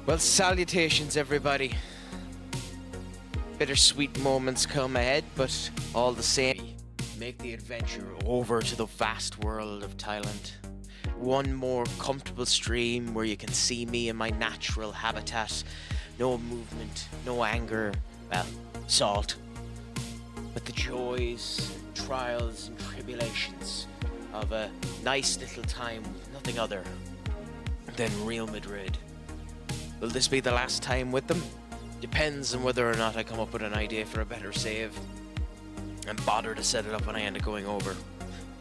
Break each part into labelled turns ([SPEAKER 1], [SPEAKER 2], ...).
[SPEAKER 1] Well, salutations, everybody. Bittersweet moments come ahead, but all the same, make the adventure over to the vast world of Thailand. One more comfortable stream where you can see me in my natural habitat. No movement, no anger, well, salt. But the joys, trials, and tribulations of a nice little time with nothing other than Real Madrid. Will this be the last time with them? Depends on whether or not I come up with an idea for a better save and bother to set it up when I end up going over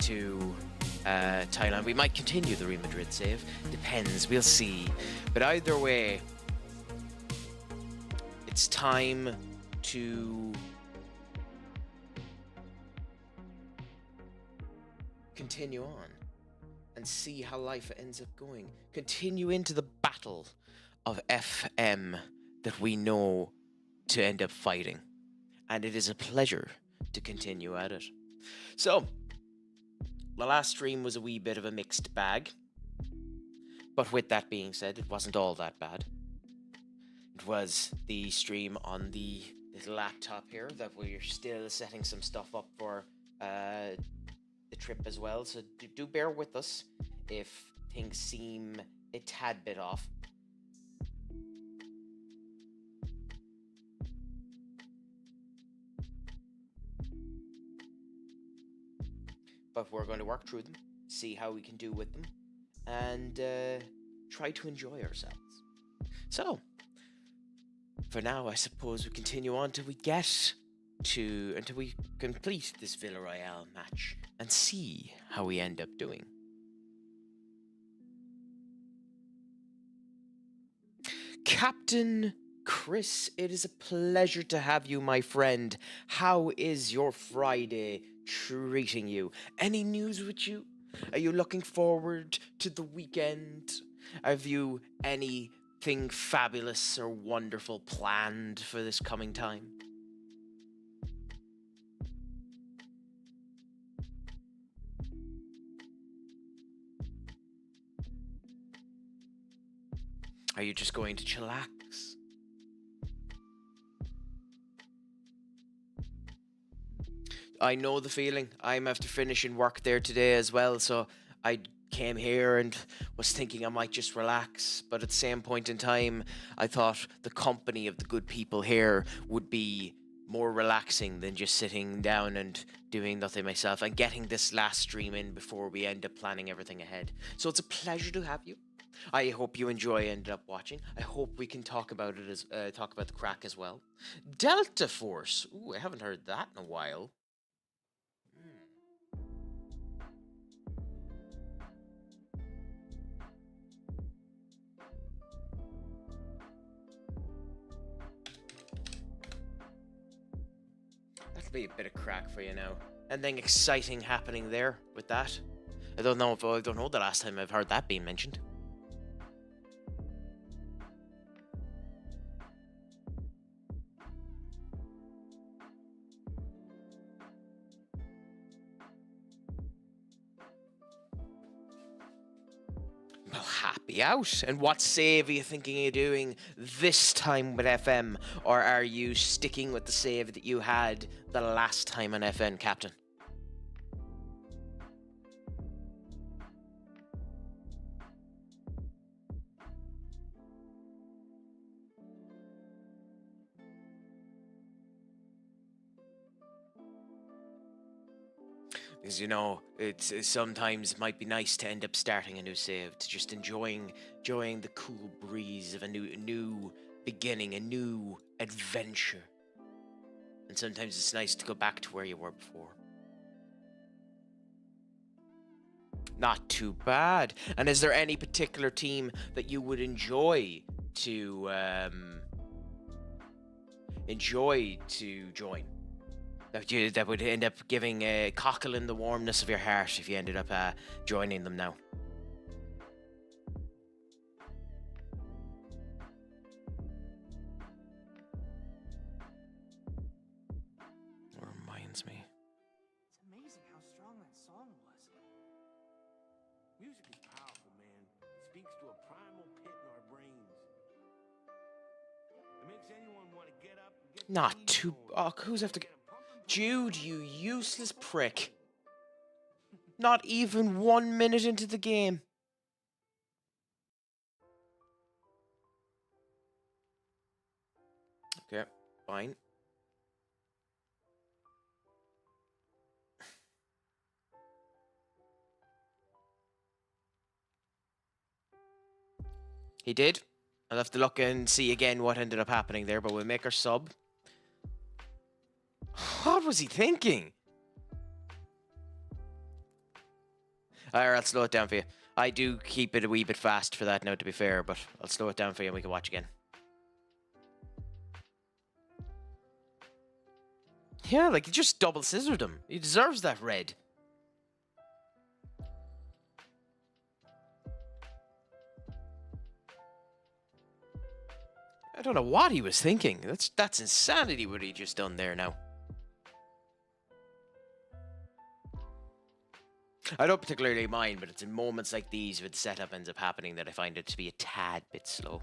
[SPEAKER 1] to Thailand. We might continue the Real Madrid save. Depends, we'll see. But either way, it's time to continue on and see how life ends up going. Continue into the battle of FM that we know to end up fighting. And it is a pleasure to continue at it. So, the last stream was a wee bit of a mixed bag. But with that being said, it wasn't all that bad. It was the stream on the little laptop here that we're still setting some stuff up for the trip as well. So do bear with us if things seem a tad bit off. But we're going to work through them, see how we can do with them, and try to enjoy ourselves. So, for now, I suppose we continue on until we complete this Villa Royale match and see how we end up doing. Captain Chris, it is a pleasure to have you, my friend. How is your Friday treating you? Any news with you? Are you looking forward to the weekend? Have you anything fabulous or wonderful planned for this coming time? Are you just going to chillax? I know the feeling. I'm after finishing work there today as well, so I came here and was thinking I might just relax, but at the same point in time, I thought the company of the good people here would be more relaxing than just sitting down and doing nothing myself and getting this last stream in before we end up planning everything ahead. So it's a pleasure to have you. I hope you ended up watching. I hope we can talk about it talk about the crack as well. Delta Force. Ooh, I haven't heard that in a while. That'll be a bit of crack for you now. Anything exciting happening there with that? I don't know the last time I've heard that being mentioned. Well, happy out. And what save are you thinking of doing this time with FM? Or are you sticking with the save that you had the last time on FN, Captain? Because, you know, it's sometimes might be nice to end up starting a new save, to just enjoying the cool breeze of a new beginning, a new adventure. And sometimes it's nice to go back to where you were before. Not too bad. And is there any particular team that you would enjoy to join? That would end up giving a cockle in the warmness of your heart if you ended up joining them now. That reminds me.
[SPEAKER 2] It's amazing how strong that song was.
[SPEAKER 3] Music is powerful, man. It speaks to a primal pit in our brains.
[SPEAKER 1] Not too... Oh, who's after... Jude, you useless prick. Not even 1 minute into the game. Okay, fine. He did. I'll have to look and see again what ended up happening there, but we'll make our sub. What was he thinking? Alright, I'll slow it down for you. I do keep it a wee bit fast for that now, to be fair, but I'll slow it down for you and we can watch again. Yeah, like, he just double scissored him. He deserves that red. I don't know what he was thinking. That's insanity what he just done there now. I don't particularly mind, but it's in moments like these where the setup ends up happening that I find it to be a tad bit slow.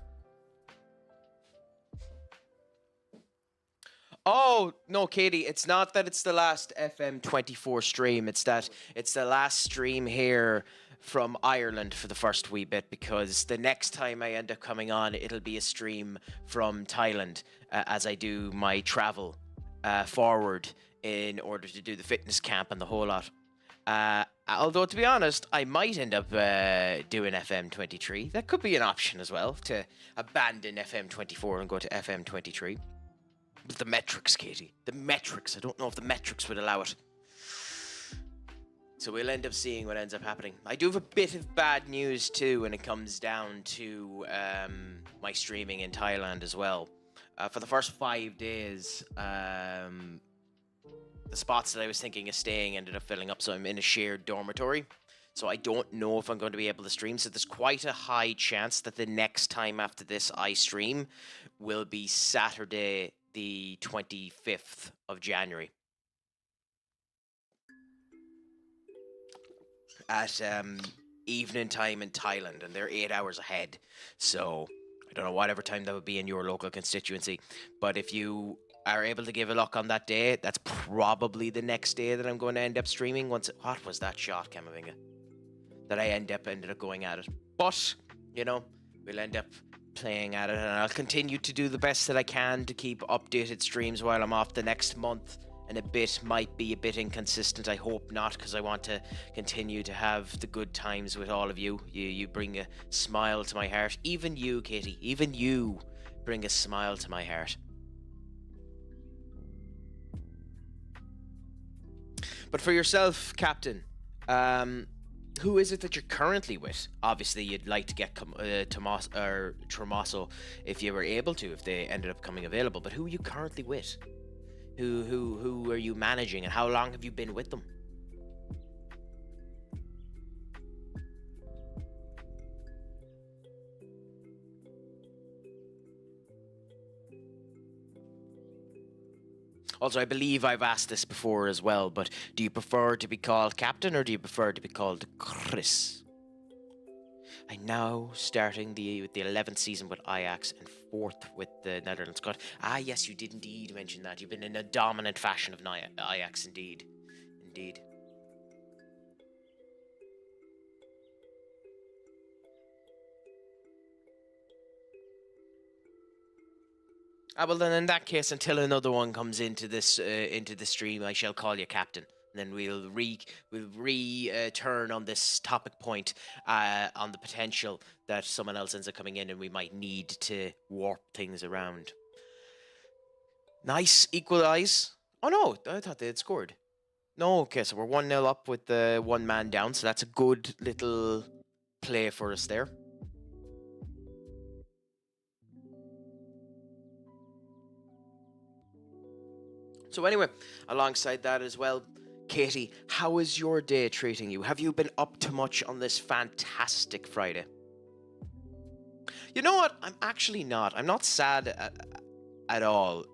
[SPEAKER 1] Oh, no, Katie, it's not that it's the last FM24 stream. It's that it's the last stream here from Ireland for the first wee bit, because the next time I end up coming on, it'll be a stream from Thailand as I do my travel forward in order to do the fitness camp and the whole lot. Although, to be honest, I might end up doing FM23. That could be an option as well, to abandon FM24 and go to FM23. But the metrics, Katie. The metrics. I don't know if the metrics would allow it. So we'll end up seeing what ends up happening. I do have a bit of bad news, too, when it comes down to my streaming in Thailand as well. For the first 5 days, the spots that I was thinking of staying ended up filling up, so I'm in a shared dormitory. So I don't know if I'm going to be able to stream. So there's quite a high chance that the next time after this I stream will be Saturday, the 25th of January. At evening time in Thailand, and they're 8 hours ahead. So I don't know whatever time that would be in your local constituency. But if you are able to give a look on that day, that's probably the next day that I'm going to end up streaming. What was that shot, Kamavinga? That I ended up going at it. But, you know, we'll end up playing at it, and I'll continue to do the best that I can to keep updated streams while I'm off the next month. And a bit might be a bit inconsistent. I hope not, because I want to continue to have the good times with all of you. You bring a smile to my heart. Even you, Katie. Even you bring a smile to my heart. But for yourself, Captain, who is it that you're currently with? Obviously, you'd like to get Tomaso if you were able to, if they ended up coming available. But who are you currently with? Who are you managing, and how long have you been with them? Also, I believe I've asked this before as well, but do you prefer to be called Captain, or do you prefer to be called Chris? I'm now starting the 11th season with Ajax and 4th with the Netherlands squad. Ah, yes, you did indeed mention that. You've been in a dominant fashion of Ajax, indeed. Indeed. Well then, in that case, until another one comes into the stream, I shall call you Captain. Then we'll return on this topic point on the potential that someone else ends up coming in and we might need to warp things around. Nice equalize. Oh no, I thought they had scored. No, okay, so we're 1-0 up with the one man down, so that's a good little play for us there. So anyway, alongside that as well, Katie, how is your day treating you? Have you been up to much on this fantastic Friday? You know what? I'm actually not. I'm not sad at all.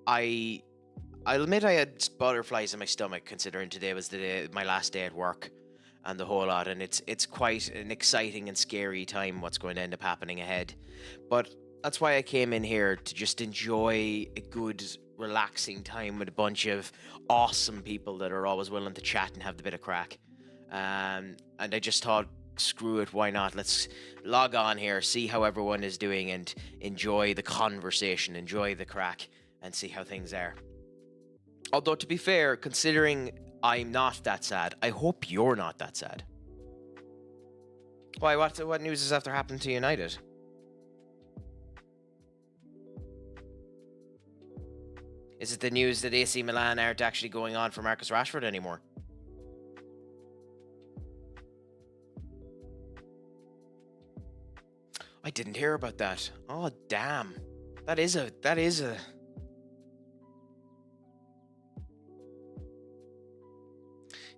[SPEAKER 1] I'll admit I had butterflies in my stomach, considering today was my last day at work and the whole lot, and it's quite an exciting and scary time what's going to end up happening ahead. But that's why I came in here, to just enjoy a good relaxing time with a bunch of awesome people that are always willing to chat and have the bit of crack. And I just thought, screw it, why not? Let's log on here, see how everyone is doing, and enjoy the conversation, enjoy the crack, and see how things are. Although, to be fair, considering I'm not that sad, I hope you're not that sad. Why, what news is after happening to United? Is it the news that AC Milan aren't actually going on for Marcus Rashford anymore? I didn't hear about that. Oh, damn. That is a...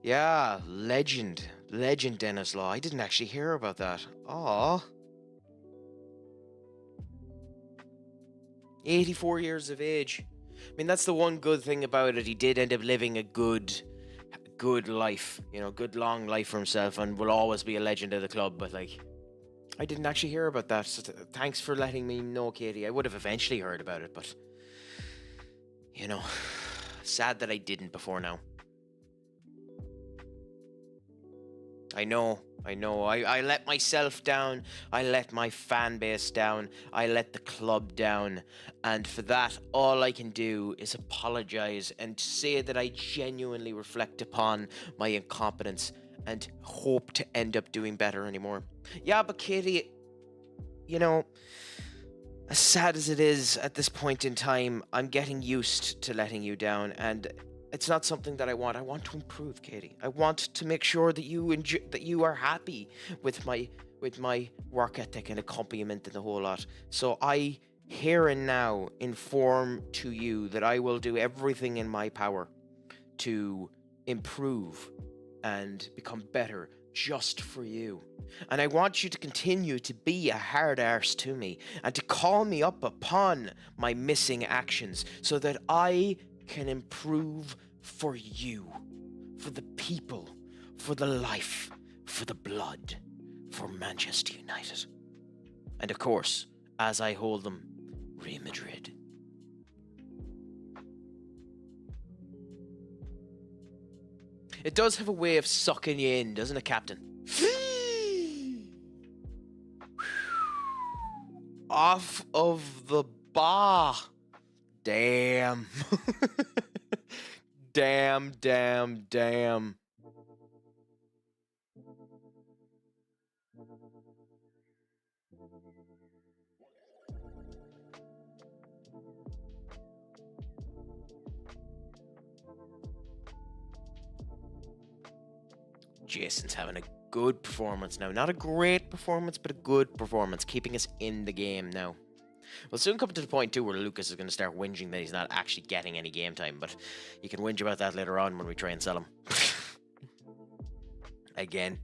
[SPEAKER 1] Yeah, legend Dennis Law. I didn't actually hear about that. Aw. 84 years of age. I mean, that's the one good thing about it. He did end up living a good life, you know, good long life for himself, and will always be a legend of the club. But like, I didn't actually hear about that. So thanks for letting me know, Katie. I would have eventually heard about it, but you know, sad that I didn't before now. I know. I let myself down. I let my fan base down. I let the club down. And for that, all I can do is apologize and say that I genuinely reflect upon my incompetence and hope to end up doing better anymore. Yeah, but Katie, you know, as sad as it is at this point in time, I'm getting used to letting you down, and it's not something that I want. I want to improve, Katie. I want to make sure that you are happy with my work ethic and accompaniment and the whole lot. So I here and now inform to you that I will do everything in my power to improve and become better just for you. And I want you to continue to be a hard arse to me and to call me up upon my missing actions so that I can improve for you, for the people, for the life, for the blood, for Manchester United. And of course, as I hold them, Real Madrid. It does have a way of sucking you in, doesn't it, Captain? Off of the bar. Damn. Damn. Jason's having a good performance now. Not a great performance, but a good performance, keeping us in the game now. We'll soon come to the point too where Lucas is going to start whinging that he's not actually getting any game time, but you can whinge about that later on when we try and sell him. Again.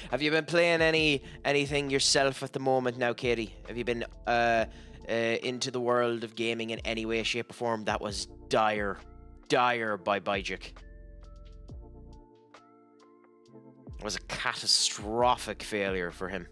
[SPEAKER 1] Have you been playing anything yourself at the moment now, Katie? Have you been into the world of gaming in any way, shape or form? That was dire by Bijik. It was a catastrophic failure for him.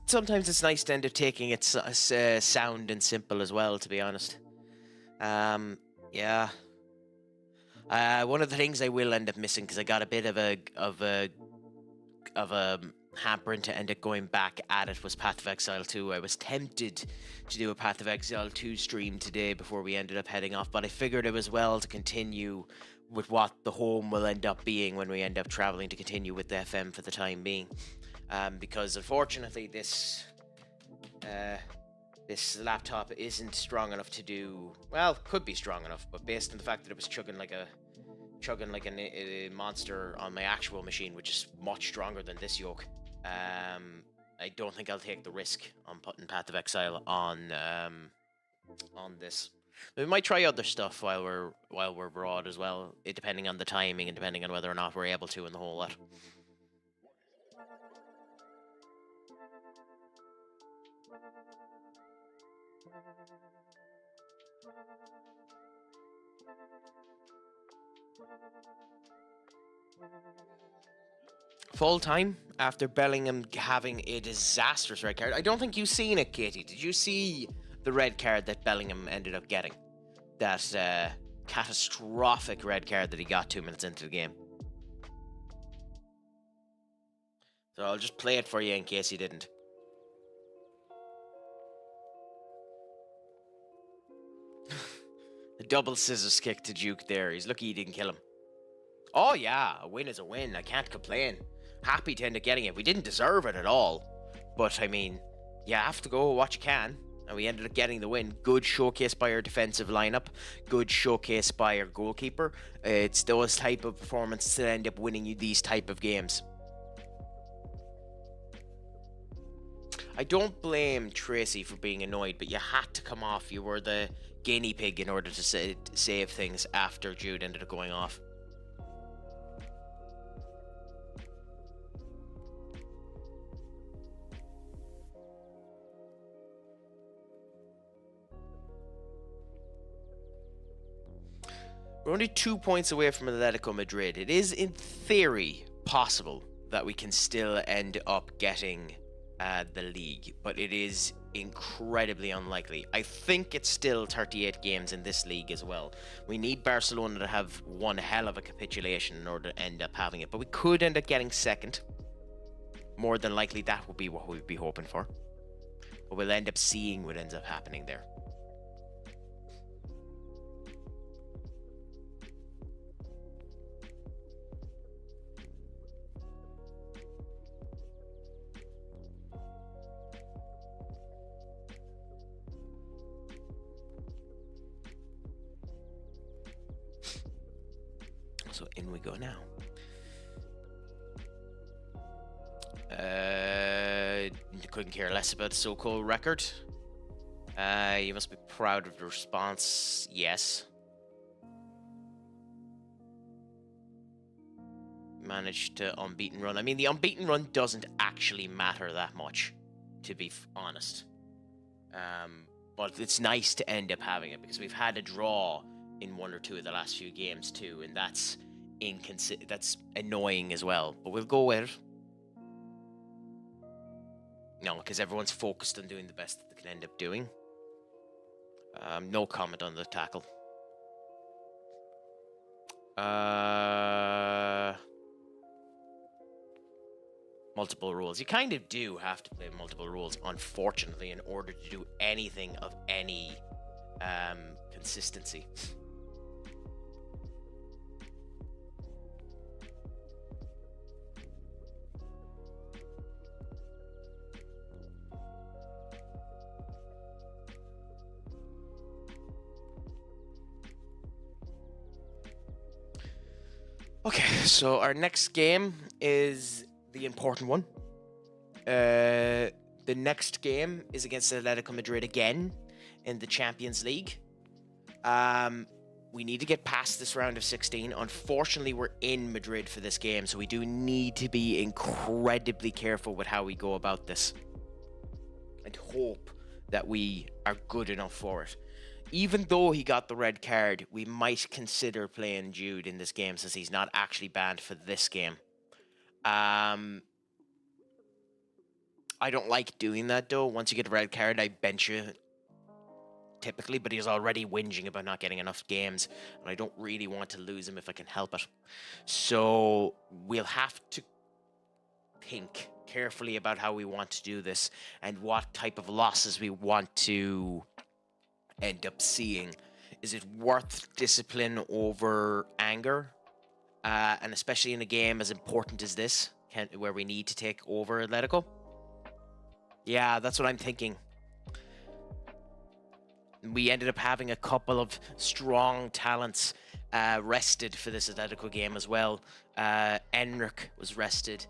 [SPEAKER 1] Sometimes it's nice to end up taking it sound and simple as well, to be honest. Yeah. One of the things I will end up missing, because I got a bit of a hampering to end up going back at it, was Path of Exile 2. I was tempted to do a Path of Exile 2 stream today before we ended up heading off, but I figured it was well to continue with what the home will end up being when we end up traveling, to continue with the FM for the time being. Because unfortunately this laptop isn't strong enough to do, well, could be strong enough, but based on the fact that it was chugging like a monster on my actual machine, which is much stronger than this yoke, I don't think I'll take the risk on putting Path of Exile on this. We might try other stuff while we're abroad as well, depending on the timing and depending on whether or not we're able to and the whole lot. Full time after Bellingham having a disastrous red card. I don't think you've seen it, Katie. Did you see the red card that Bellingham ended up getting? That catastrophic red card that he got 2 minutes into the game. So I'll just play it for you in case you didn't. The double scissors kick to Duke there. He's lucky he didn't kill him. Oh yeah, a win is a win. I can't complain. Happy to end up getting it. We didn't deserve it at all. But, I mean, you have to go what you can. And we ended up getting the win. Good showcase by our defensive lineup. Good showcase by our goalkeeper. It's those type of performances that end up winning you these type of games. I don't blame Tracy for being annoyed, but you had to come off. You were the guinea pig in order to save things after Jude ended up going off. We're only 2 points away from Atletico Madrid. It is, in theory, possible that we can still end up getting the league, but it is incredibly unlikely. I think it's still 38 games in this league as well. We need Barcelona to have one hell of a capitulation in order to end up having it, but we could end up getting second. More than likely, that would be what we'd be hoping for. But we'll end up seeing what ends up happening there. So in we go now. Couldn't care less about the so-called record. You must be proud of the response. Yes. Managed to unbeaten run. I mean, the unbeaten run doesn't actually matter that much, to be honest. But it's nice to end up having it because we've had a draw in 1 or 2 of the last few games too, and that's annoying as well. But we'll go with it. No, because everyone's focused on doing the best that they can end up doing. No comment on the tackle. Multiple rules. You kind of do have to play multiple rules, unfortunately, in order to do anything of any consistency. Okay, so our next game is the important one. The next game is against Atletico Madrid again in the Champions League. We need to get past this round of 16. Unfortunately, we're in Madrid for this game, so we do need to be incredibly careful with how we go about this and hope that we are good enough for it. Even though he got the red card, we might consider playing Jude in this game since he's not actually banned for this game. I don't like doing that though. Once you get a red card, I bench you typically, but he's already whinging about not getting enough games, and I don't really want to lose him if I can help it. So we'll have to think carefully about how we want to do this and what type of losses we want to end up seeing. Is it worth discipline over anger? And especially in a game as important as this, where we need to take over Atletico? Yeah, that's what I'm thinking. We ended up having a couple of strong talents rested for this Atletico game as well. Enric was rested.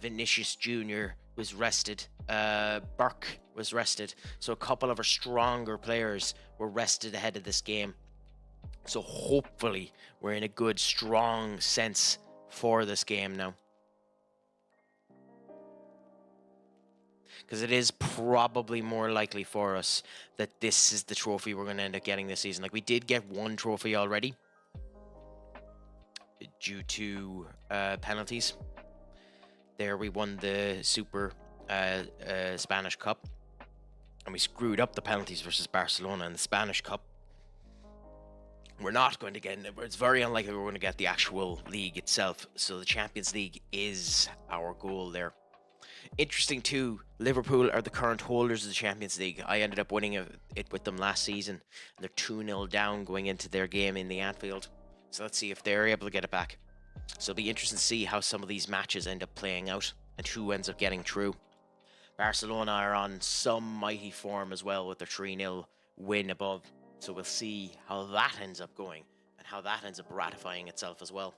[SPEAKER 1] Vinicius Jr. was rested. Burke was rested. So a couple of our stronger players were rested ahead of this game. So hopefully we're in a good, strong sense for this game now. Because it is probably more likely for us that this is the trophy we're going to end up getting this season. Like, we did get one trophy already due to penalties. There we won the Super Spanish Cup, and we screwed up the penalties versus Barcelona in the Spanish Cup. We're not going to get, it's very unlikely we're going to get the actual league itself. So the Champions League is our goal there. Interesting too, Liverpool are the current holders of the Champions League. I ended up winning it with them last season. They're 2-0 down going into their game in the Anfield. So let's see if they're able to get it back. So it'll be interesting to see how some of these matches end up playing out and who ends up getting through. Barcelona are on some mighty form as well with their 3-0 win above. So we'll see how that ends up going and how that ends up ratifying itself as well.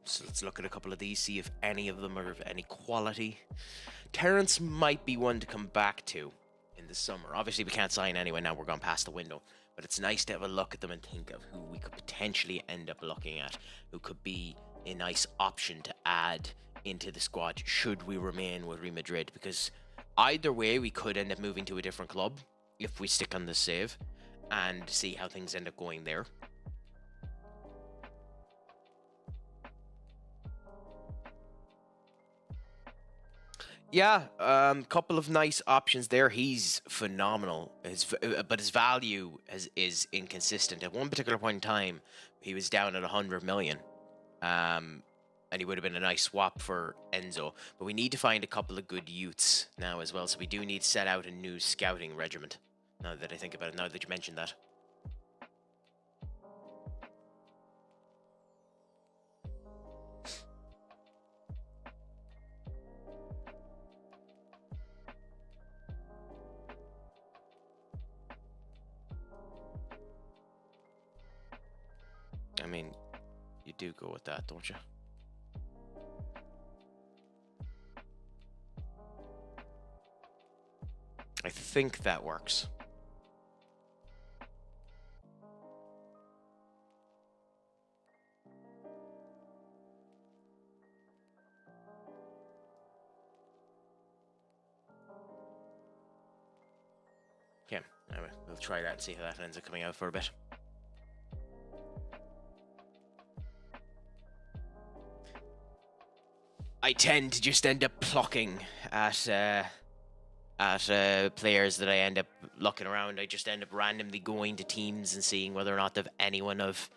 [SPEAKER 1] So let's look at a couple of these, see if any of them are of any quality. Terence might be one to come back to in the summer. Obviously, we can't sign anyway now, we're gone past the window. But it's nice to have a look at them and think of who we could potentially end up looking at, who could be a nice option to add into the squad should we remain with Real Madrid. Because either way, we could end up moving to a different club if we stick on the save and see how things end up going there. Yeah, couple of nice options there. He's phenomenal, but his value is inconsistent. At one particular point in time, he was down at 100 million, and he would have been a nice swap for Enzo. But we need to find a couple of good youths now as well, so we do need to set out a new scouting regiment. Now that I think about it, now that you mentioned that. I mean, you do go with that, don't you? I think that works. Okay, anyway, we'll try that and see how that ends up coming out for a bit. I tend to just end up plucking at players that I end up looking around. I just end up randomly going to teams and seeing whether or not they have anyone of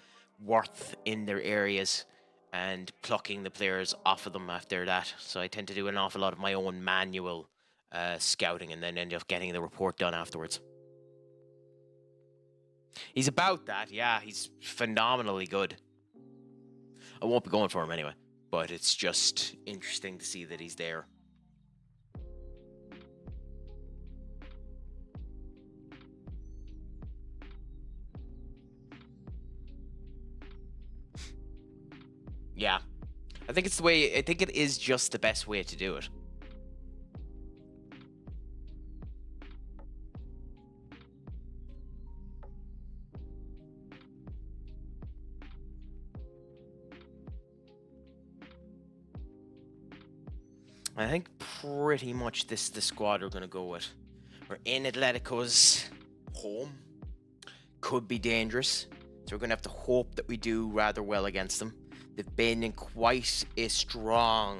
[SPEAKER 1] worth in their areas and plucking the players off of them after that. So I tend to do an awful lot of my own manual scouting and then end up getting the report done afterwards. He's about that, yeah. He's phenomenally good. I won't be going for him anyway. But it's just interesting to see that he's there. Yeah. I think it is just the best way to do it. I think pretty much this is the squad we're going to go with. We're in Atletico's home. Could be dangerous. So we're going to have to hope that we do rather well against them. They've been in quite a strong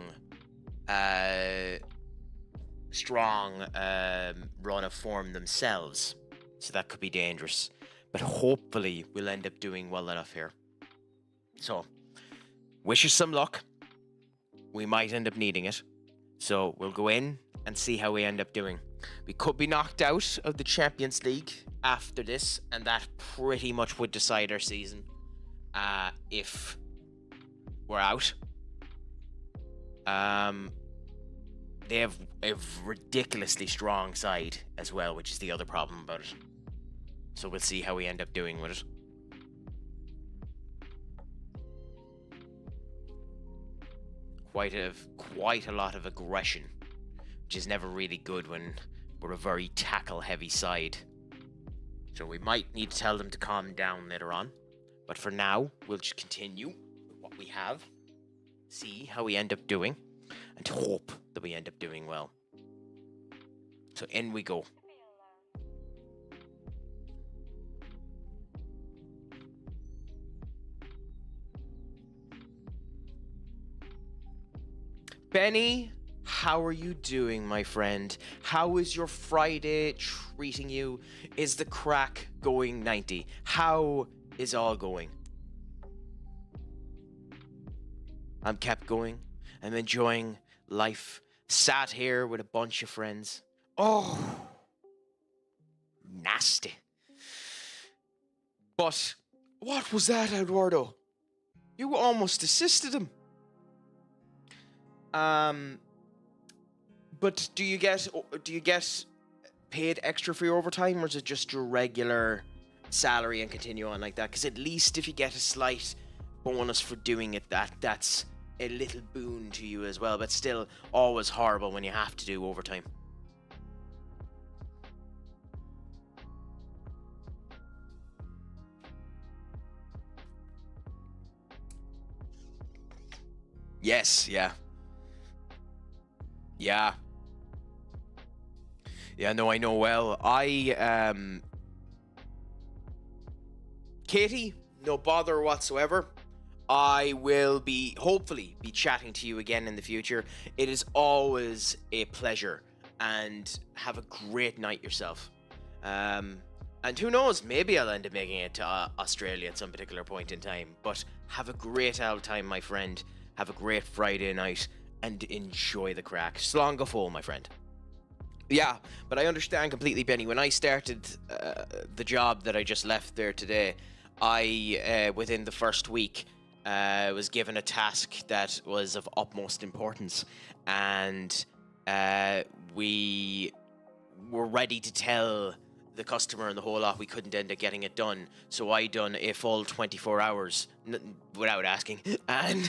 [SPEAKER 1] run of form themselves. So that could be dangerous. But hopefully we'll end up doing well enough here. So, wish us some luck. We might end up needing it. So we'll go in and see how we end up doing. We could be knocked out of the Champions League after this, and that pretty much would decide our season. if we're out. They have a ridiculously strong side as well, which is the other problem about it. So we'll see how we end up doing with it. Quite a lot of aggression, which is never really good when we're a very tackle-heavy side. So we might need to tell them to calm down later on. But for now, we'll just continue with what we have, see how we end up doing, and hope that we end up doing well. So in we go. Benny, how are you doing, my friend? How is your Friday treating you? Is the crack going 90? How is all going? I'm kept going. I'm enjoying life. Sat here with a bunch of friends. Oh, nasty. But what was that, Eduardo? You almost assisted him. But do you get paid extra for your overtime, or is it just your regular salary and continue on like that? Because at least if you get a slight bonus for doing it, that's a little boon to you as well. But still, always horrible when you have to do overtime. Yes, yeah. Yeah. Yeah, no, I know well. Katie, no bother whatsoever. I will hopefully be chatting to you again in the future. It is always a pleasure, and have a great night yourself. And who knows, maybe I'll end up making it to Australia at some particular point in time. But have a great old time, my friend. Have a great Friday night, and enjoy the crack. Slán go fóill, my friend. Yeah, but I understand completely, Benny. When I started the job that I just left there today, I, within the first week, was given a task that was of utmost importance, and we were ready to tell the customer and the whole lot we couldn't end up getting it done. So I done a full 24 hours without asking, and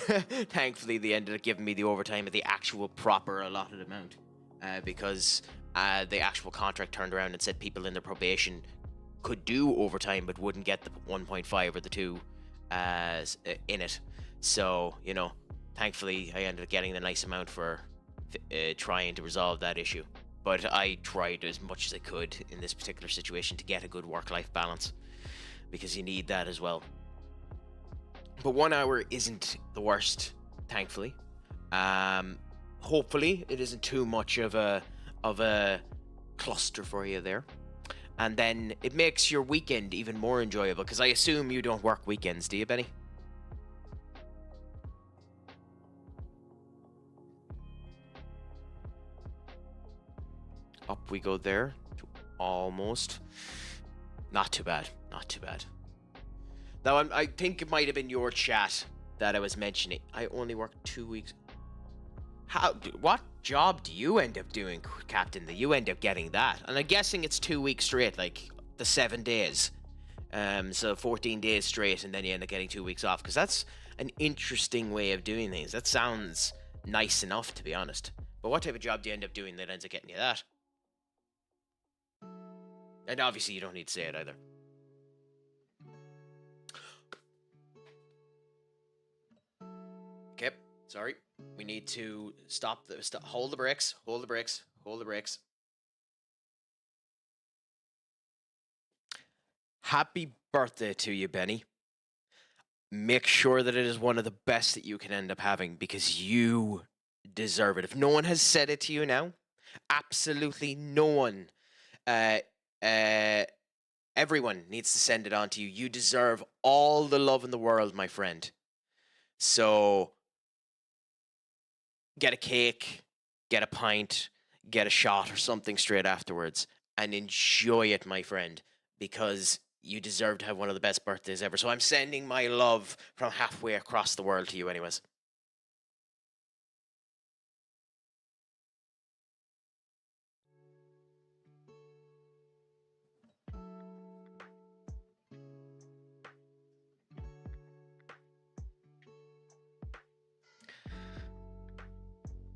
[SPEAKER 1] thankfully they ended up giving me the overtime at the actual proper allotted amount, because the actual contract turned around and said people in their probation could do overtime but wouldn't get the 1.5 or the 2 in it. So, you know, thankfully I ended up getting the nice amount for trying to resolve that issue. But I tried as much as I could in this particular situation to get a good work-life balance, because you need that as well. But 1 hour isn't the worst, thankfully. Hopefully it isn't too much of a cluster for you there. And then it makes your weekend even more enjoyable, because I assume you don't work weekends, do you, Benny? Up we go there to almost. Not too bad. Not too bad. Now, I think it might have been your chat that I was mentioning. I only worked 2 weeks. What job do you end up doing, Captain, that you end up getting that? And I'm guessing it's 2 weeks straight, like the 7 days. So 14 days straight, and then you end up getting 2 weeks off. Because that's an interesting way of doing things. That sounds nice enough, to be honest. But what type of job do you end up doing that ends up getting you that? And obviously you don't need to say it either. Okay, sorry. We need to hold the brakes, hold the brakes, hold the brakes. Happy birthday to you, Benny. Make sure that it is one of the best that you can end up having, because you deserve it. If no one has said it to you now, absolutely no one, everyone needs to send it on to you. You deserve all the love in the world, my friend. So get a cake, get a pint, get a shot or something straight afterwards, and enjoy it, my friend, because you deserve to have one of the best birthdays ever. So I'm sending my love from halfway across the world to you anyways.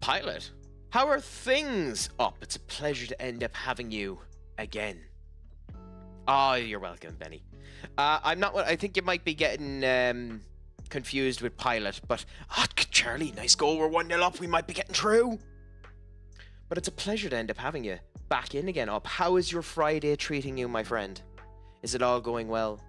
[SPEAKER 1] Pilot, how are things up? It's a pleasure to end up having you again. Oh, you're welcome, Benny. I'm not. I think you might be getting confused with Pilot, but Charlie, nice goal. We're 1-0 up. We might be getting through. But it's a pleasure to end up having you back in again. Up. How is your Friday treating you, my friend? Is it all going well?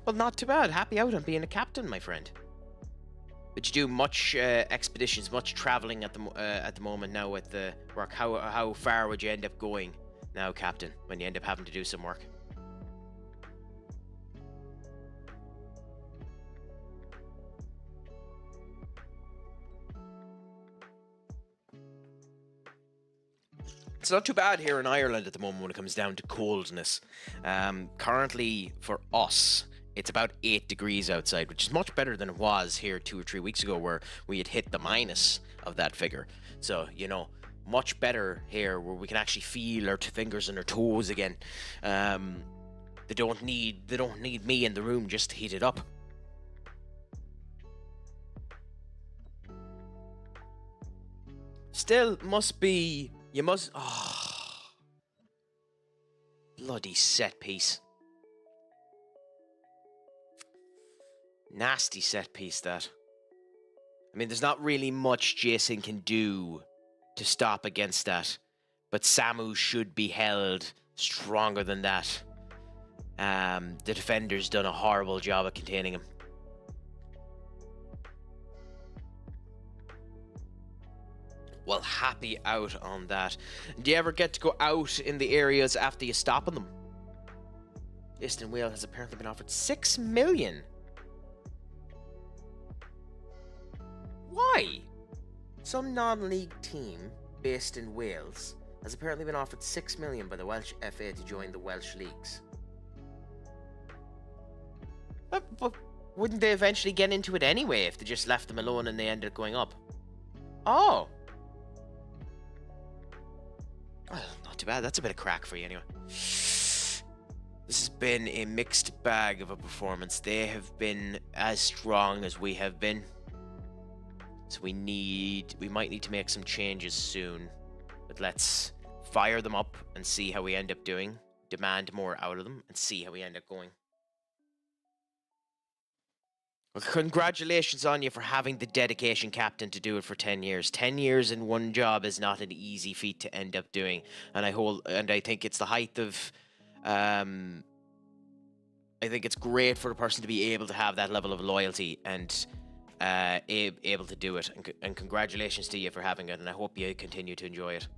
[SPEAKER 1] Well, not too bad. Happy out on being a captain, my friend. Did you do much expeditions, much traveling at the moment now with the work? How far would you end up going now, Captain, when you end up having to do some work? It's not too bad here in Ireland at the moment when it comes down to coldness. Currently, for us, it's about 8 degrees outside, which is much better than it was here 2 or 3 weeks ago, where we had hit the minus of that figure. So, you know, much better here, where we can actually feel our fingers and our toes again. They don't need me in the room just to heat it up. Still, must be. You must. Oh, bloody set piece. Nasty set piece, that. I mean, there's not really much Jason can do to stop against that. But Samu should be held stronger than that. The defender's done a horrible job at containing him. Well, happy out on that. Do you ever get to go out in the areas after you stop on them? Eastern Wales has apparently been offered 6 million. Why? Some non-league team based in Wales has apparently been offered 6 million by the Welsh FA to join the Welsh leagues. But wouldn't they eventually get into it anyway if they just left them alone and they ended up going up? Oh. Well, not too bad. That's a bit of crack for you anyway. This has been a mixed bag of a performance. They have been as strong as we have been. So we might need to make some changes soon. But let's fire them up and see how we end up doing. Demand more out of them and see how we end up going. Well, congratulations on you for having the dedication, Captain, to do it for 10 years. 10 years in one job is not an easy feat to end up doing. And I think it's the height of... I think it's great for a person to be able to have that level of loyalty and able to do it. And congratulations to you for having it, and I hope you continue to enjoy it.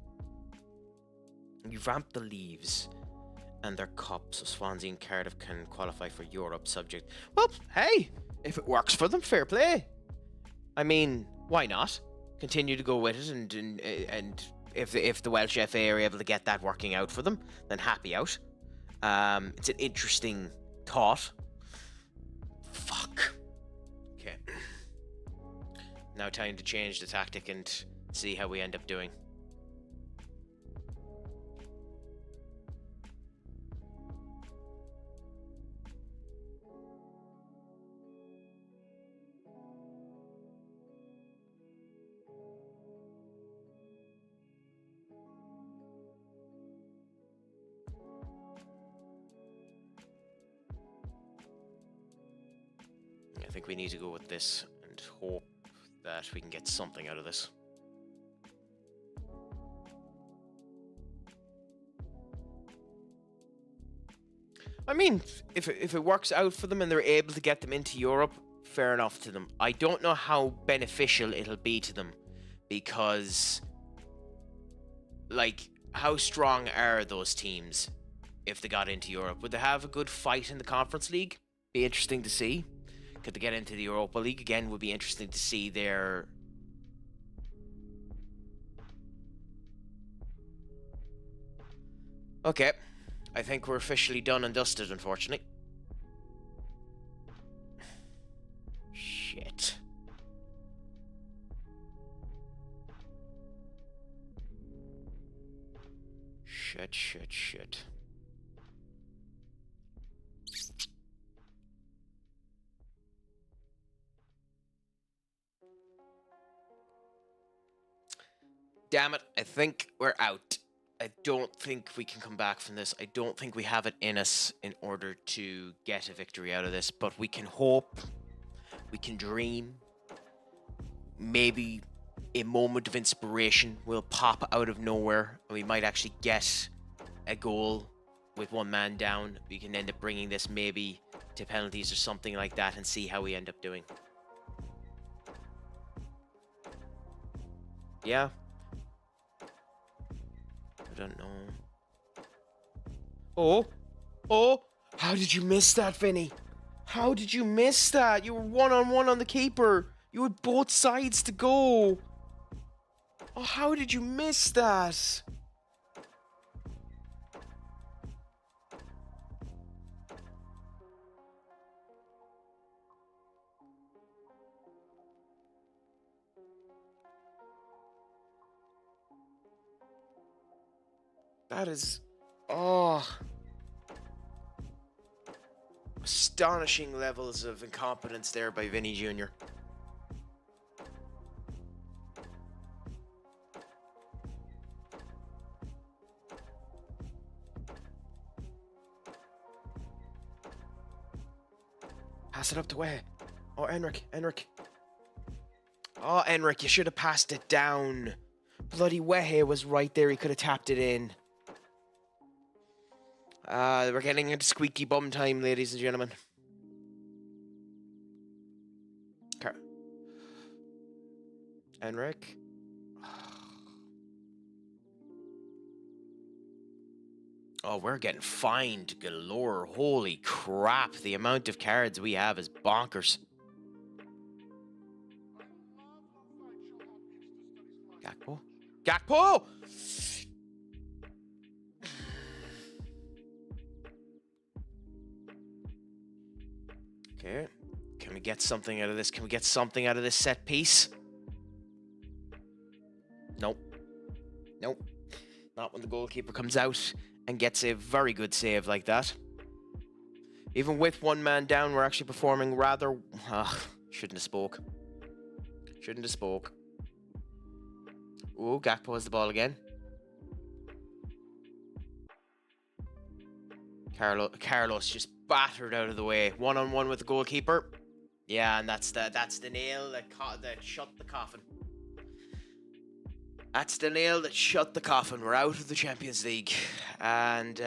[SPEAKER 1] You've ramped the leaves and their cups, so Swansea and Cardiff can qualify for Europe subject. Well, hey! If it works for them, fair play. I mean, why not? Continue to go with it, and if the Welsh FA are able to get that working out for them, then happy out. It's an interesting thought. Fuck. Okay. Now time to change the tactic and see how we end up doing. I think we need to go with this and hope that we can get something out of this. I mean, if it works out for them and they're able to get them into Europe, fair enough to them. I don't know how beneficial it'll be to them, because like, how strong are those teams if they got into Europe? Would they have a good fight in the Conference League? Be interesting to see. Could they get into the Europa League? Again, would be interesting to see their... Okay. I think we're officially done and dusted, unfortunately. Shit. Shit. Damn it, I think we're out. I don't think we can come back from this. I don't think we have it in us in order to get a victory out of this, but we can hope, we can dream. Maybe a moment of inspiration will pop out of nowhere, and we might actually get a goal with one man down. We can end up bringing this maybe to penalties or something like that and see how we end up doing. Yeah. I don't know. Oh, how did you miss that, Vinny? How did you miss that? You were one-on-one on the keeper. You had both sides to go. Oh, how did you miss that? That is... Oh... Astonishing levels of incompetence there by Vinny Jr. Pass it up to where? Oh, Enric. Oh, Enric, you should have passed it down. Bloody Wehe was right there. He could have tapped it in. We're getting into squeaky bum time, ladies and gentlemen. Enric. Oh, we're getting fined galore. Holy crap. The amount of cards we have is bonkers. Gakpo! Okay. Can we get something out of this? Can we get something out of this set piece? Nope. Not when the goalkeeper comes out and gets a very good save like that. Even with one man down, we're actually performing rather... shouldn't have spoke. Ooh, Gakpo has the ball again. Carlos just battered out of the way. One-on-one with the goalkeeper. Yeah, and that's the nail that shut the coffin. That's the nail that shut the coffin. We're out of the Champions League. And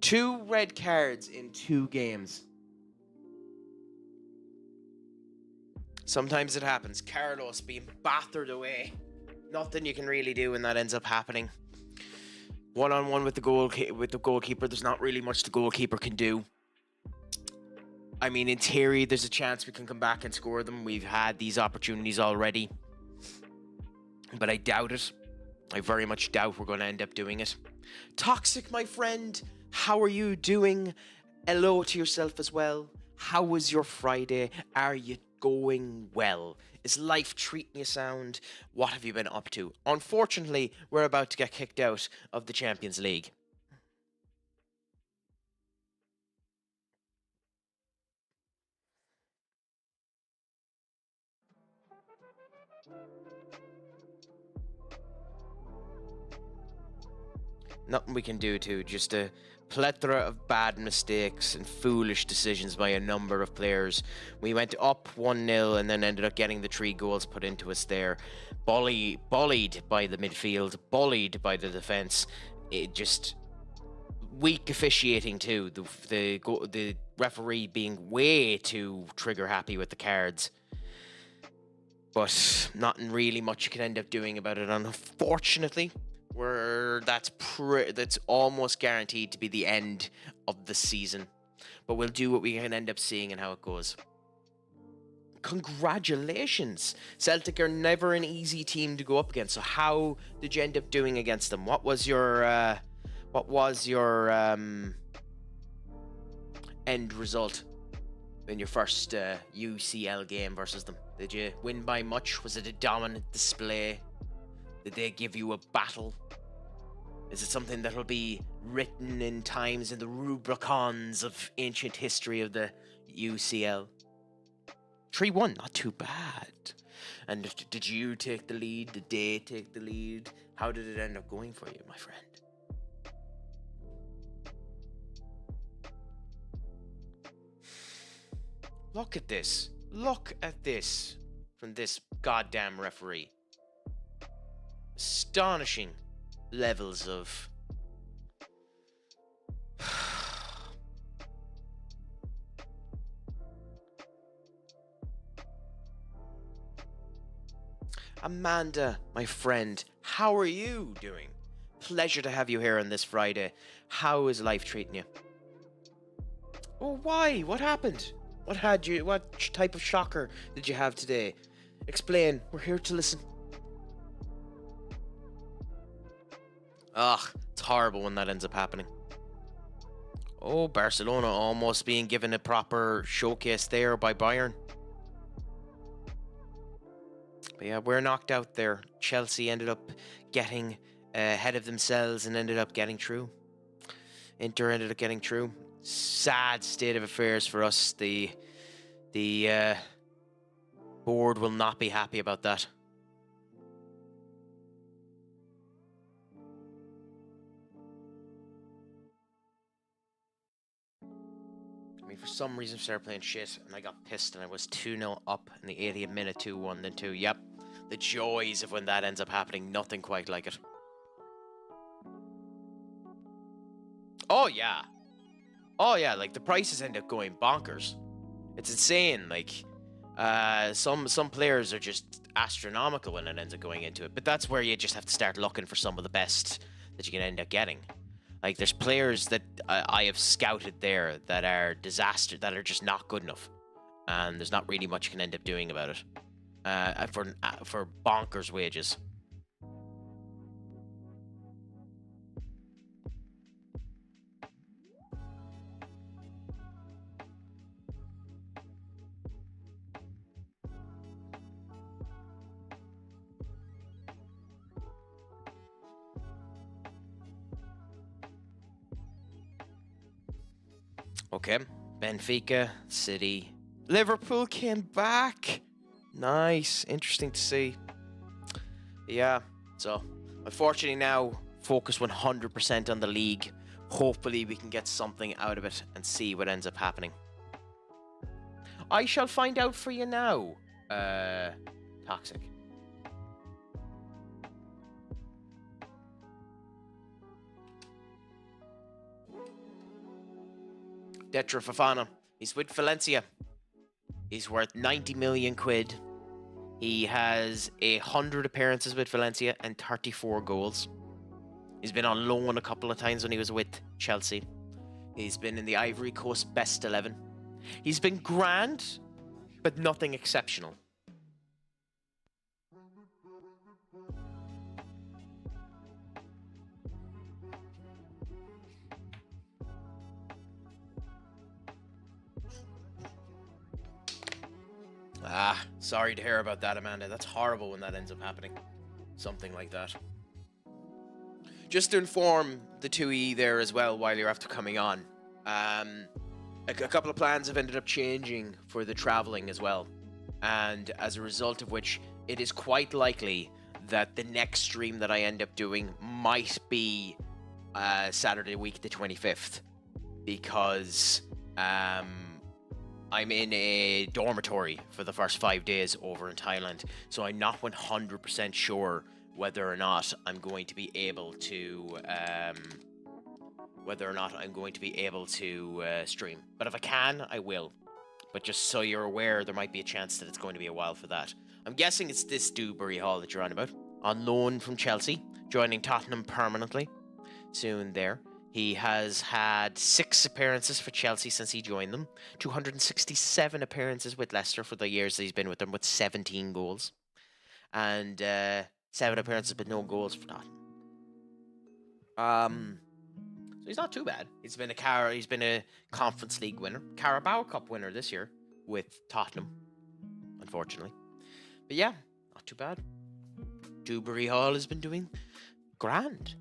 [SPEAKER 1] 2 red cards in 2 games. Sometimes it happens. Carlos being battered away. Nothing you can really do when that ends up happening. One-on-one with the goalkeeper. There's not really much the goalkeeper can do. I mean, in theory, there's a chance we can come back and score them. We've had these opportunities already. But I doubt it. I very much doubt we're going to end up doing it. Toxic, my friend, how are you doing? Hello to yourself as well. How was your Friday? Are you going well? Is life treating you sound? What have you been up to? Unfortunately, we're about to get kicked out of the Champions League. Nothing we can do to just a plethora of bad mistakes and foolish decisions by a number of players. We went up 1-0 and then ended up getting the 3 goals put into us there. Bullied by the midfield, bullied by the defence. It just weak officiating too. The referee being way too trigger happy with the cards. but not really much you can end up doing about it. Unfortunately, that's almost guaranteed to be the end of the season. But we'll do what we can end up seeing and how it goes. Congratulations! Celtic are never an easy team to go up against. So how did you end up doing against them? What was your end result in your first UCL game versus them? Did you win by much? Was it a dominant display? Did they give you a battle? Is it something that will be written in times in the rubricons of ancient history of the UCL? 3-1, not too bad. And did you take the lead? Did they take the lead? How did it end up going for you, my friend? Look at this. Look at this from this goddamn referee. Astonishing levels of... Amanda, my friend, how are you doing? Pleasure to have you here on this Friday. How is life treating you? Oh, why? What happened? What type of shocker did you have today? Explain. We're here to listen. Ugh, it's horrible when that ends up happening. Oh, Barcelona almost being given a proper showcase there by Bayern. But yeah, we're knocked out there. Chelsea ended up getting ahead of themselves and ended up getting through. Inter ended up getting through. Sad state of affairs for us. The board will not be happy about that. I mean, for some reason, I started playing shit, and I got pissed, and I was 2-0 up in the 80th minute, 2-1, then 2. Yep, the joys of when that ends up happening. Nothing quite like it. Oh, yeah. Oh, yeah, like, the prices end up going bonkers. It's insane, like, some players are just astronomical when it ends up going into it, but that's where you just have to start looking for some of the best that you can end up getting. Like, there's players that I have scouted there that are disaster, that are just not good enough, and there's not really much you can end up doing about it for bonkers wages. Okay, Benfica, City, Liverpool came back. Nice, interesting to see. Yeah, so unfortunately now focus 100% on the league. Hopefully we can get something out of it and see what ends up happening. I shall find out for you now. Toxic. Detra Fofana. He's with Valencia. He's worth 90 million quid. He has 100 appearances with Valencia and 34 goals. He's been on loan a couple of times when he was with Chelsea. He's been in the Ivory Coast best 11. He's been grand, but nothing exceptional. Ah, sorry to hear about that, Amanda. That's horrible when that ends up happening. Something like that. Just to inform the 2E there as well while you're after coming on. A couple of plans have ended up changing for the traveling as well. And as a result of which, it is quite likely that the next stream that I end up doing might be Saturday week the 25th. Because I'm in a dormitory for the first 5 days over in Thailand, so I'm not 100% sure whether or not I'm going to be able to stream. But if I can, I will. But just so you're aware, there might be a chance that it's going to be a while for that. I'm guessing it's this Dewberry Hall that you're on about. On loan from Chelsea, joining Tottenham permanently soon there. He has had 6 appearances for Chelsea since he joined them, 267 appearances with Leicester for the years that he's been with them, with 17 goals, and 7 appearances but no goals for Tottenham. So he's not too bad. He's been a Conference League winner, Carabao Cup winner this year with Tottenham, unfortunately. But yeah, not too bad. Dewberry Hall has been doing grand.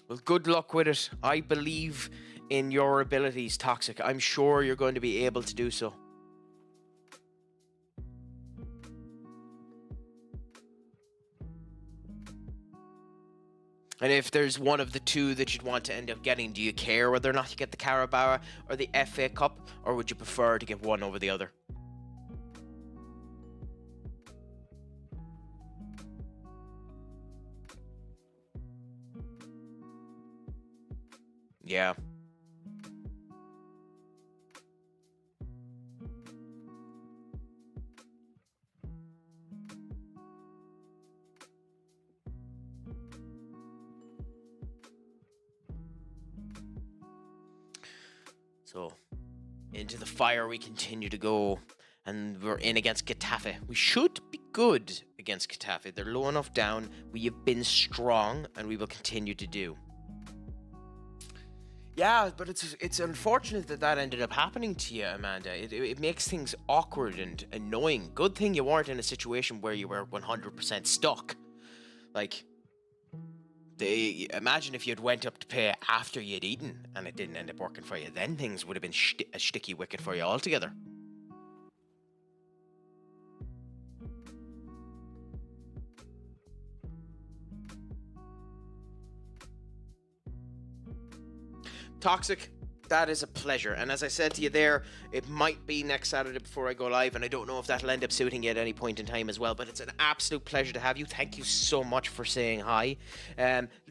[SPEAKER 1] Well, good luck with it. I believe in your abilities, Toxic. I'm sure you're going to be able to do so. And if there's one of the two that you'd want to end up getting, do you care whether or not you get the Carabao or the FA Cup, or would you prefer to get one over the other? Yeah. So, into the fire we continue to go, and we're in against Getafe. We should be good against Getafe. They're low enough down. We have been strong, and we will continue to do. Yeah, but it's unfortunate that ended up happening to you, Amanda. It makes things awkward and annoying. Good thing you weren't in a situation where you were 100% stuck. Like, imagine if you'd went up to pay after you'd eaten and it didn't end up working for you. Then things would have been a sticky wicket for you altogether. Toxic, that is a pleasure. And as I said to you there, it might be next Saturday before I go live, and I don't know if that'll end up suiting you at any point in time as well, but it's an absolute pleasure to have you. Thank you so much for saying hi.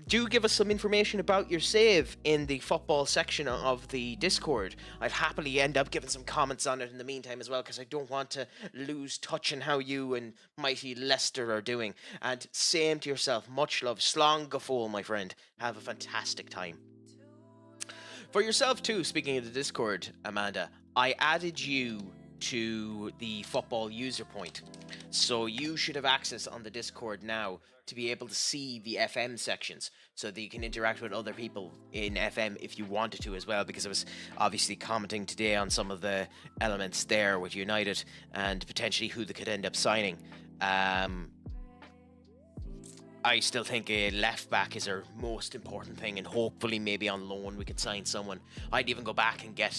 [SPEAKER 1] Do give us some information about your save in the football section of the Discord. I'd happily end up giving some comments on it in the meantime as well, because I don't want to lose touch in how you and mighty Leicester are doing. And same to yourself. Much love. Slán go fóill, my friend. Have a fantastic time. For yourself too, speaking of the Discord, Amanda, I added you to the football user point. So you should have access on the Discord now to be able to see the FM sections, so that you can interact with other people in FM if you wanted to as well, because I was obviously commenting today on some of the elements there with United and potentially who they could end up signing. I still think a left back is our most important thing, and hopefully maybe on loan we could sign someone. I'd even go back and get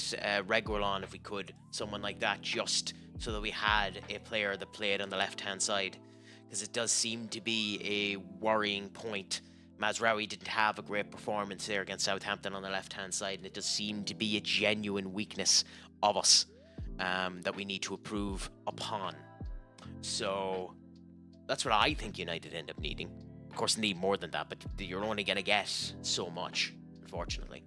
[SPEAKER 1] Reguilón if we could, someone like that, just so that we had a player that played on the left-hand side, because it does seem to be a worrying point. Mazraoui didn't have a great performance there against Southampton on the left-hand side, and it does seem to be a genuine weakness of us that we need to improve upon. So that's what I think United end up needing. Of course, need more than that, but you're only going to get so much, unfortunately.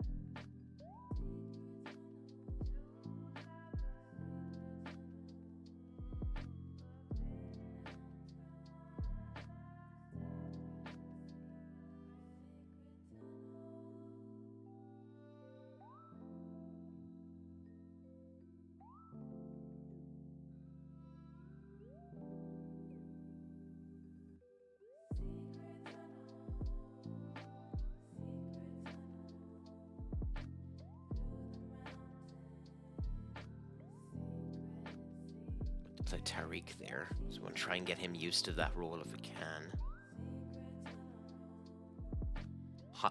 [SPEAKER 1] Play Tariq there, so we'll try and get him used to that role if we can.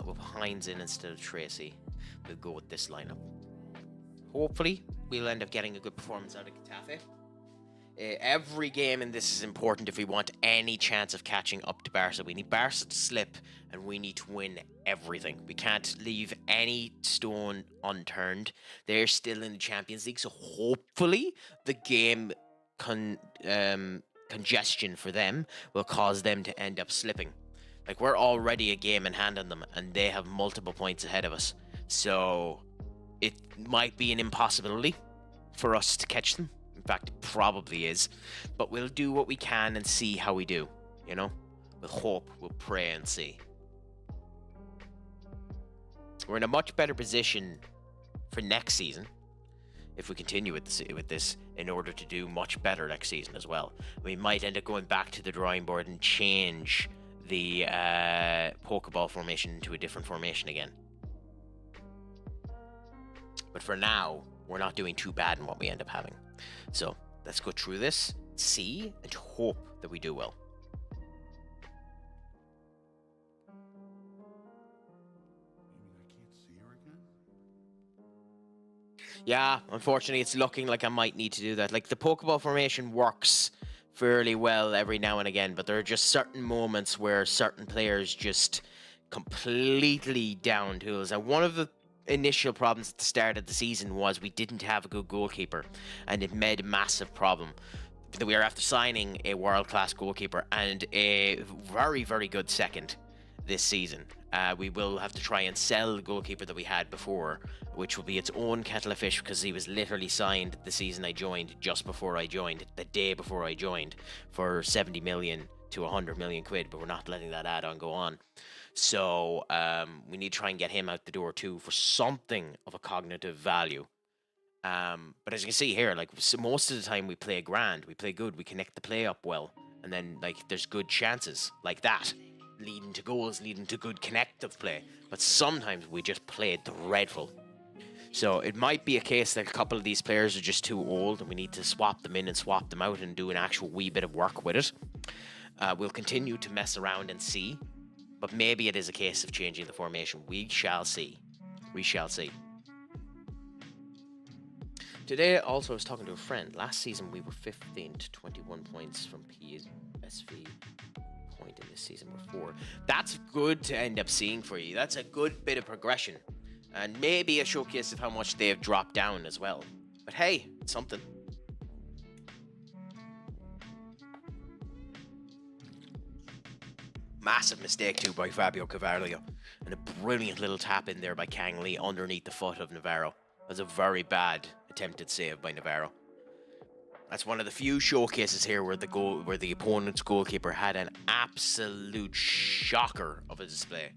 [SPEAKER 1] With Hines in instead of Tracy, we'll go with this lineup. Hopefully, we'll end up getting a good performance out of Getafe. Every game in this is important if we want any chance of catching up to Barca. We need Barca to slip, and we need to win everything. We can't leave any stone unturned. They're still in the Champions League, so hopefully the game congestion for them will cause them to end up slipping. Like, we're already a game in hand on them, and they have multiple points ahead of us. So it might be an impossibility for us to catch them. In fact, it probably is. But we'll do what we can and see how we do, you know? We'll hope, we'll pray and see. We're in a much better position for next season if we continue with this in order to do much better next season as well. We might end up going back to the drawing board and change the Pokeball formation into a different formation again. But for now, we're not doing too bad in what we end up having. So let's go through this, see, and hope that we do well. Yeah, unfortunately, it's looking like I might need to do that. Like, the Pokeball formation works fairly well every now and again, but there are just certain moments where certain players just completely down tools. And one of the initial problems at the start of the season was we didn't have a good goalkeeper, and it made a massive problem. We were after signing a world-class goalkeeper and a very, very good second this season. We will have to try and sell the goalkeeper that we had before, which will be its own kettle of fish, because he was literally signed the season I joined, just before I joined, the day before I joined, for 70 million to 100 million quid, but we're not letting that add-on go on. So we need to try and get him out the door too for something of a cognitive value. But as you can see here, like, so most of the time we play grand, we play good, we connect the play up well, and then like there's good chances like that, leading to goals, leading to good connective play. But sometimes we just play dreadful. So it might be a case that a couple of these players are just too old and we need to swap them in and swap them out and do an actual wee bit of work with it. We'll continue to mess around and see, but maybe it is a case of changing the formation. We shall see. We shall see. Today, also, I was talking to a friend. Last season, we were 15 to 21 points from PSV. Point in this season, we're 4. That's good to end up seeing for you. That's a good bit of progression. And maybe a showcase of how much they have dropped down as well. But hey, it's something. Massive mistake too by Fabio Carvalho. And a brilliant little tap in there by Kang Lee underneath the foot of Navarro. That was a very bad attempted save by Navarro. That's one of the few showcases here where the opponent's goalkeeper had an absolute shocker of a display.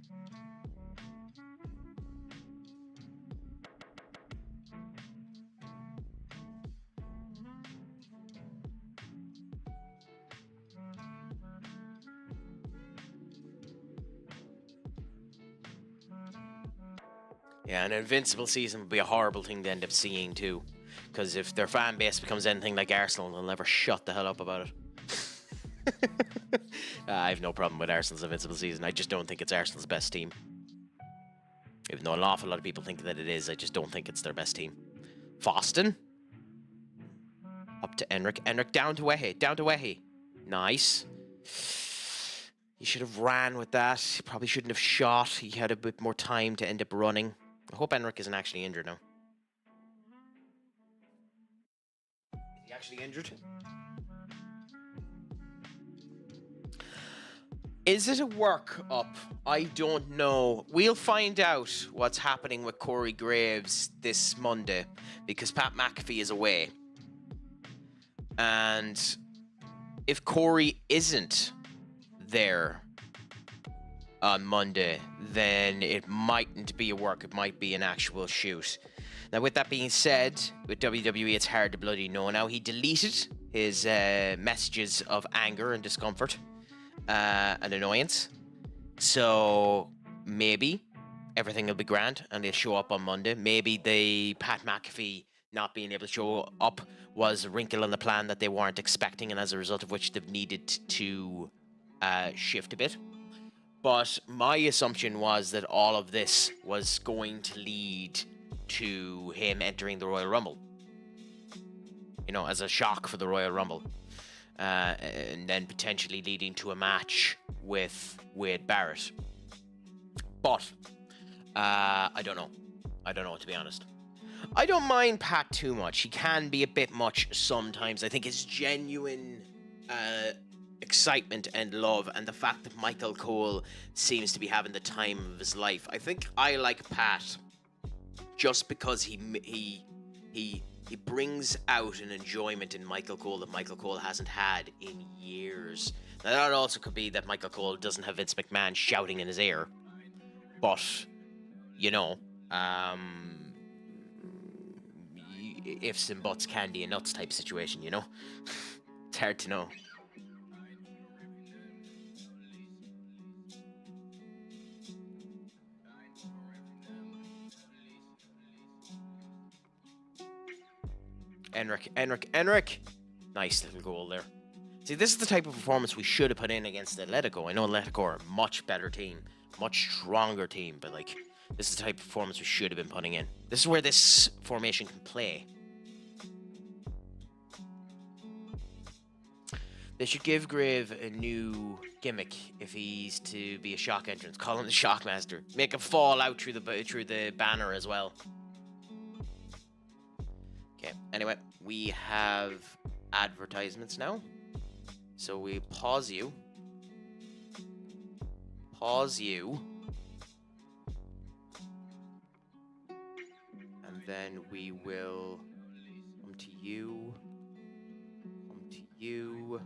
[SPEAKER 1] Yeah, an invincible season would be a horrible thing to end up seeing too. Because if their fan base becomes anything like Arsenal, they'll never shut the hell up about it. I have no problem with Arsenal's invincible season. I just don't think it's Arsenal's best team. Even though an awful lot of people think that it is, I just don't think it's their best team. Foston. Up to Enric. Enric down to Wehe. Down to Wehe. Nice. He should have ran with that. He probably shouldn't have shot. He had a bit more time to end up running. I hope Enric isn't actually injured now. Is he actually injured? Is it a work-up? I don't know. We'll find out what's happening with Corey Graves this Monday, because Pat McAfee is away. And if Corey isn't there on Monday, then it mightn't be a work, it might be an actual shoot. Now, with that being said, with WWE, it's hard to bloody know. Now, he deleted his messages of anger and discomfort and annoyance. So maybe everything will be grand and they'll show up on Monday. Maybe the Pat McAfee not being able to show up was a wrinkle in the plan that they weren't expecting, and as a result of which they've needed to shift a bit. But my assumption was that all of this was going to lead to him entering the Royal Rumble. You know, as a shock for the Royal Rumble. And then potentially leading to a match with Wade Barrett. But I don't know. I don't know, to be honest. I don't mind Pat too much. He can be a bit much sometimes. I think his genuine excitement and love, and the fact that Michael Cole seems to be having the time of his life. I think I like Pat just because he brings out an enjoyment in Michael Cole that Michael Cole hasn't had in years. Now, that also could be that Michael Cole doesn't have Vince McMahon shouting in his ear, but you know, ifs and buts, candy and nuts type situation. You know, it's hard to know. Enric. Nice little goal there. See, this is the type of performance we should have put in against Atletico. I know Atletico are a much better team, much stronger team, but like, this is the type of performance we should have been putting in. This is where this formation can play. They should give Grave a new gimmick if he's to be a shock entrance. Call him the Shockmaster. Make him fall out through the banner as well. Okay, anyway, we have advertisements now. So we pause you. And then we will come to you. Come to you.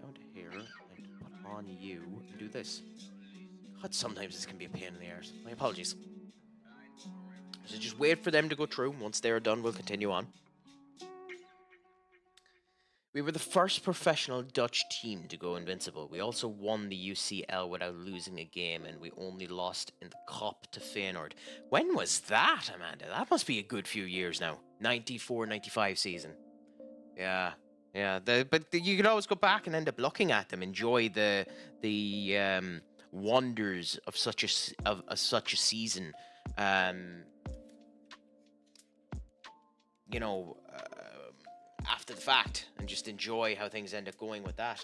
[SPEAKER 1] Down to here. And put on you. And do this. God, sometimes this can be a pain in the arse. My apologies. So just wait for them to go through. Once they are done, we'll continue on. We were the first professional Dutch team to go invincible. We also won the UCL without losing a game, and we only lost in the Cup to Feyenoord. When was that, Amanda? That must be a good few years now. 94-95 season. Yeah. But you could always go back and end up looking at them, enjoy the wonders of such a season. After the fact, and just enjoy how things end up going with that.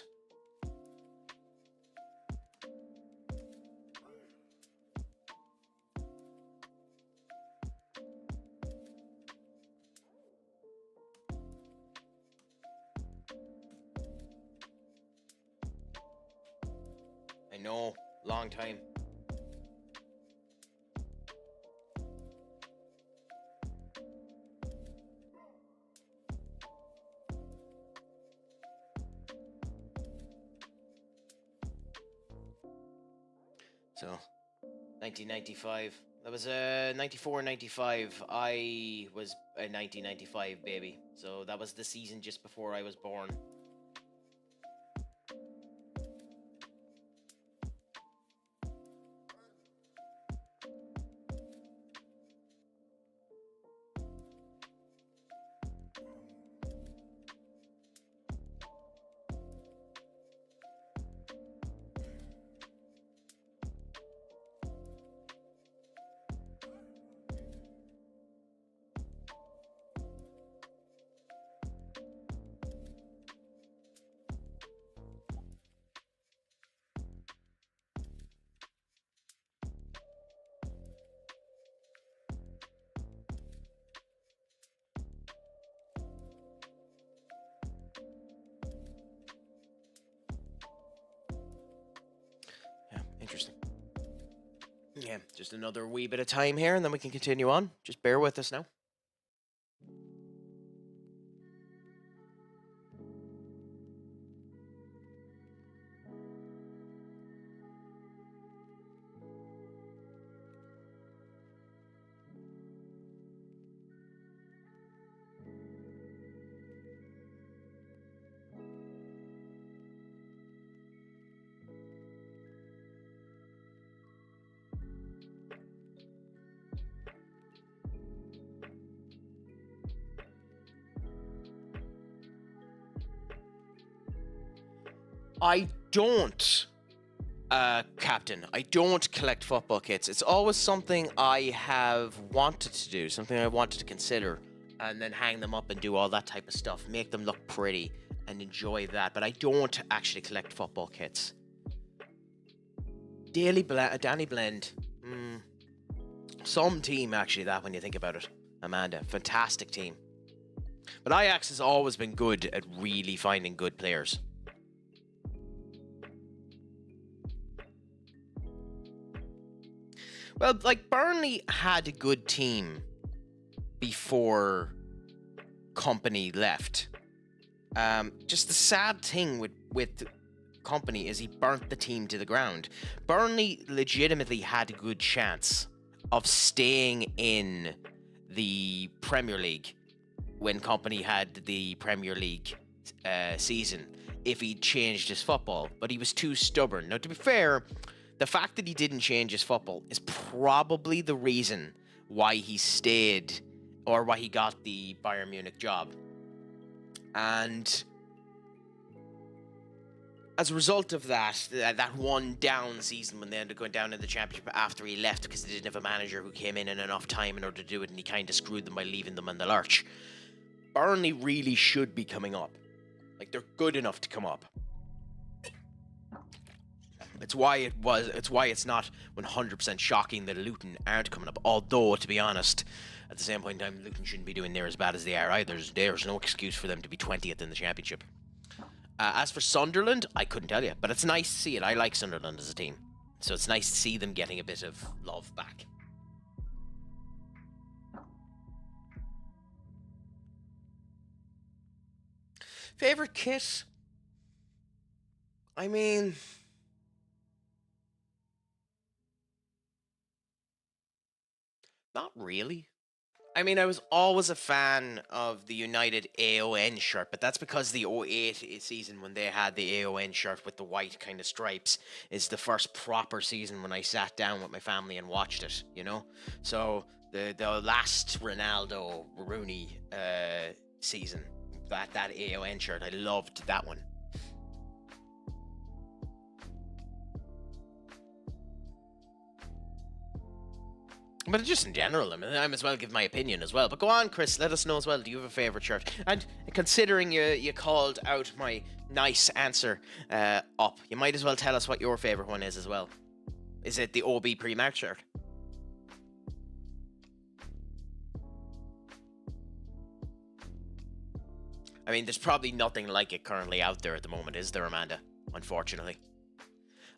[SPEAKER 1] I know, long time. So, 1995. That was 94-95. I was a 1995 baby. So that was the season just before I was born. Interesting. Yeah, just another wee bit of time here, and then we can continue on. Just bear with us now. I don't, Captain. I don't collect football kits. It's always something I have wanted to do, something I wanted to consider, and then hang them up and do all that type of stuff, make them look pretty, and enjoy that. But I don't actually collect football kits. Danny Blend. Some team, actually, that when you think about it. Amanda, fantastic team. But Ajax has always been good at really finding good players. Well, like, Burnley had a good team before Company left. Just the sad thing with Company is he burnt the team to the ground. Burnley legitimately had a good chance of staying in the Premier League when Company had the Premier League season if he'd changed his football, but he was too stubborn. Now, to be fair, the fact that he didn't change his football is probably the reason why he stayed, or why he got the Bayern Munich job. And as a result of that one down season when they ended up going down in the Championship after he left because they didn't have a manager who came in enough time in order to do it, and he kind of screwed them by leaving them in the lurch. Burnley really should be coming up. Like, they're good enough to come up. It's why it's not 100% shocking that Luton aren't coming up. Although, to be honest, at the same point in time, Luton shouldn't be doing near as bad as they are either. There's no excuse for them to be 20th in the Championship. As for Sunderland, I couldn't tell you, but it's nice to see it. I like Sunderland as a team, so it's nice to see them getting a bit of love back. Favorite kit? I mean, not really. I mean, I was always a fan of the United AON shirt, but that's because the 08 season when they had the AON shirt with the white kind of stripes is the first proper season when I sat down with my family and watched it, you know? So the last Ronaldo Rooney season, that AON shirt, I loved that one. But just in general, I mean, I might as well give my opinion as well. But go on, Chris, let us know as well. Do you have a favourite shirt? And considering you called out my nice answer up, you might as well tell us what your favourite one is as well. Is it the OB pre-marked shirt? I mean, there's probably nothing like it currently out there at the moment, is there, Amanda? Unfortunately.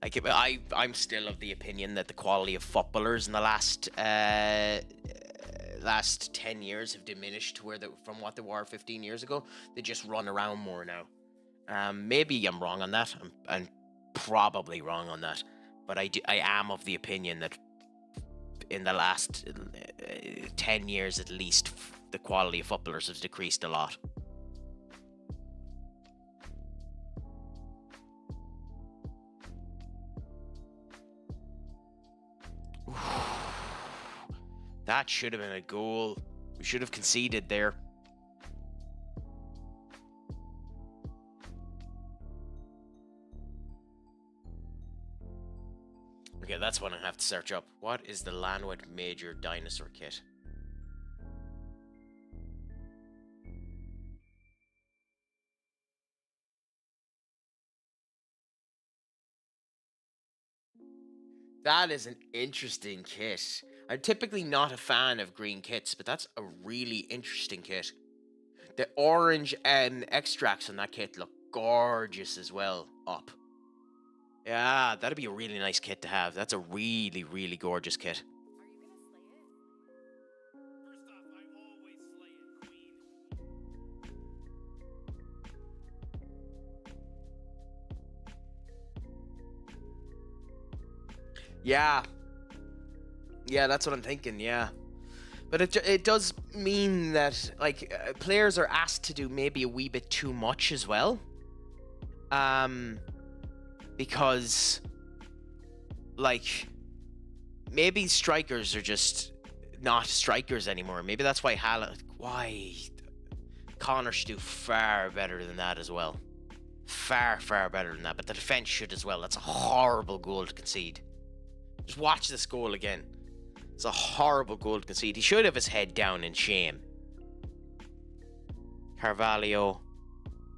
[SPEAKER 1] Like, I'm still of the opinion that the quality of footballers in the last 10 years have diminished from what they were 15 years ago. They just run around more now. Maybe I'm wrong on that. I'm probably wrong on that. But I am of the opinion that in the last 10 years at least, the quality of footballers has decreased a lot. That should have been a goal. We should have conceded there. Okay, that's one I have to search up. What is the Lanwood Major Dinosaur Kit? That is an interesting kit. I'm typically not a fan of green kits, but that's a really interesting kit. The orange extracts on that kit look gorgeous as well up. Yeah, that'd be a really nice kit to have. That's a really, really gorgeous kit. Yeah. Yeah, that's what I'm thinking, yeah. But it does mean that, like, players are asked to do maybe a wee bit too much as well. Because, like, maybe strikers are just not strikers anymore. Maybe that's why Connor should do far better than that as well. Far, far better than that. But the defense should as well. That's a horrible goal to concede. Just watch this goal again. It's a horrible goal to concede. He should have his head down in shame. Carvalho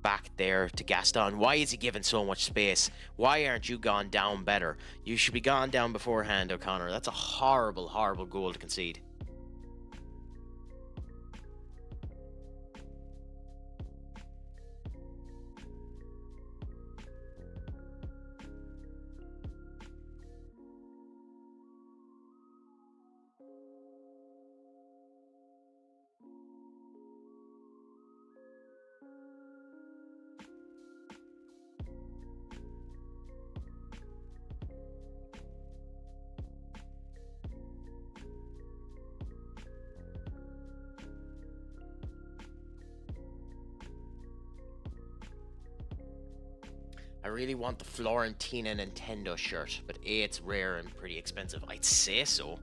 [SPEAKER 1] back there to Gaston. Why is he given so much space? Why aren't you gone down better? You should be gone down beforehand, O'Connor. That's a horrible, horrible goal to concede. I really want the Florentina Nintendo shirt, but A, it's rare and pretty expensive. I'd say so.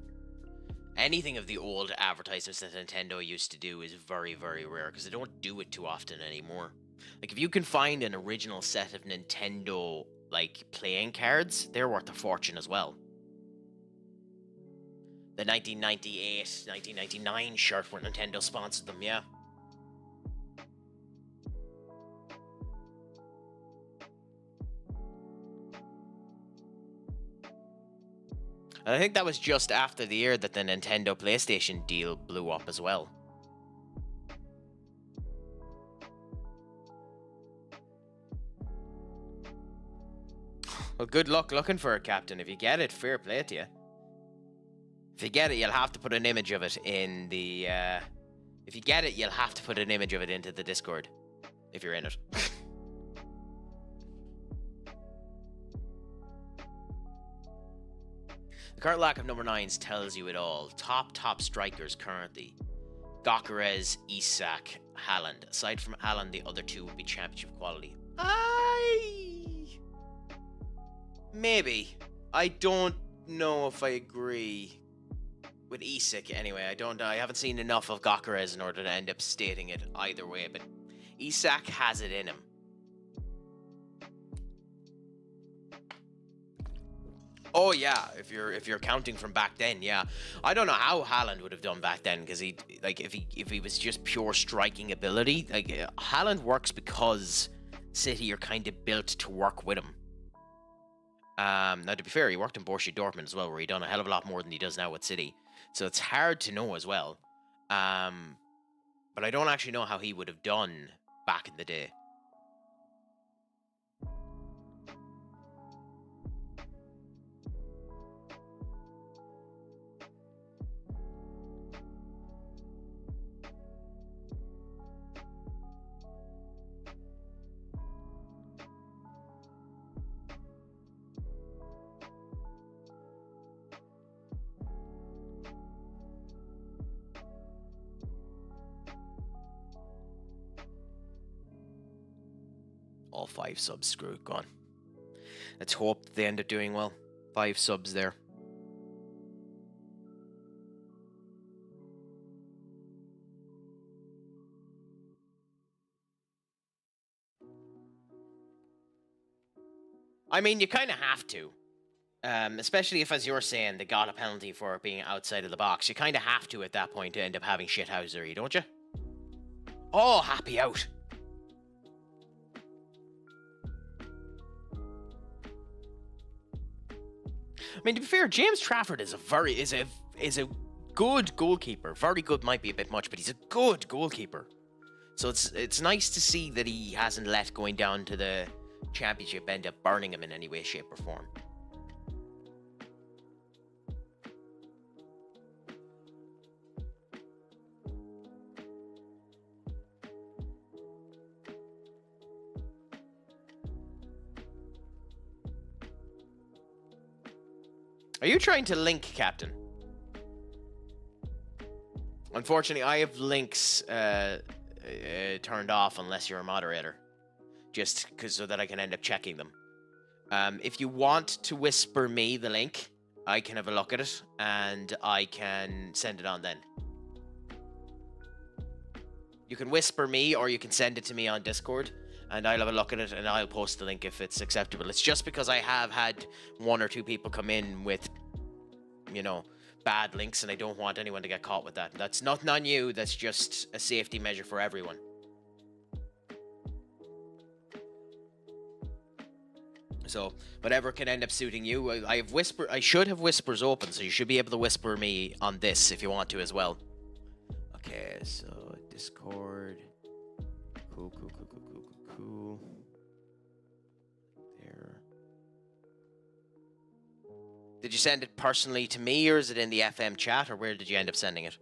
[SPEAKER 1] Anything of the old advertisements that Nintendo used to do is very, very rare because they don't do it too often anymore. Like, if you can find an original set of Nintendo, like, playing cards, they're worth a fortune as well. The 1998, 1999 shirt where Nintendo sponsored them, yeah. And I think that was just after the year that the Nintendo PlayStation deal blew up as well. Well, good luck looking for it, Captain. If you get it, fair play to you. If you get it, you'll have to put an image of it in the... if you get it, you'll have to put an image of it into the Discord. If you're in it. The current lack of number 9s tells you it all. Top strikers currently. Gokares, Isak, Haaland. Aside from Haaland, the other two would be championship quality. Maybe. I don't know if I agree with Isak anyway. I haven't seen enough of Gokares in order to end up stating it either way, but Isak has it in him. Oh yeah, if you're counting from back then, yeah. I don't know how Haaland would have done back then, because if he was just pure striking ability, like Haaland works because City are kind of built to work with him. Now to be fair, he worked in Borussia Dortmund as well, where he done a hell of a lot more than he does now with City. So it's hard to know as well. But I don't actually know how he would have done back in the day. All 5 subs, screw it, gone. Let's hope they end up doing well. 5 subs there. I mean, you kind of have to. Especially if, as you're saying, they got a penalty for being outside of the box. You kind of have to at that point to end up having shithousery, don't you? Oh, happy out. I mean, to be fair, James Trafford is a good goalkeeper. Very good might be a bit much, but he's a good goalkeeper. So it's nice to see that he hasn't let going down to the championship end up burning him in any way, shape, or form. Are you trying to link, Captain? Unfortunately, I have links turned off unless you're a moderator. Just so that I can end up checking them. If you want to whisper me the link, I can have a look at it, and I can send it on then. You can whisper me, or you can send it to me on Discord, and I'll have a look at it, and I'll post the link if it's acceptable. It's just because I have had 1 or 2 people come in with, you know, bad links, and I don't want anyone to get caught with that. That's nothing on you, that's just a safety measure for everyone. So, whatever can end up suiting you. I should have whispers open, so you should be able to whisper me on this if you want to as well. Okay, so Discord. Cool. There. Did you send it personally to me, or is it in the FM chat, or where did you end up sending it?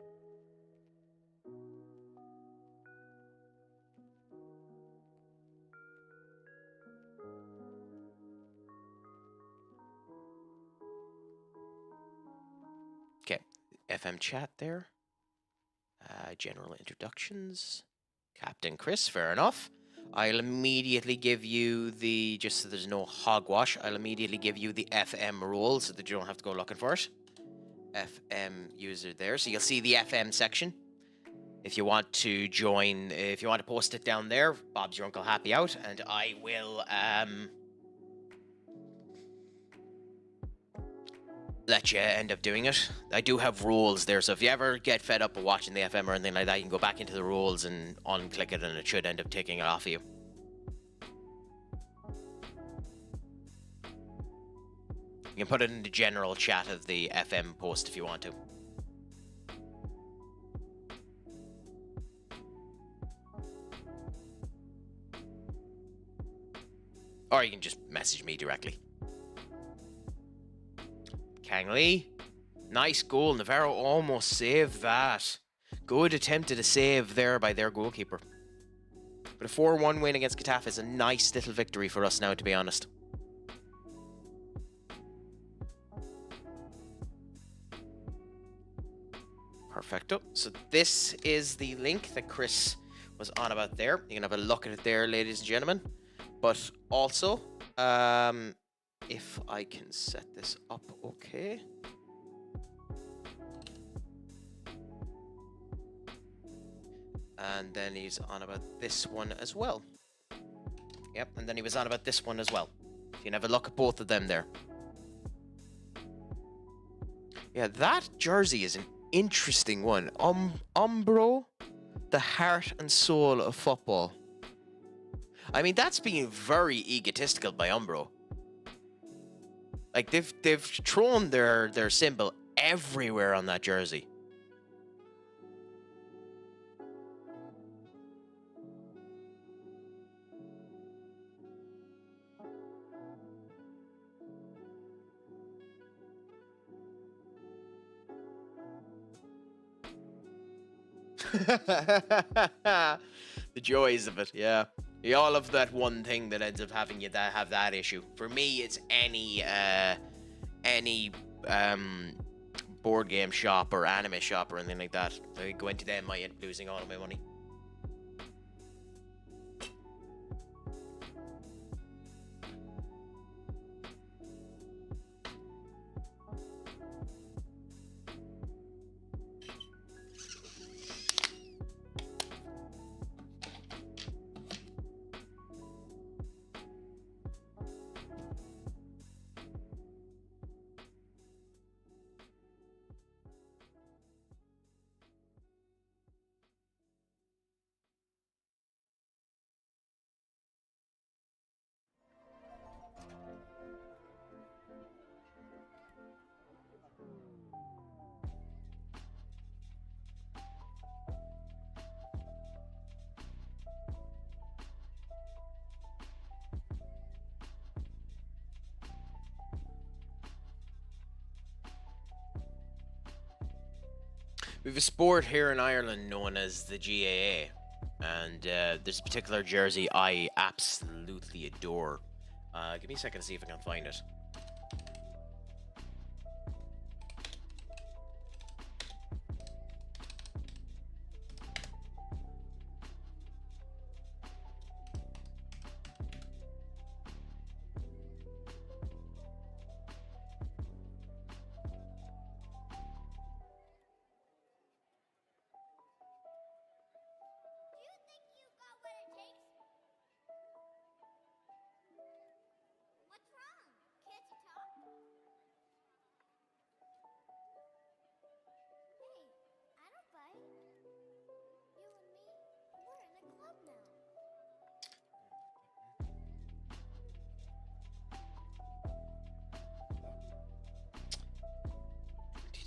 [SPEAKER 1] Okay, FM chat there. General introductions. Captain Chris, fair enough. I'll immediately give you the, just so there's no hogwash, I'll immediately give you the FM role so that you don't have to go looking for it. FM user there. So you'll see the FM section. If you want to join, if you want to post it down there, Bob's your uncle happy out, and I will let you end up doing it. I do have rules there, so if you ever get fed up of watching the FM or anything like that, you can go back into the rules and unclick it, and it should end up taking it off of you. You can put it in the general chat of the FM post if you want to. Or you can just message me directly. Kangley. Nice goal. Navarro almost saved that. Good attempt at a save there by their goalkeeper. But a 4-1 win against Getafe is a nice little victory for us now, to be honest. Perfecto. So this is the link that Chris was on about there. You can have a look at it there, ladies and gentlemen. But also, if I can set this up okay. And then he's on about this one as well. Yep, and then he was on about this one as well. You can have a look at both of them there. Yeah, that jersey is an interesting one. Umbro, the heart and soul of football. I mean, that's being very egotistical by Umbro. Like, they've thrown their symbol everywhere on that jersey. The joys of it, yeah. You all have that one thing that ends up having you have that issue. For me, it's any board game shop or anime shop or anything like that. If I go into them, I end up losing all of my money. We have a sport here in Ireland known as the GAA, and there's a particular jersey I absolutely adore. Give me a second to see if I can find it.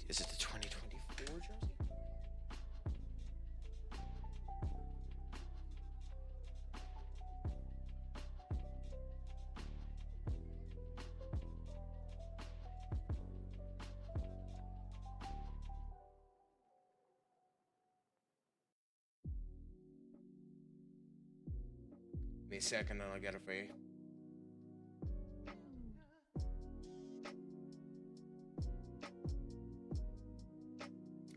[SPEAKER 1] Is it the 2024 jersey? Give me a second and I'll get it for you.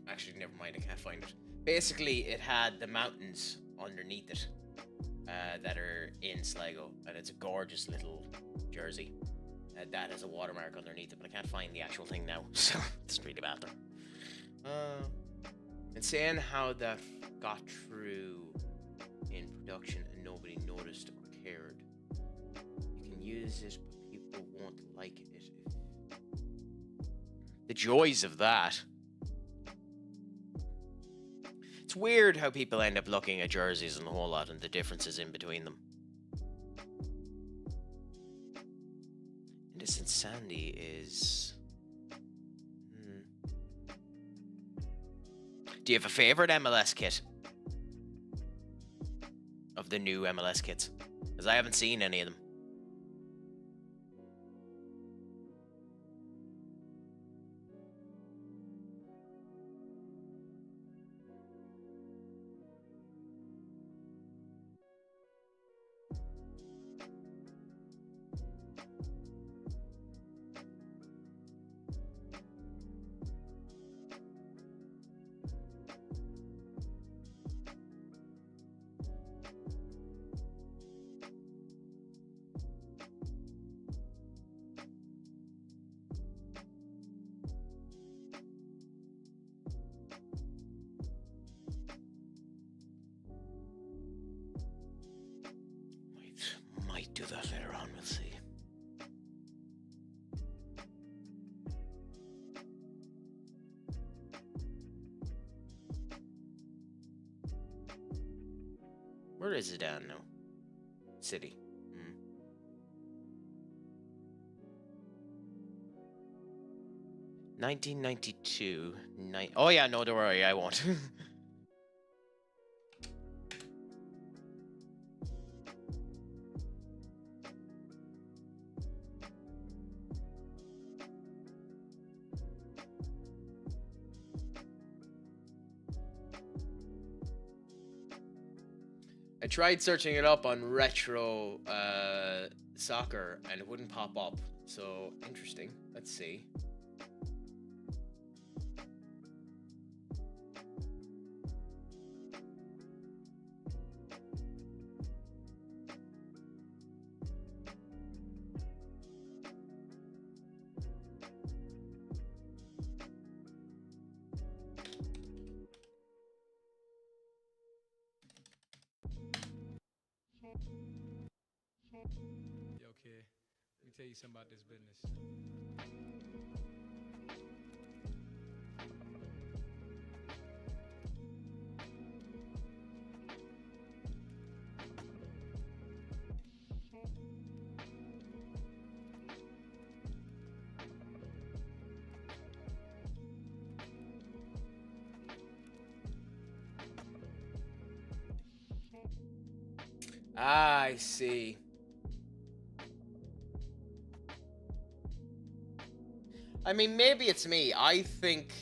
[SPEAKER 1] Actually, never mind, I can't find it. Basically, it had the mountains underneath it. that are in Sligo, and it's a gorgeous little jersey. That has a watermark underneath it, but I can't find the actual thing now, so it's really bad there. And saying how that got through in production and nobody noticed or cared. You can use it, but people won't like it. The joys of that. It's weird how people end up looking at jerseys and a whole lot and the differences in between them. Innocent Sandy is... Do you have a favorite MLS kit? Of the new MLS kits? Because I haven't seen any of them. Might do that later on, we'll see. Where is it down now? City. 1992. Oh yeah, no, don't worry, I won't. I tried searching it up on retro soccer and it wouldn't pop up. So interesting. Let's see.
[SPEAKER 3] Yo, kid, let me tell you something about this business.
[SPEAKER 1] Ah, I see. I mean, maybe it's me. I think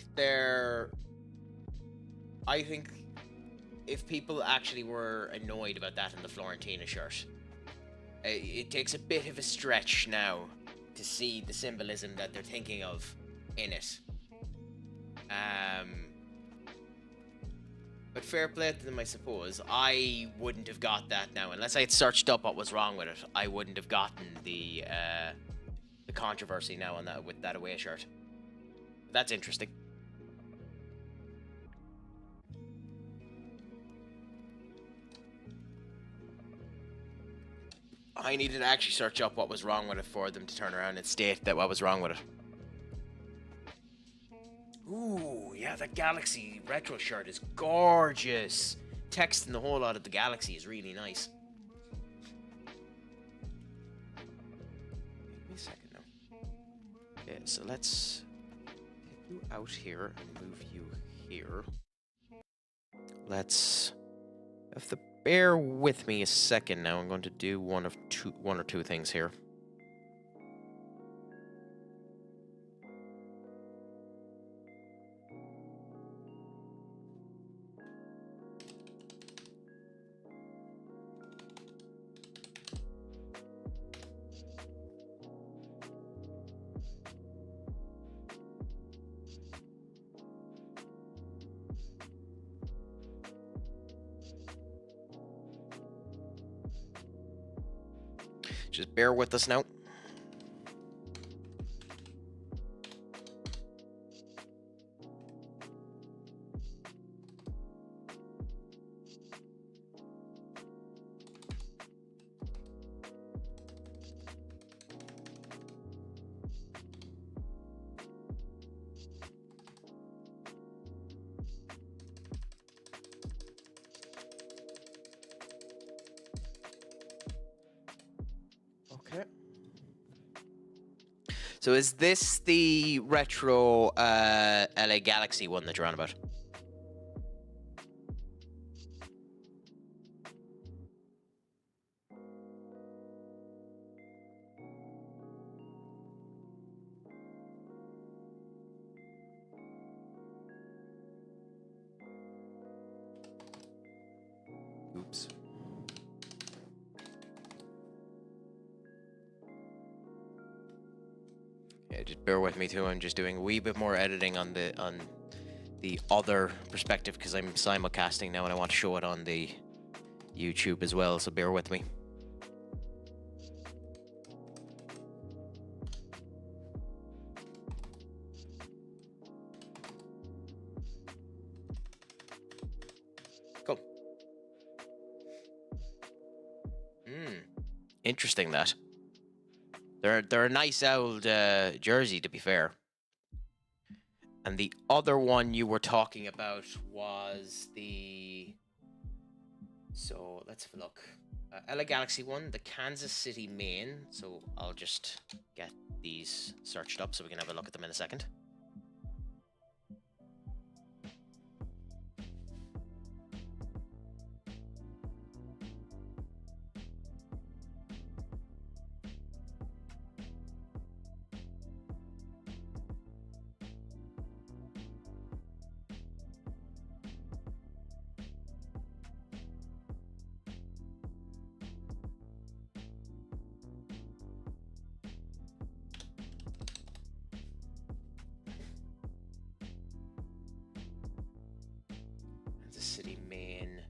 [SPEAKER 1] if people actually were annoyed about that in the Florentina shirt, it takes a bit of a stretch now to see the symbolism that they're thinking of in it. But fair play to them, I suppose. I wouldn't have got that now unless I had searched up what was wrong with it. I wouldn't have gotten the controversy now on that with that away shirt. That's interesting. I needed to actually search up what was wrong with it for them to turn around and state that what was wrong with it. Ooh, yeah, that Galaxy retro shirt is gorgeous. Text and the whole lot of the Galaxy is really nice. Give me a second now. Okay, so let's take you out here and move you here. Let's have to bear with me a second now. I'm going to do one or two things here. just bear with us now. Okay. So is this the retro LA Galaxy one that you're on about? Oops. Yeah, just bear with me too. I'm just doing a wee bit more editing on the other perspective because I'm simulcasting now and I want to show it on the YouTube as well. So bear with me. Cool. Interesting that. They're a nice old jersey, to be fair. And the other one you were talking about was the... So, let's have a look. LA Galaxy one, the Kansas City main. So, I'll just get these searched up so we can have a look at them in a second. City main.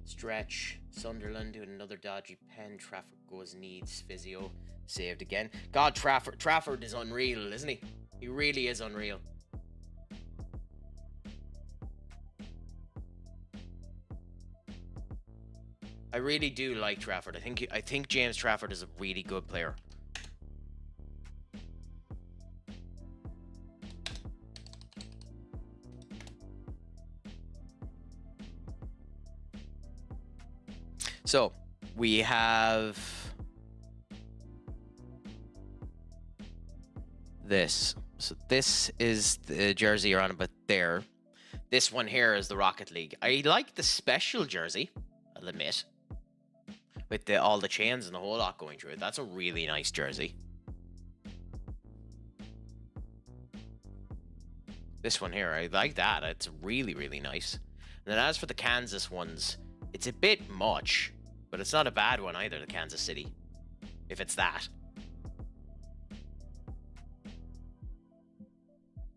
[SPEAKER 1] Stretch. Sunderland doing another dodgy pen. Trafford goes needs physio. Saved again. God, Trafford is unreal, isn't he? He really is unreal. I really do like Trafford. I think James Trafford is a really good player. So, we have this. So this is the jersey you're on about there. This one here is the Rocket League. I like the special jersey, I'll admit. With all the chains and the whole lot going through it. That's a really nice jersey. This one here, I like that. It's really, really nice. And then as for the Kansas ones, it's a bit much. But it's not a bad one either, the Kansas City. If it's that.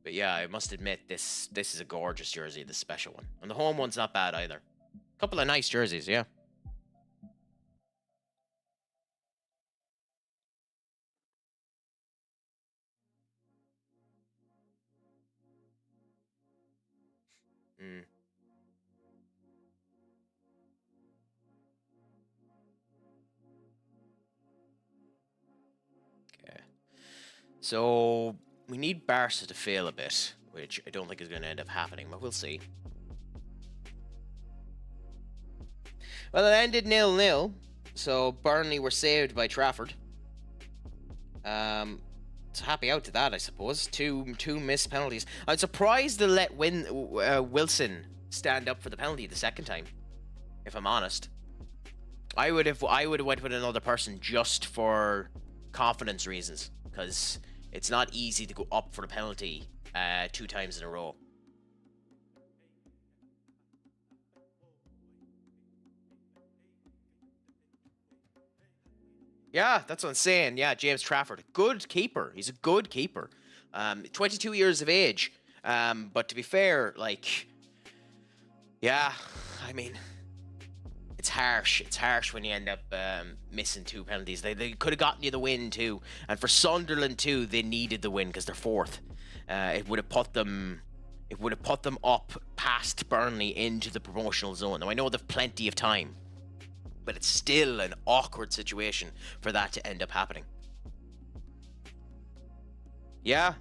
[SPEAKER 1] But yeah, I must admit, this is a gorgeous jersey, the special one. And the home one's not bad either. Couple of nice jerseys, yeah. Okay. So, we need Barca to fail a bit, which I don't think is going to end up happening, but we'll see. Well, it ended 0-0, so Burnley were saved by Trafford. It's a happy out to that, I suppose. Two missed penalties. I'm surprised they let Wilson stand up for the penalty the second time, if I'm honest. I would have went with another person just for confidence reasons, because it's not easy to go up for the penalty 2 times in a row. Yeah, that's what I'm saying. Yeah, James Trafford, good keeper. He's a good keeper. 22 years of age. But to be fair, like, yeah, I mean, it's harsh. It's harsh when you end up missing 2 penalties. They could have gotten you the win too, and for Sunderland too, they needed the win because they're 4th. It would have put them up past Burnley into the promotional zone. Now I know they've plenty of time, but it's still an awkward situation for that to end up happening. Yeah,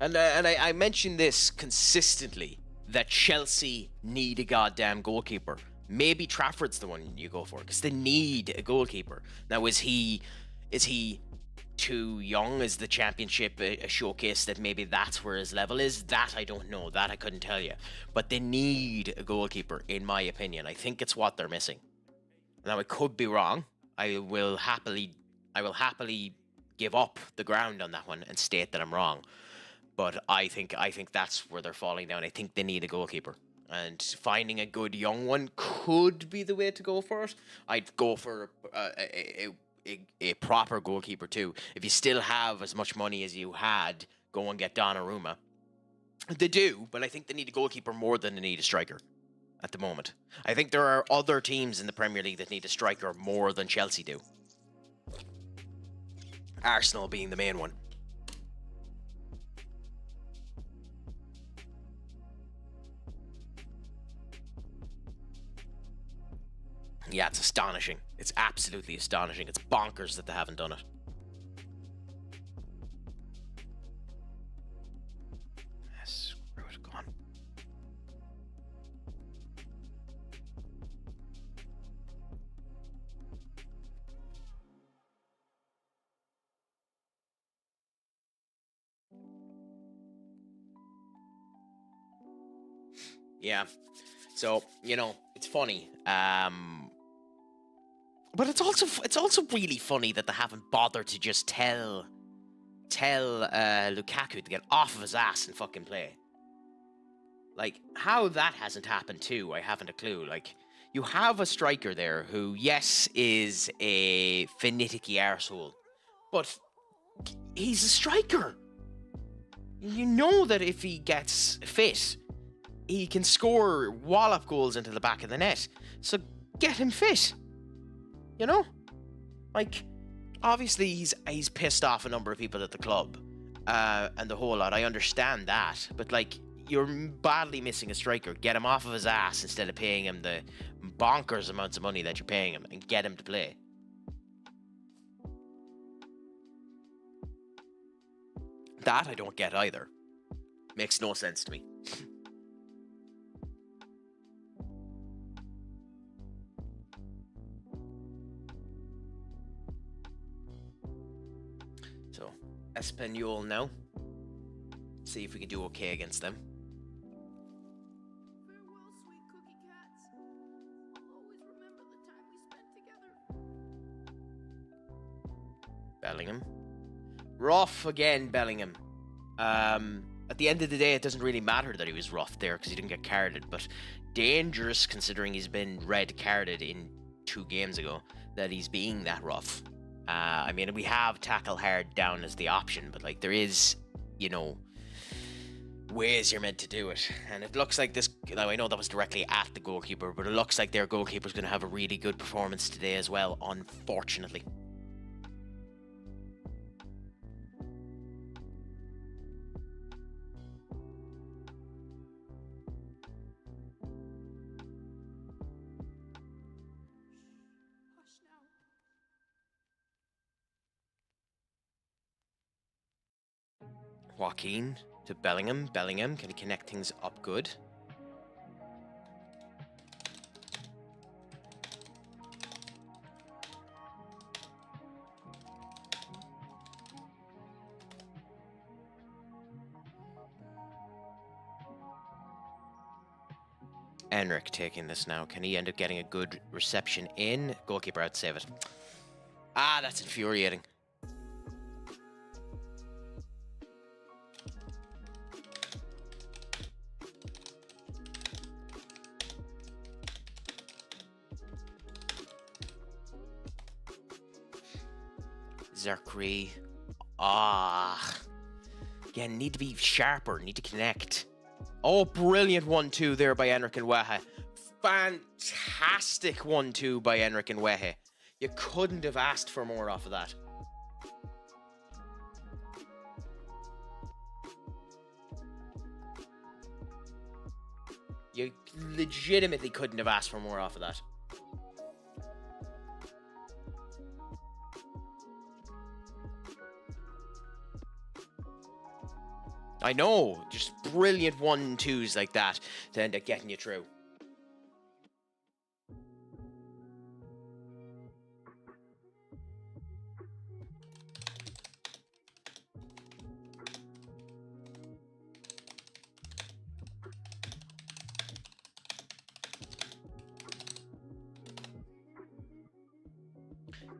[SPEAKER 1] and I mention this consistently, that Chelsea need a goddamn goalkeeper. Maybe Trafford's the one you go for, because they need a goalkeeper. Now, is he too young? Is the Championship a showcase that maybe that's where his level is? That I don't know. That I couldn't tell you. But they need a goalkeeper, in my opinion. I think it's what they're missing. Now, I could be wrong. I will happily give up the ground on that one and state that I'm wrong. But I think that's where they're falling down. I think they need a goalkeeper. And finding a good young one could be the way to go for it. I'd go for a proper goalkeeper too. If you still have as much money as you had, go and get Donnarumma. They do, but I think they need a goalkeeper more than they need a striker at the moment. I think there are other teams in the Premier League that need a striker more than Chelsea do. Arsenal being the main one. Yeah, it's astonishing. It's absolutely astonishing. It's bonkers that they haven't done it. Screw it, go on. Yeah. So, you know, it's funny. But it's also really funny that they haven't bothered to just tell Lukaku to get off of his ass and fucking play. Like, how that hasn't happened too, I haven't a clue. Like, you have a striker there who, yes, is a finicky arsehole, but he's a striker. You know that if he gets fit, he can score wallop goals into the back of the net. So get him fit. You know? Like, obviously he's pissed off a number of people at the club. And the whole lot. I understand that. But, like, you're badly missing a striker. Get him off of his ass instead of paying him the bonkers amounts of money that you're paying him, and get him to play. That I don't get either. Makes no sense to me. So, Espanyol now. See if we can do okay against them.
[SPEAKER 4] Farewell, sweet cookie cats. I'll always remember the time we spent together.
[SPEAKER 1] Bellingham. Rough again, Bellingham. At the end of the day, it doesn't really matter that he was rough there because he didn't get carded, but dangerous considering he's been red carded in 2 games ago, that he's being that rough. I mean, we have tackle hard down as the option, but like there is, you know, ways you're meant to do it. And it looks like this, now I know that was directly at the goalkeeper, but it looks like their goalkeeper's going to have a really good performance today as well, unfortunately.
[SPEAKER 4] Hush now.
[SPEAKER 1] Joaquin to Bellingham. Bellingham, can he connect things up good? Enric taking this now. Can he end up getting a good reception in? Goalkeeper out, save it. Ah, that's infuriating. Zerkri. Again, need to be sharper, need to connect. Oh, brilliant 1-2 there by Enric and Waha. Fantastic 1-2 by Enric and Wehe. You couldn't have asked for more off of that. You legitimately couldn't have asked for more off of that. I know, just brilliant 1-2s like that to end up getting you through.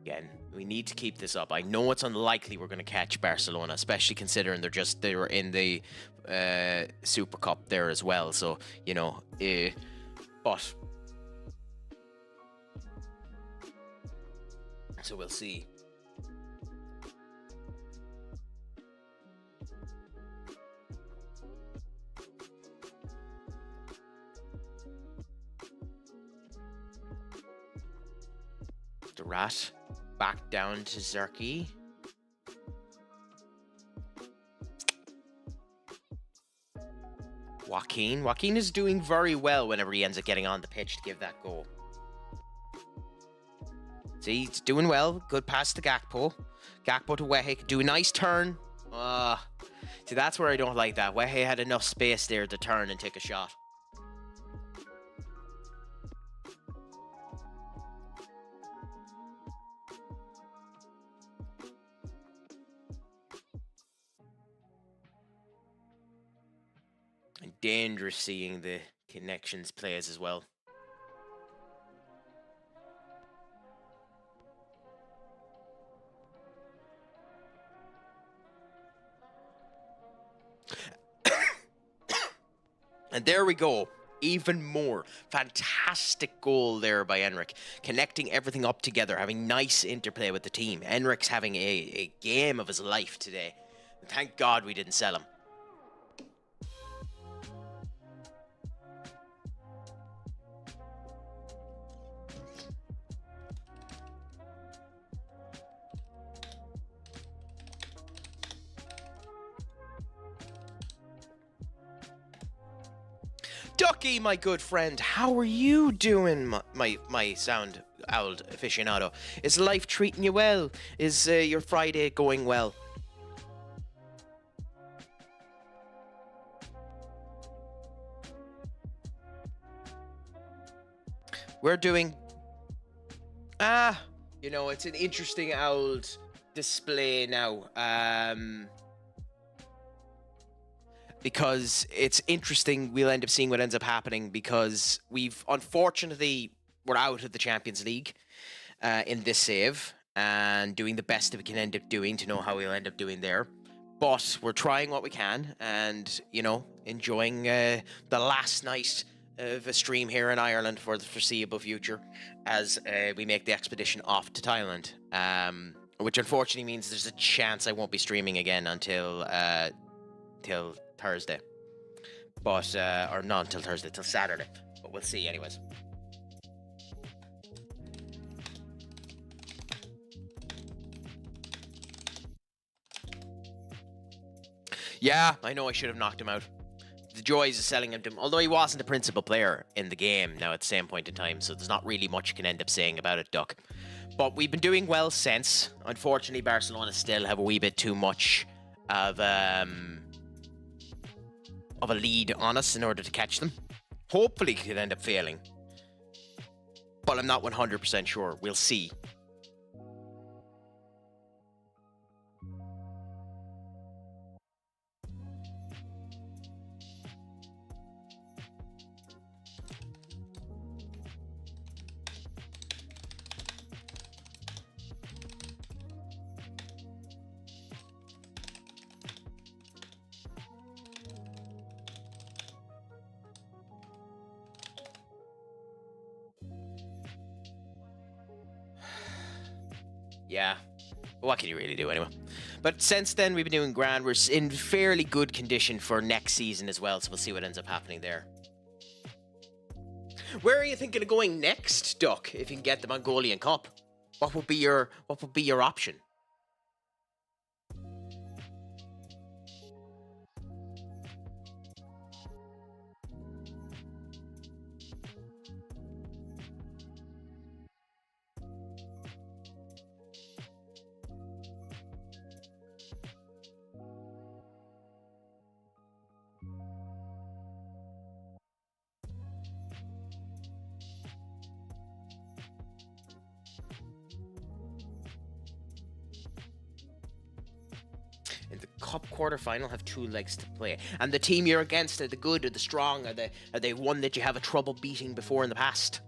[SPEAKER 1] Again, we need to keep this up. I know it's unlikely we're going to catch Barcelona, especially considering they were in the Super Cup there as well. So, you know, but so we'll see. The rat back down to Zerky. Joaquin is doing very well whenever he ends up getting on the pitch to give that goal. See, he's doing well. Good pass to Gakpo. Gakpo to Wehe. Do a nice turn. See, that's where I don't like that. Wehe had enough space there to turn and take a shot. Dangerous seeing the connections plays as well. And there we go. Even more. Fantastic goal there by Enric. Connecting everything up together. Having nice interplay with the team. Enric's having a game of his life today. And thank God we didn't sell him.
[SPEAKER 5] Ducky,
[SPEAKER 1] Ducky, my good friend, how are you doing, my sound owl aficionado? Is life treating you well? Is your Friday going well? We're doing... you know, it's an interesting old display now. Because it's interesting, we'll end up seeing what ends up happening because unfortunately, we're out of the Champions League in this save and doing the best that we can end up doing to know how we'll end up doing there. But we're trying what we can and, you know, enjoying the last night of a stream here in Ireland for the foreseeable future as we make the expedition off to Thailand. Which unfortunately means there's a chance I won't be streaming again until Thursday, but or not until Thursday, till Saturday, but we'll see anyways. Yeah, I know I should have knocked him out. The joys of selling him to him, although he wasn't the principal player in the game now at the same point in time, so there's not really much you can end up saying about it, Duck. But we've been doing well since. Unfortunately, Barcelona still have a wee bit too much of a lead on us in order to catch them. Hopefully could end up failing, but I'm not 100% sure. We'll see. Yeah, what can you really do anyway? But since then, we've been doing grand. We're in fairly good condition for next season as well, so we'll see what ends up happening there. Where are you thinking of going next, Duck? If you can get the Mongolian Cup, what would be your option? In the cup quarterfinal, have 2 legs to play, and the team you're against, are the good or the strong? Are they one that you have a trouble beating before in the past?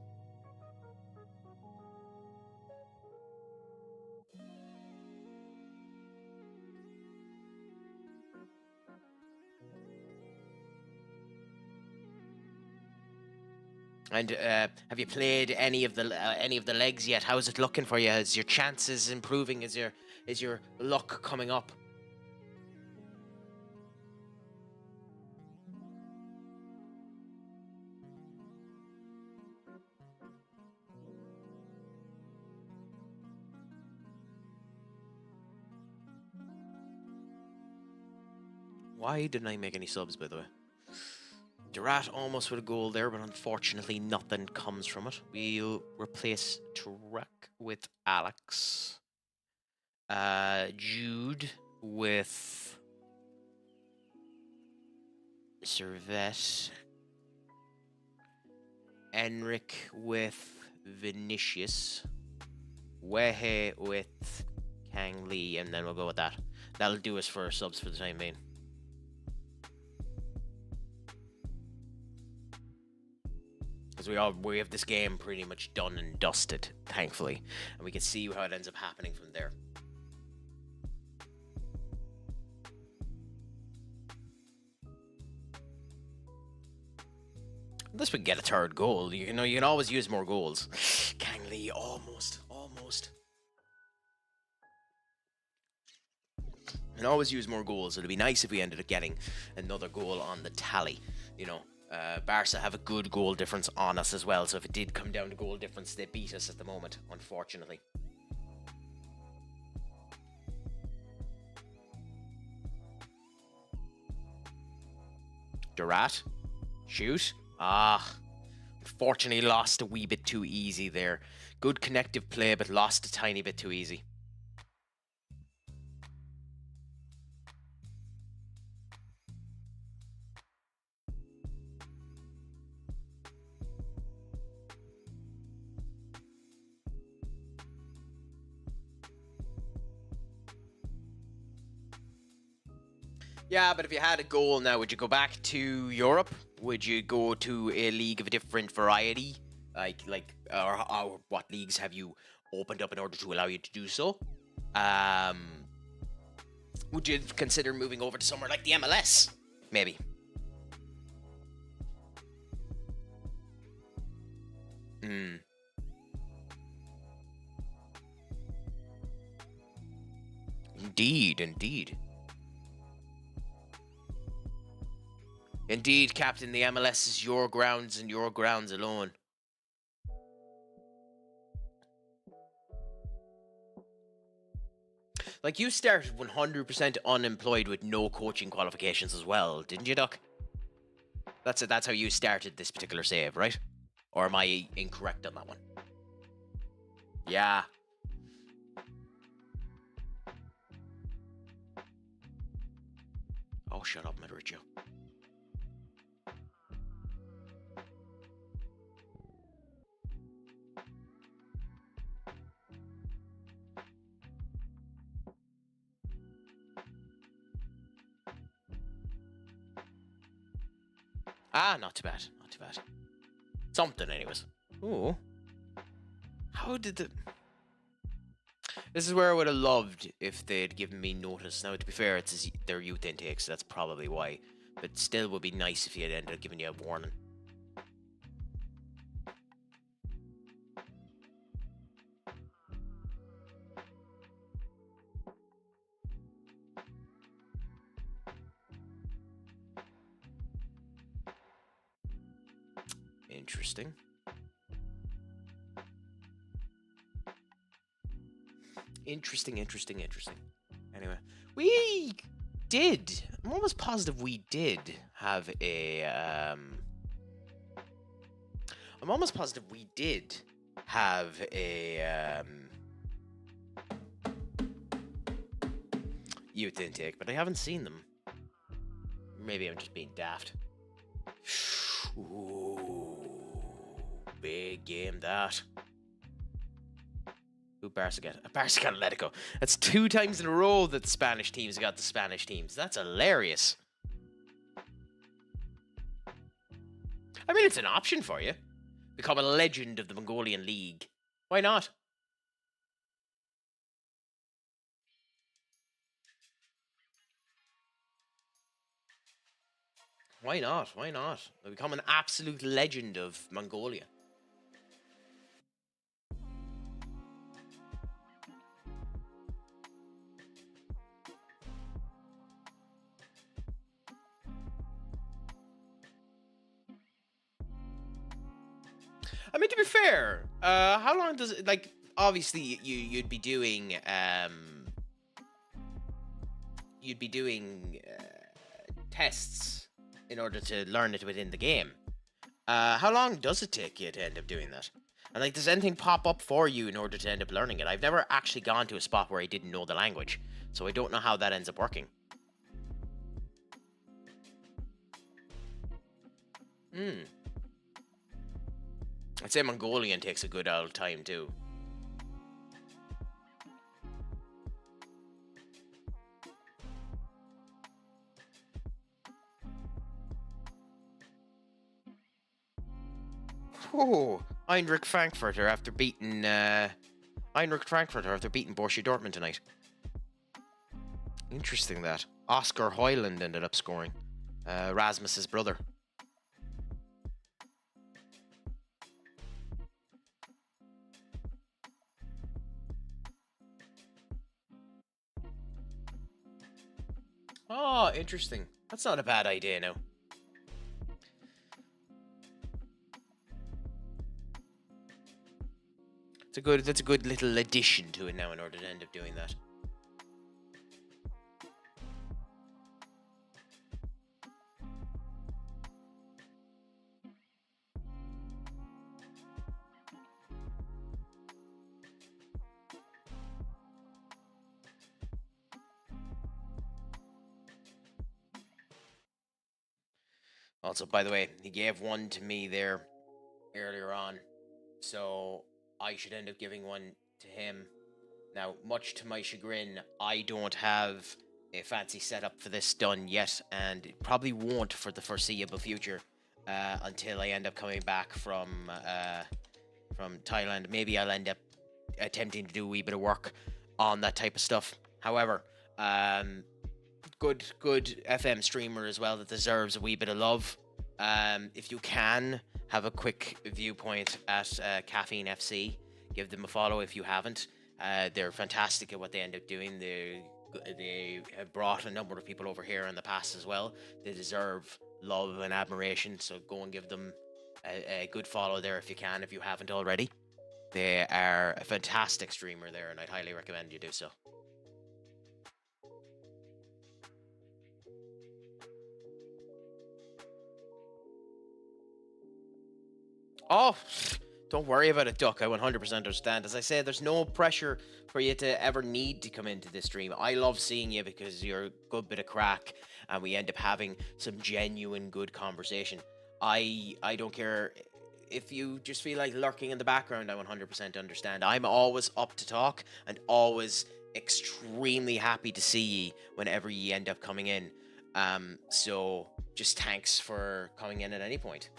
[SPEAKER 1] And have you played any of the legs yet? How's it looking for you? Is your chances improving? Is your luck coming up? Why didn't I make any subs, by the way? Durat almost with a goal there, but unfortunately nothing comes from it. We'll replace Trek with Alex. Jude with Servette. Enric with Vinicius. Wehe with Kang Lee, and then we'll go with that. That'll do us for subs for the time being. Because we have this game pretty much done and dusted, thankfully, and we can see how it ends up happening from there. Unless we get a third goal, you know, you can always use more goals. Kang Lee, almost. You can always use more goals. It'd be nice if we ended up getting another goal on the tally, you know. Barca have a good goal difference on us as well, so if it did come down to goal difference, they beat us at the moment, unfortunately. Durat, shoot. Unfortunately lost a wee bit too easy there. Good connective play, but lost a tiny bit too easy. Yeah, but if you had a goal now, would you go back to Europe? Would you go to a league of a different variety? Or what leagues have you opened up in order to allow you to do so? Would you consider moving over to somewhere like the MLS? Maybe. Indeed. Indeed, Captain, the MLS is your grounds and your grounds alone. Like, you started 100% unemployed with no coaching qualifications as well, didn't you, Duck? That's how you started this particular save, right? Or am I incorrect on that one? Yeah. Oh, shut up, Mauricio. Not too bad. Something, anyways. Ooh. How did the... This is where I would have loved if they'd given me notice. Now, to be fair, it's their youth intake, so that's probably why. But still would be nice if you had ended up giving you a warning. Interesting. Interesting. Anyway, we did. I'm almost positive we did have a. I'm almost positive we did have a youth intake, but I haven't seen them. Maybe I'm just being daft. Ooh, big game that. Who Barca get? Barca got Atletico. That's 2 times in a row that the Spanish teams got the Spanish teams. That's hilarious. I mean, it's an option for you. Become a legend of the Mongolian League. Why not? Why not? Why not? Become an absolute legend of Mongolia. I mean, to be fair, how long does it, like, obviously you'd be doing tests in order to learn it within the game. How long does it take you to end up doing that? And like, does anything pop up for you in order to end up learning it? I've never actually gone to a spot where I didn't know the language, so I don't know how that ends up working. I'd say Mongolian takes a good old time too. Oh, Eintracht Frankfurter after beating Borussia Dortmund tonight. Interesting that. Oscar Hoyland ended up scoring. Rasmus's brother. Oh, interesting. That's not a bad idea now. That's a good little addition to it now in order to end up doing that. Also, by the way, he gave one to me there earlier on, so I should end up giving one to him. Now, much to my chagrin, I don't have a fancy setup for this done yet, and it probably won't for the foreseeable future until I end up coming back from Thailand. Maybe I'll end up attempting to do a wee bit of work on that type of stuff. However, good FM streamer as well that deserves a wee bit of love. If you can, have a quick viewpoint at Caffeine FC. Give them a follow if you haven't. They're fantastic at what they end up doing. They have brought a number of people over here in the past as well. They deserve love and admiration, so go and give them a good follow there if you can, if you haven't already. They are a fantastic streamer there, and I'd highly recommend you do so. Oh, don't worry about it, Duck. I 100% understand. As I said, there's no pressure for you to ever need to come into this stream. I love seeing you because you're a good bit of crack, and we end up having some genuine good conversation. I don't care if you just feel like lurking in the background. I 100% understand. I'm always up to talk and always extremely happy to see you whenever you end up coming in. So just thanks for coming in at any point.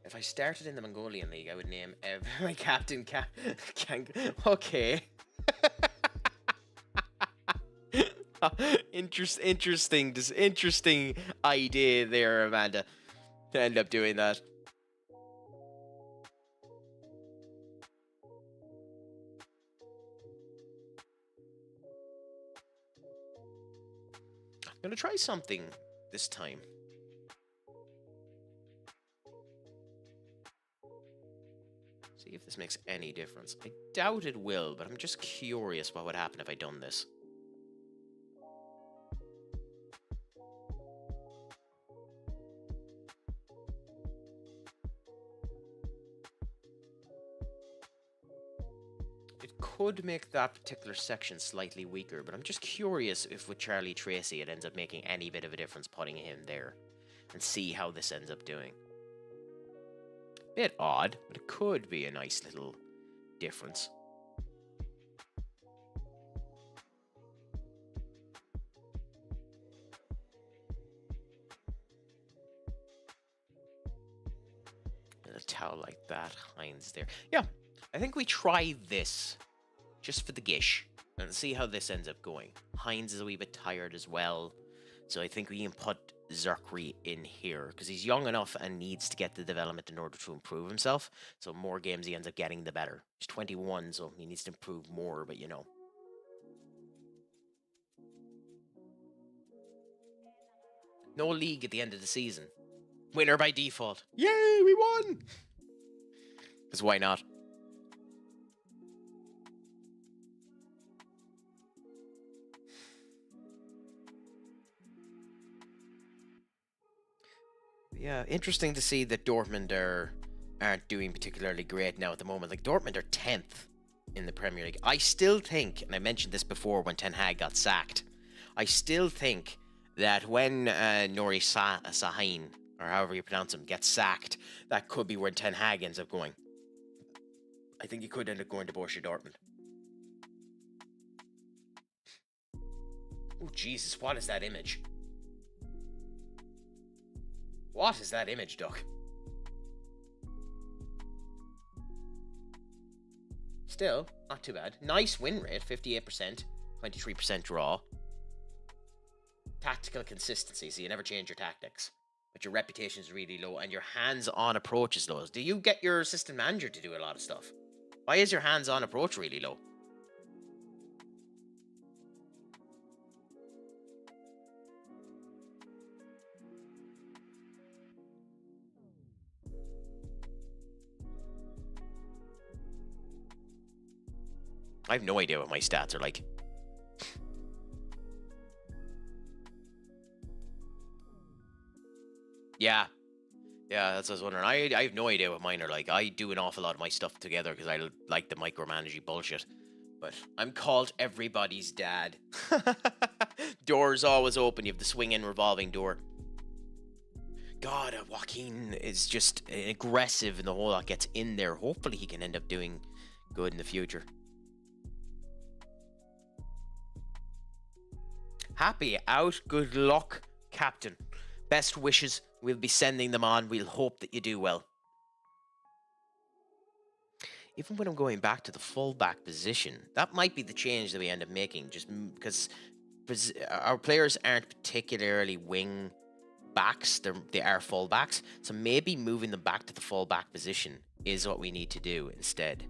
[SPEAKER 1] If I started in the Mongolian League, I would name my captain okay. Interesting idea there, Amanda, to end up doing that. I'm gonna try something this time. this makes any difference. I doubt it will, but I'm just curious what would happen if I done this. It could make that particular section slightly weaker, but I'm just curious if with Charlie Tracy it ends up making any bit of a difference putting him there, and see how this ends up doing. Bit odd, but it could be a nice little difference. And a towel like that, Heinz there. Yeah, I think we try this just for the gish and see how this ends up going. Heinz is a wee bit tired as well, so I think we can put Zerkri in here because he's young enough and needs to get the development in order to improve himself. So more games he ends up getting, the better. He's 21, so he needs to improve more, but you know. No league at the end of the season. Winner by default. Yay, we won! Because why not? Yeah, interesting to see that Dortmund aren't doing particularly great now at the moment. Like, Dortmund are 10th in the Premier League. I still think, and I mentioned this before when Ten Hag got sacked, I still think that when Nuri Sahin, or however you pronounce him, gets sacked, that could be where Ten Hag ends up going. I think he could end up going to Borussia Dortmund. Oh, Jesus, what is that image? What is that image, Duck? Still, not too bad. Nice win rate, 58%, 23% draw. Tactical consistency, so you never change your tactics. But your reputation is really low, and your hands-on approach is low. Do you get your assistant manager to do a lot of stuff? Why is your hands-on approach really low? I have no idea what my stats are like. Yeah, that's what I was wondering. I have no idea what mine are like. I do an awful lot of my stuff together because I like the micromanaging bullshit. But I'm called everybody's dad. Door's always open. You have the swing-in revolving door. God, Joaquin is just aggressive and the whole lot gets in there. Hopefully he can end up doing good in the future. Happy out. Good luck, Captain. Best wishes. We'll be sending them on. We'll hope that you do well. Even when I'm going back to the fullback position, that might be the change that we end up making, just because our players aren't particularly wing backs. They are fullbacks. So maybe moving them back to the fullback position is what we need to do instead.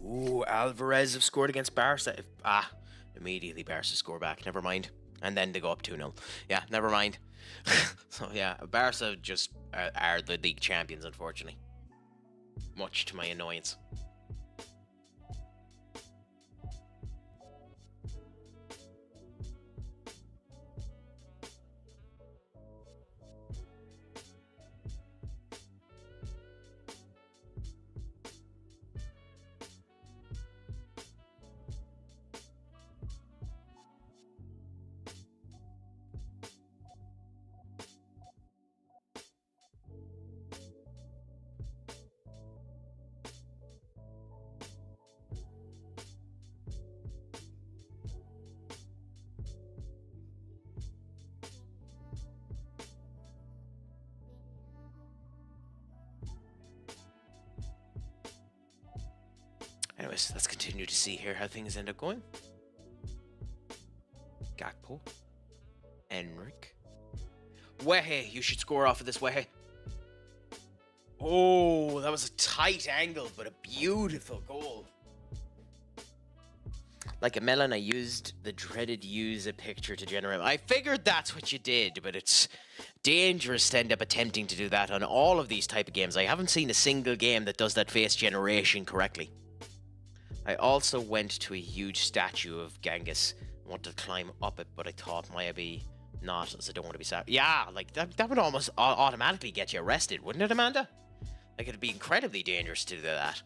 [SPEAKER 1] Ooh, Alvarez have scored against Barca. Immediately Barca score back. Never mind. And then they go up 2-0. Yeah, never mind. So yeah, Barca just are the league champions, unfortunately. Much to my annoyance. Anyways, let's continue to see here how things end up going. Gakpo. Enric. Wehe, you should score off of this, Wehe. Oh, that was a tight angle, but a beautiful goal. Like a melon, I used the dreaded use a picture to generate. I figured that's what you did, but it's dangerous to end up attempting to do that on all of these type of games. I haven't seen a single game that does that face generation correctly. I also went to a huge statue of Genghis. I wanted to climb up it, but I thought maybe not, as I don't want to be sad. Yeah, like that would almost automatically get you arrested, wouldn't it, Amanda? Like, it'd be incredibly dangerous to do that.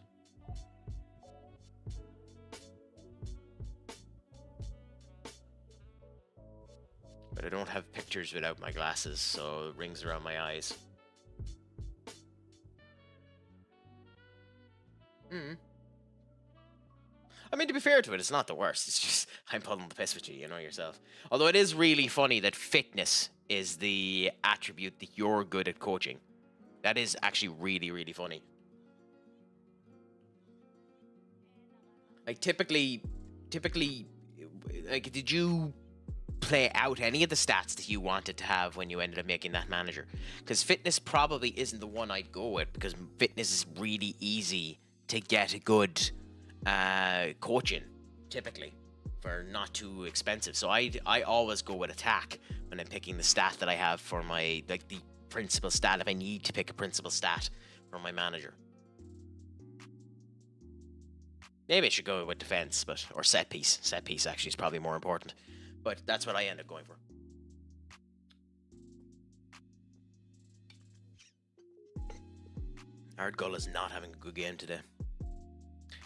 [SPEAKER 1] But I don't have pictures without my glasses, so it rings around my eyes. I mean, to be fair to it, it's not the worst. It's just, I'm pulling the piss with you, you know yourself. Although it is really funny that fitness is the attribute that you're good at coaching. That is actually really, really funny. Like, typically, like, did you play out any of the stats that you wanted to have when you ended up making that manager? Because fitness probably isn't the one I'd go with, because fitness is really easy to get a good coaching, typically, for not too expensive. So I always go with attack when I'm picking the stat that I have for my, like, the principal stat, if I need to pick a principal stat for my manager. Maybe I should go with defense, but, or set piece. Set piece actually is probably more important. But that's what I end up going for. Ardgull is not having a good game today.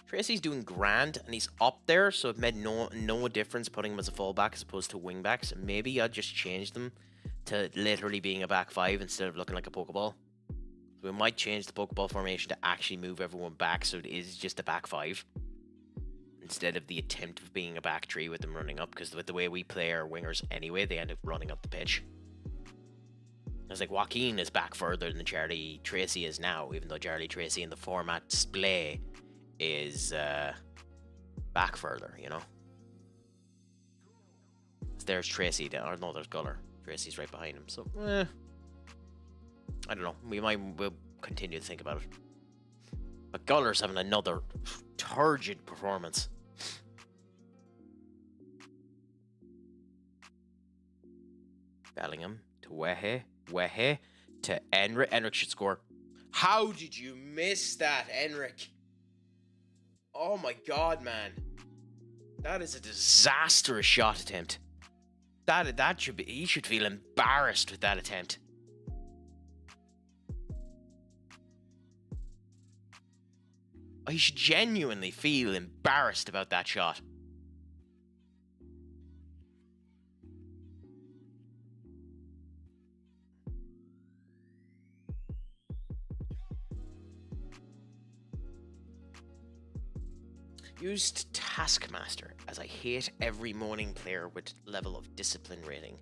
[SPEAKER 1] Tracy's doing grand, and he's up there, so it made no difference putting him as a fullback as opposed to wingback. So maybe I'd just change them to literally being a back five instead of looking like a Pokeball. So we might change the Pokeball formation to actually move everyone back, so it is just a back five instead of the attempt of being a back three with them running up, because with the way we play our wingers anyway, they end up running up the pitch. It's like Joaquin is back further than Charlie Tracy is now, even though Charlie Tracy in the format display is back further, you know. There's Tracy, or no, there's Guller. Tracy's right behind him, so I don't know. We'll continue to think about it. But Guller's having another turgid performance. Bellingham to Wehe to Enric. Enric should score. How did you miss that, Enric? Oh my god, man. That is a disastrous shot attempt. That should be, he should feel embarrassed with that attempt. He should genuinely feel embarrassed about that shot. Used Taskmaster, as I hate every morning player with level of discipline rating.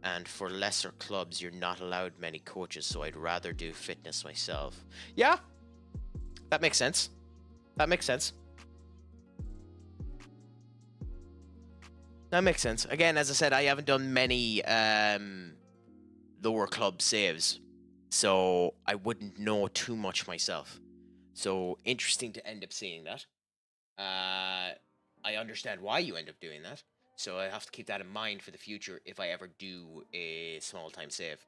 [SPEAKER 1] And for lesser clubs, you're not allowed many coaches, so I'd rather do fitness myself. Yeah, that makes sense. That makes sense. That makes sense. Again, as I said, I haven't done many lower club saves, so I wouldn't know too much myself. So interesting to end up seeing that. I understand why you end up doing that, so I have to keep that in mind for the future if I ever do a small time save.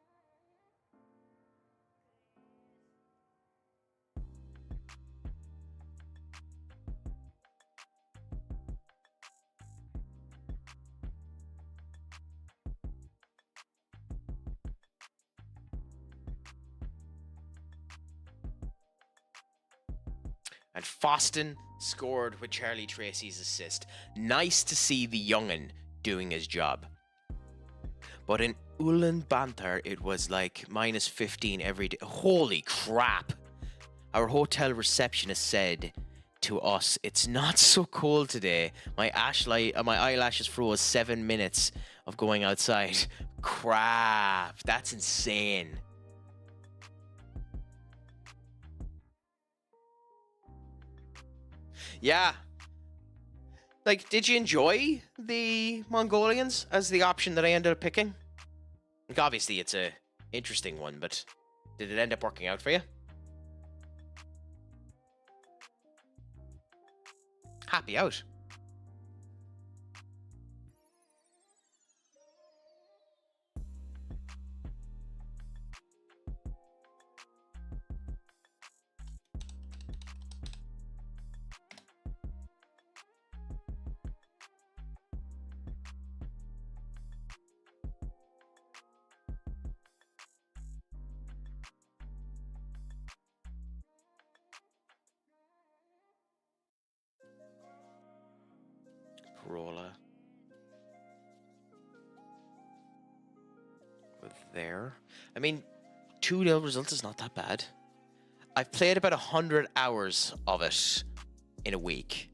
[SPEAKER 1] And Foston scored with Charlie Tracy's assist. Nice to see the young'un doing his job. But in Ulaanbaatar, it was like minus 15 every day. Holy crap. Our hotel receptionist said to us, it's not so cold today. My eyelashes froze 7 minutes of going outside. Crap. That's insane. Yeah. Like, did you enjoy the Mongolians as the option that I ended up picking? Like, obviously, it's a interesting one, but did it end up working out for you? Happy out. there. I mean, 2-0 results is not that bad. I've played about 100 hours of it in a week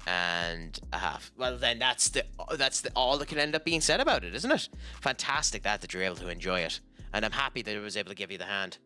[SPEAKER 1] and a half. Well, then that's all that can end up being said about it, isn't it? Fantastic that you're able to enjoy it, and I'm happy that I was able to give you the hand.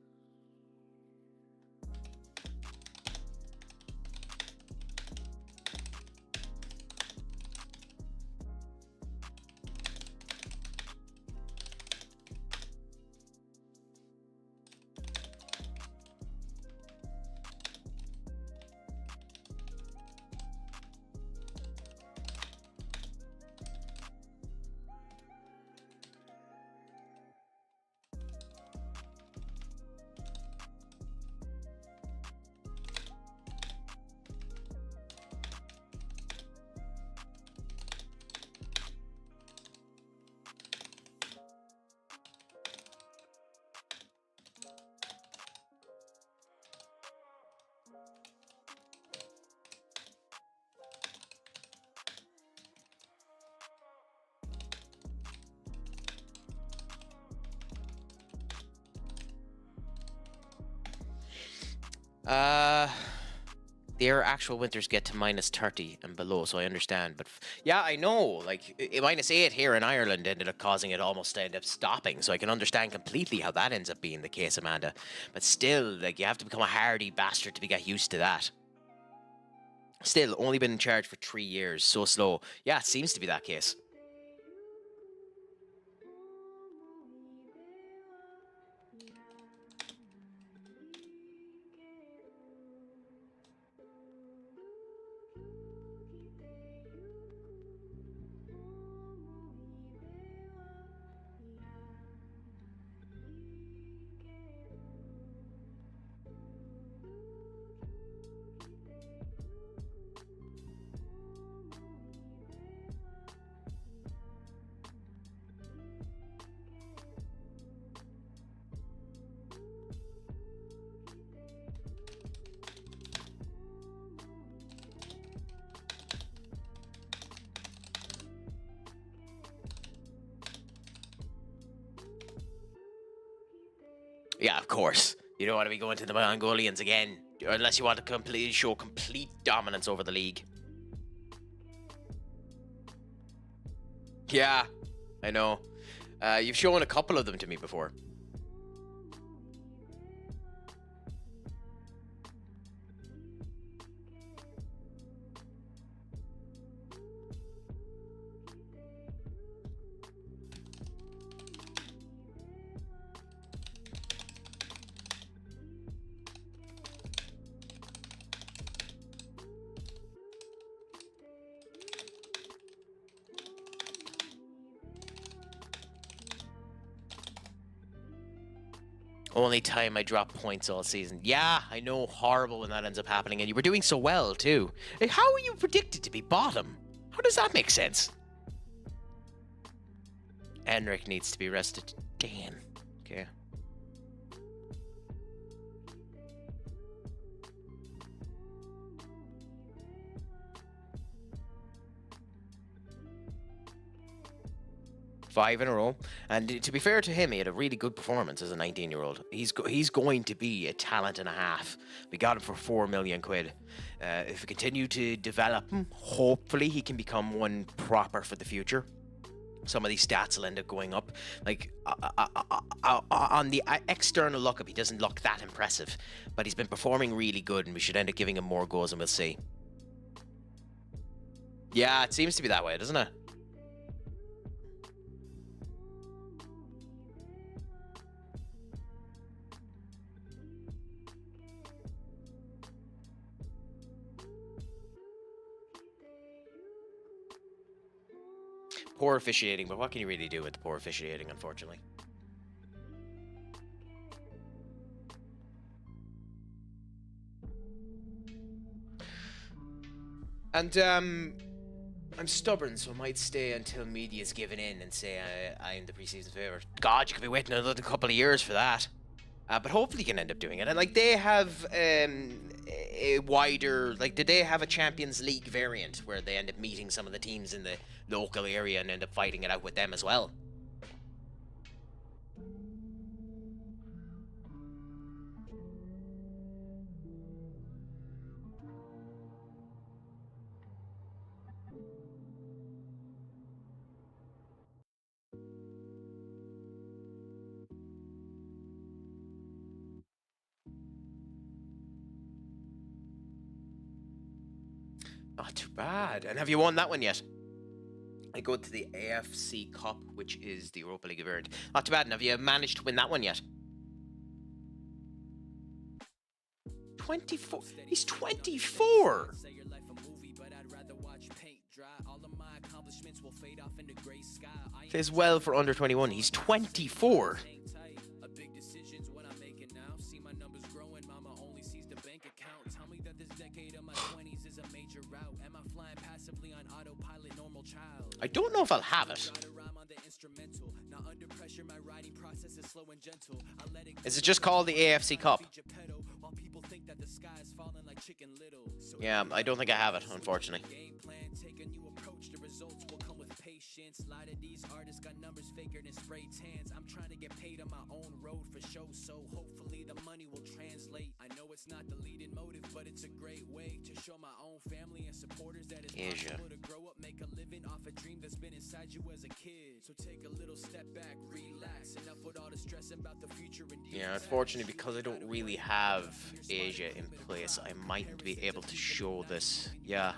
[SPEAKER 1] Their actual winters get to -30 and below, so I understand. But yeah, I know, like, -8 here in Ireland ended up causing it almost to end up stopping, so I can understand completely how that ends up being the case, Amanda. But still, like, you have to become a hardy bastard to get used to that. Still, only been in charge for 3 years, so slow. Yeah, it seems to be that case. Yeah, of course. You don't want to be going to the Mongolians again, unless you want to completely show complete dominance over the league. Yeah, I know. You've shown a couple of them to me before. Only time I drop points all season. Yeah, I know, horrible when that ends up happening, and you were doing so well, too. Like, how are you predicted to be bottom? How does that make sense? Enric needs to be rested. Damn. Okay. Five in a row, and to be fair to him, he had a really good performance as a 19-year-old. He's going to be a talent and a half. We got him for 4 million quid. If we continue to develop him, hopefully he can become one proper for the future. Some of these stats will end up going up. Like, on the external lookup, he doesn't look that impressive, but he's been performing really good, and we should end up giving him more goals, and we'll see. Yeah, it seems to be that way, doesn't it? Poor officiating, but what can you really do with the poor officiating, unfortunately? And, I'm stubborn, so I might stay until media's given in and say I'm the preseason favourite. God, you could be waiting another couple of years for that. But hopefully you can end up doing it. And, like, they have a wider... Like, did they have a Champions League variant where they end up meeting some of the teams in the local area and end up fighting it out with them as well? Not too bad. And have you won that one yet? I go to the AFC Cup, which is the Europa League variant. Not too bad. And have you managed to win that one yet? 24. He's 24. Plays well for under 21. He's 24. I don't know if I'll have it. Is it just called the AFC Cup? Yeah, I don't think I have it, unfortunately. I'm trying to get paid on my own road for show, so hopefully the money will translate. I know it's not the leading motive, but it's a great way to show my own family and supporters that it's possible to grow up, make a living off a dream that's been inside you as a kid. So take a little step back, relax, enough with all the stress about the future. And yeah, unfortunately, because I don't really have Asia in place, I mightn't be able to show this. Yeah.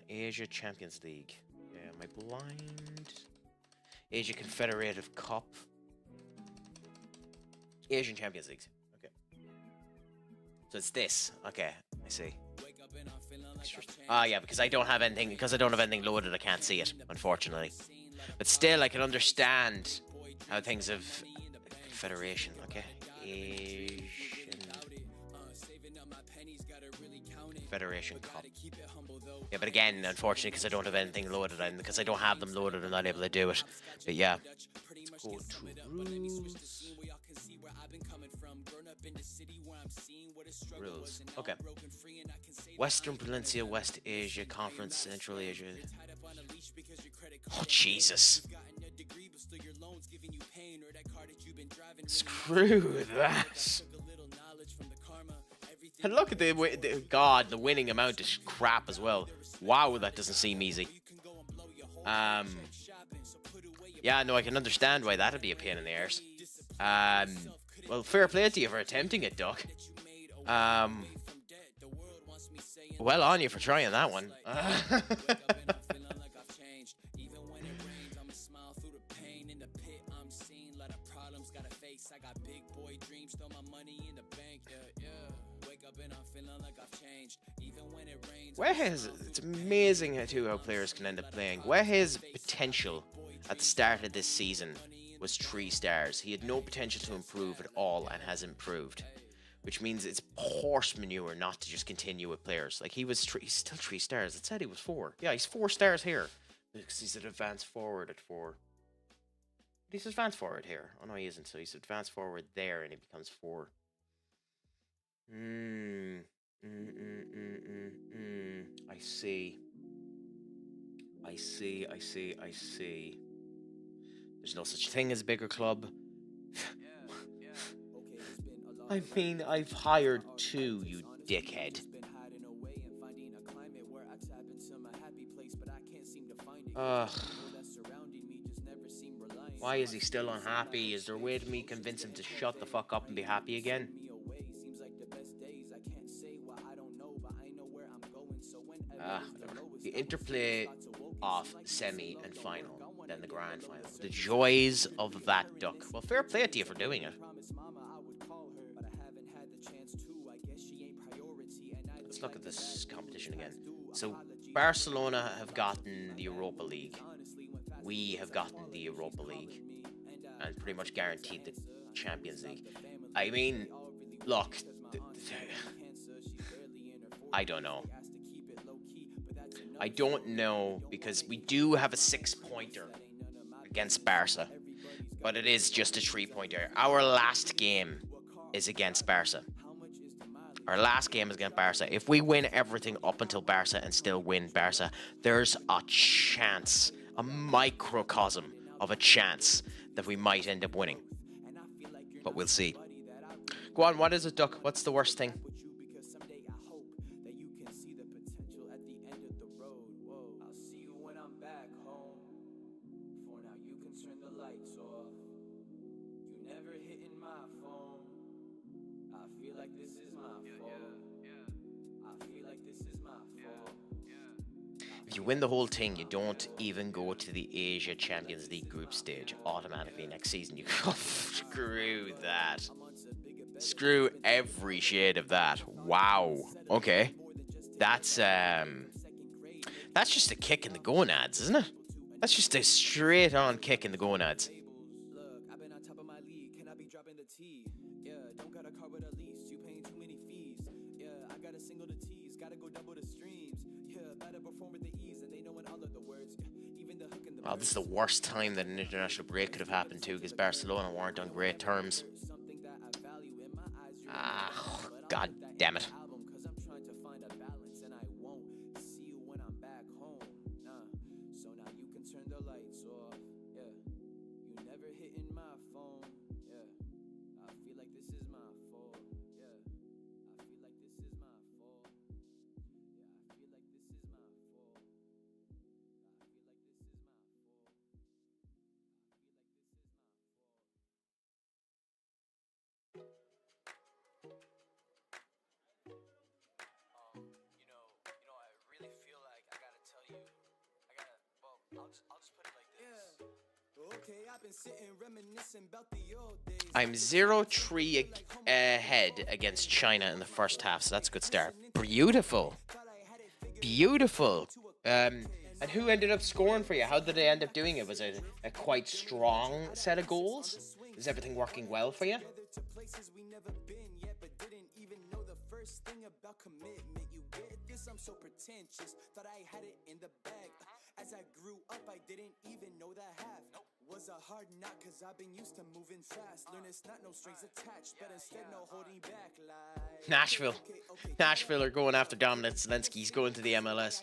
[SPEAKER 1] Asia Champions League. Yeah, am I blind? Asia Confederative Cup. Asian Champions League. Okay. So it's this. Okay, I see. Ah, yeah, because I don't have anything loaded, I can't see it, unfortunately. But still, I can understand how things have Confederation. Okay. Asian Federation Cup. Yeah, but again, unfortunately, because I don't have anything loaded, and because I don't have them loaded, I'm not able to do it. But yeah. Let's go to rules. Okay. Western Peninsula, West Asia Conference, Central Asia. Oh, Jesus. Screw that. And look at the winning amount is crap as well. Wow, that doesn't seem easy. Yeah, no, I can understand why that'd be a pain in the arse. Well, fair play to you for attempting it, Duck. Well on you for trying that one. It's amazing how players can end up playing. His potential at the start of this season was 3 stars. He had no potential to improve at all and has improved, which means it's horse manure not to just continue with players. Like he's still 3 stars. It said he was 4. Yeah, he's 4 stars here because he's an advanced forward at 4. He's advanced forward here. Oh no, he isn't. So he's advanced forward there, and he becomes 4. I see. There's no such thing as a bigger club. I mean, I've hired 2, you dickhead. Ugh. Why is he still unhappy? Is there a way to me convince him to shut the fuck up and be happy again? The interplay of semi and final, then the grand final. The joys of that, Duck. Well, fair play to you for doing it. Let's look at this competition again. So, Barcelona have gotten the Europa League. We have gotten the Europa League. And pretty much guaranteed the Champions League. I mean, look, I don't know. I don't know, because we do have a 6-pointer against Barca, but it is just a 3-pointer. Our last game is against Barca. Our last game is against Barca. If we win everything up until Barca and still win Barca, there's a chance, a microcosm of a chance that we might end up winning. But we'll see. Go on, what is it, Duck? What's the worst thing?
[SPEAKER 2] With you because someday I hope that you can see the potential at the end of the road. Whoa, I'll see you when I'm back home. For now, you can turn the lights off. You never hitting my phone. I feel like this is my fault. I feel like this is my fault.
[SPEAKER 1] If you win the whole thing, you don't even go to the Asia Champions League group stage automatically next season. You go, screw that. Screw every shade of that. Wow. Okay. That's just a kick in the gonads, isn't it? That's just a straight on kick in the gonads.
[SPEAKER 2] Look, I've been on top of my league. Can I be dropping the T? Yeah, don't got a car with a lease. You paying too many fees. Yeah, I got a single to tease. Gotta go double the streams. Yeah, better perform with the ease. And they know all of the words. Even the hook and the
[SPEAKER 1] Well, this is the worst time that an international break could have happened too, because Barcelona weren't on great terms.
[SPEAKER 2] something that I value in my eyes.
[SPEAKER 1] Ah, god damn it.
[SPEAKER 2] Album, cause I'm trying to find a balance. And I won't see you when I'm back home. Nah, so now you can turn the lights off. Yeah, you never hitting my phone. Yeah, I feel like this is my fault. Yeah, I feel like this is my fault. Yeah, I feel like this is my fault. I feel like this is my fault. I feel like this is my fault. I really feel like I gotta tell you. I'll just put it like this. Okay, I've been sitting reminiscing about the old days.
[SPEAKER 1] I'm 0-3 ahead against China in the first half, so that's a good start. Beautiful. Beautiful. And who ended up scoring for you? How did they end up doing it? Was it a quite strong set of goals? Is everything working well for you?
[SPEAKER 2] To places we never been yet, but didn't even know the first thing about commitment. You get this? I'm so pretentious. Thought I had it in the bag. As I grew up, I didn't even know the half. Was a hard knock, cause I've been used to moving fast. Learn it's not no strings attached, but instead no holding back. Like
[SPEAKER 1] Nashville. Nashville are going after Dominic Zelensky. He's going to the MLS.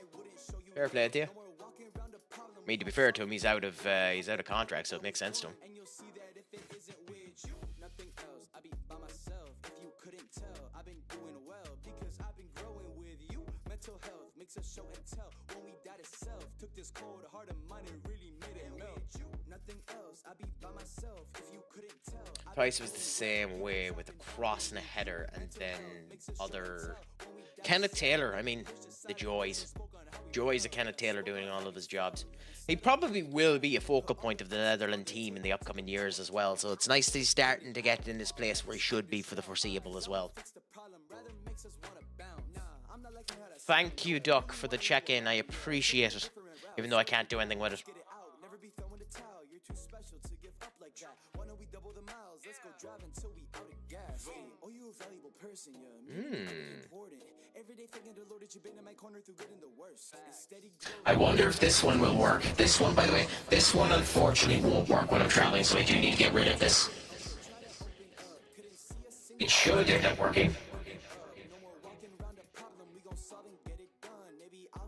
[SPEAKER 1] Fair play to you. I mean, to be fair to him, he's out of contract, so it makes sense to him.
[SPEAKER 2] and you'll see that if it isn't with you, nothing else. I be by myself. If you couldn't tell, I've been doing well because I've been growing with you. Mental health makes us show and tell. When we died itself, took this cold heart of mine and really made it melt. Nothing else. I be by myself. If you couldn't tell,
[SPEAKER 1] Price was the same way with a cross and a header, and then other Kenneth Taylor. I mean, the joys of Kenneth Taylor doing all of his jobs. He probably will be a focal point of the Netherlands team in the upcoming years as well. So it's nice that he's starting to get in this place where he should be for the foreseeable as well.
[SPEAKER 2] the problem rather makes us wanna bounce. Nah, I'm not like how to
[SPEAKER 1] Thank you, Duck, for the check-in. I appreciate it, even though I can't do anything with it.
[SPEAKER 2] get it out. Never be throwing the towel. You're too special to give up like that. Why don't we double the miles? Let's go drive until we out of gas. Hey, oh, you a valuable person, yeah. Important. Every day thanking the Lord that you've been in my corner through good and the worst. And steady growth.
[SPEAKER 1] I wonder if this one will work. This one, by the way, this one unfortunately won't work when I'm traveling, so I do need to get rid of this. It should end up working.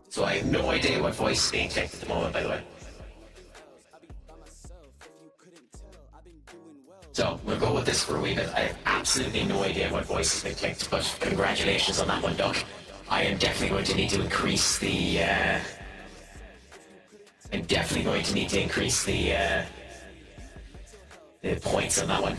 [SPEAKER 1] So I have no idea what voice is being checked at the moment, by the way. So we'll go with this for a wee bit. I have absolutely no idea what voice has been clicked, but congratulations on that one, Duck. I am definitely going to need to increase the the points on that one.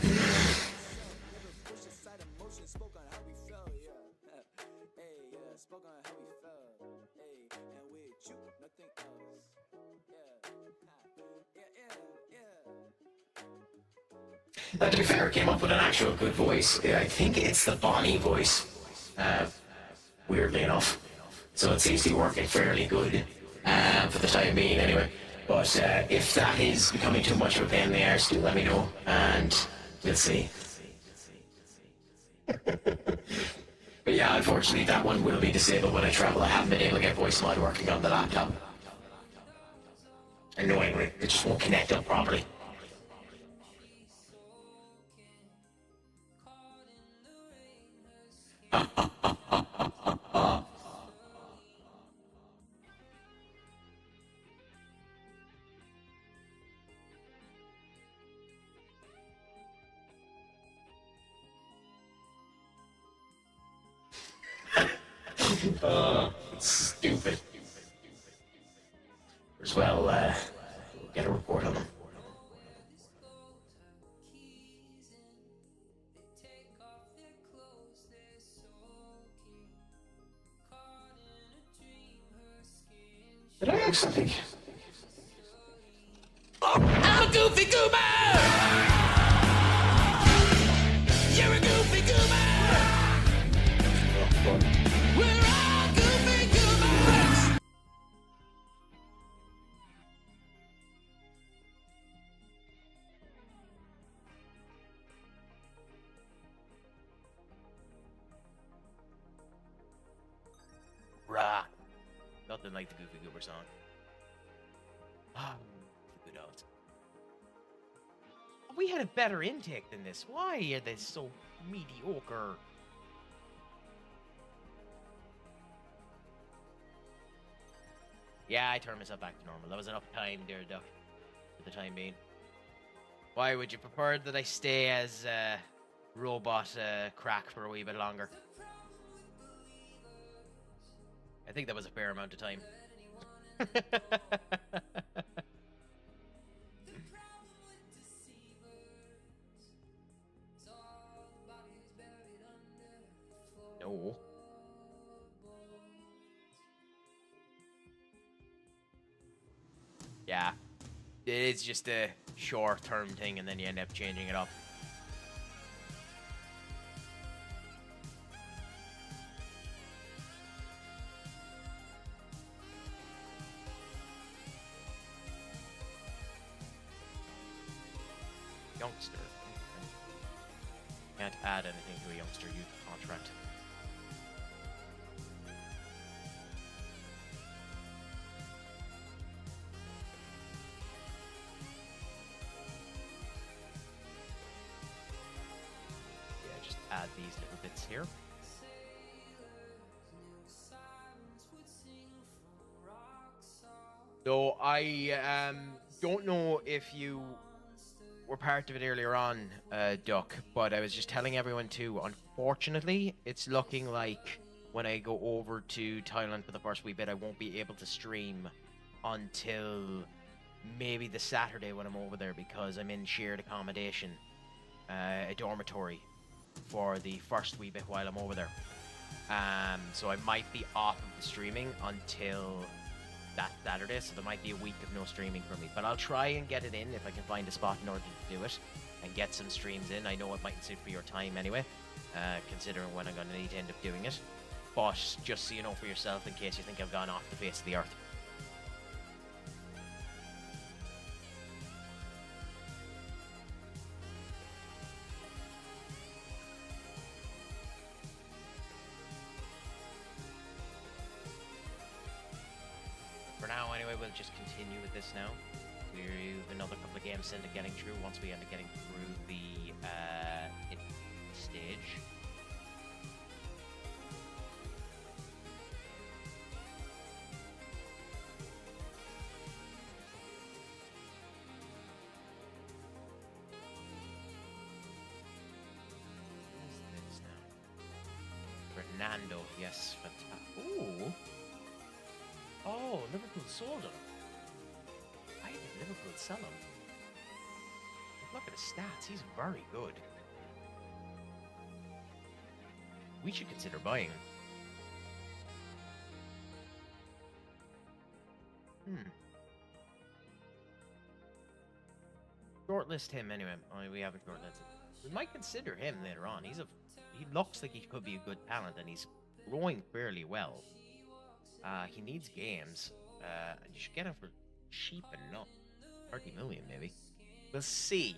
[SPEAKER 1] To be fair, came up with an actual good voice. I think it's the Bonnie voice, weirdly enough. So it seems to be working fairly good for the time being anyway. But if that is becoming too much of a pain in the arse, do let me know, and we'll see. But yeah, unfortunately that one will be disabled when I travel. I haven't been able to get voice mod working on the laptop. Annoyingly, it just won't connect up properly. Stupid. As well, get a report on them. Did I actually? I'm a goofy goober! You're a goofy goober! We're all goofy goobers! Rah! Nothing like the Goofy Goober song. Ah, good old. We had a better intake than this. Why are they so mediocre? Yeah, I turned myself back to normal. That was enough time there, Duck, for the time being. Why would you prefer that I stay as robot crack for a wee bit longer? I think that was a fair amount of time. No. Yeah. It's just a short-term thing and then you end up changing it up. Youngster. Can't add anything to a youngster youth contract. Yeah, just add these little bits here. So I don't know if you were part of it earlier on, Duck, but I was just telling everyone too, unfortunately, it's looking like when I go over to Thailand for the first wee bit, I won't be able to stream until maybe the Saturday when I'm over there because I'm in shared accommodation, a dormitory, for the first wee bit while I'm over there. So I might be off of the streaming until that Saturday, so there might be a week of no streaming for me, but I'll try and get it in if I can find a spot in order to do it and get some streams in. I know it mightn't suit for your time anyway, considering when I'm going to need to end up doing it, but just so you know for yourself in case you think I've gone off the face of the earth. For now, anyway, we'll just continue with this now. We have another couple of games into getting through once we end up getting through the stage. What is this now? Fernando, yes, fantastic. Ooh. Oh, Liverpool sold him. Why did Liverpool sell him? Look at his stats. He's very good. We should consider buying him. Shortlist him anyway. Oh, we haven't shortlisted. We might consider him later on. He looks like he could be a good talent, and he's growing fairly well. He needs games. And you should get him for cheap enough. 30 million, maybe. We'll see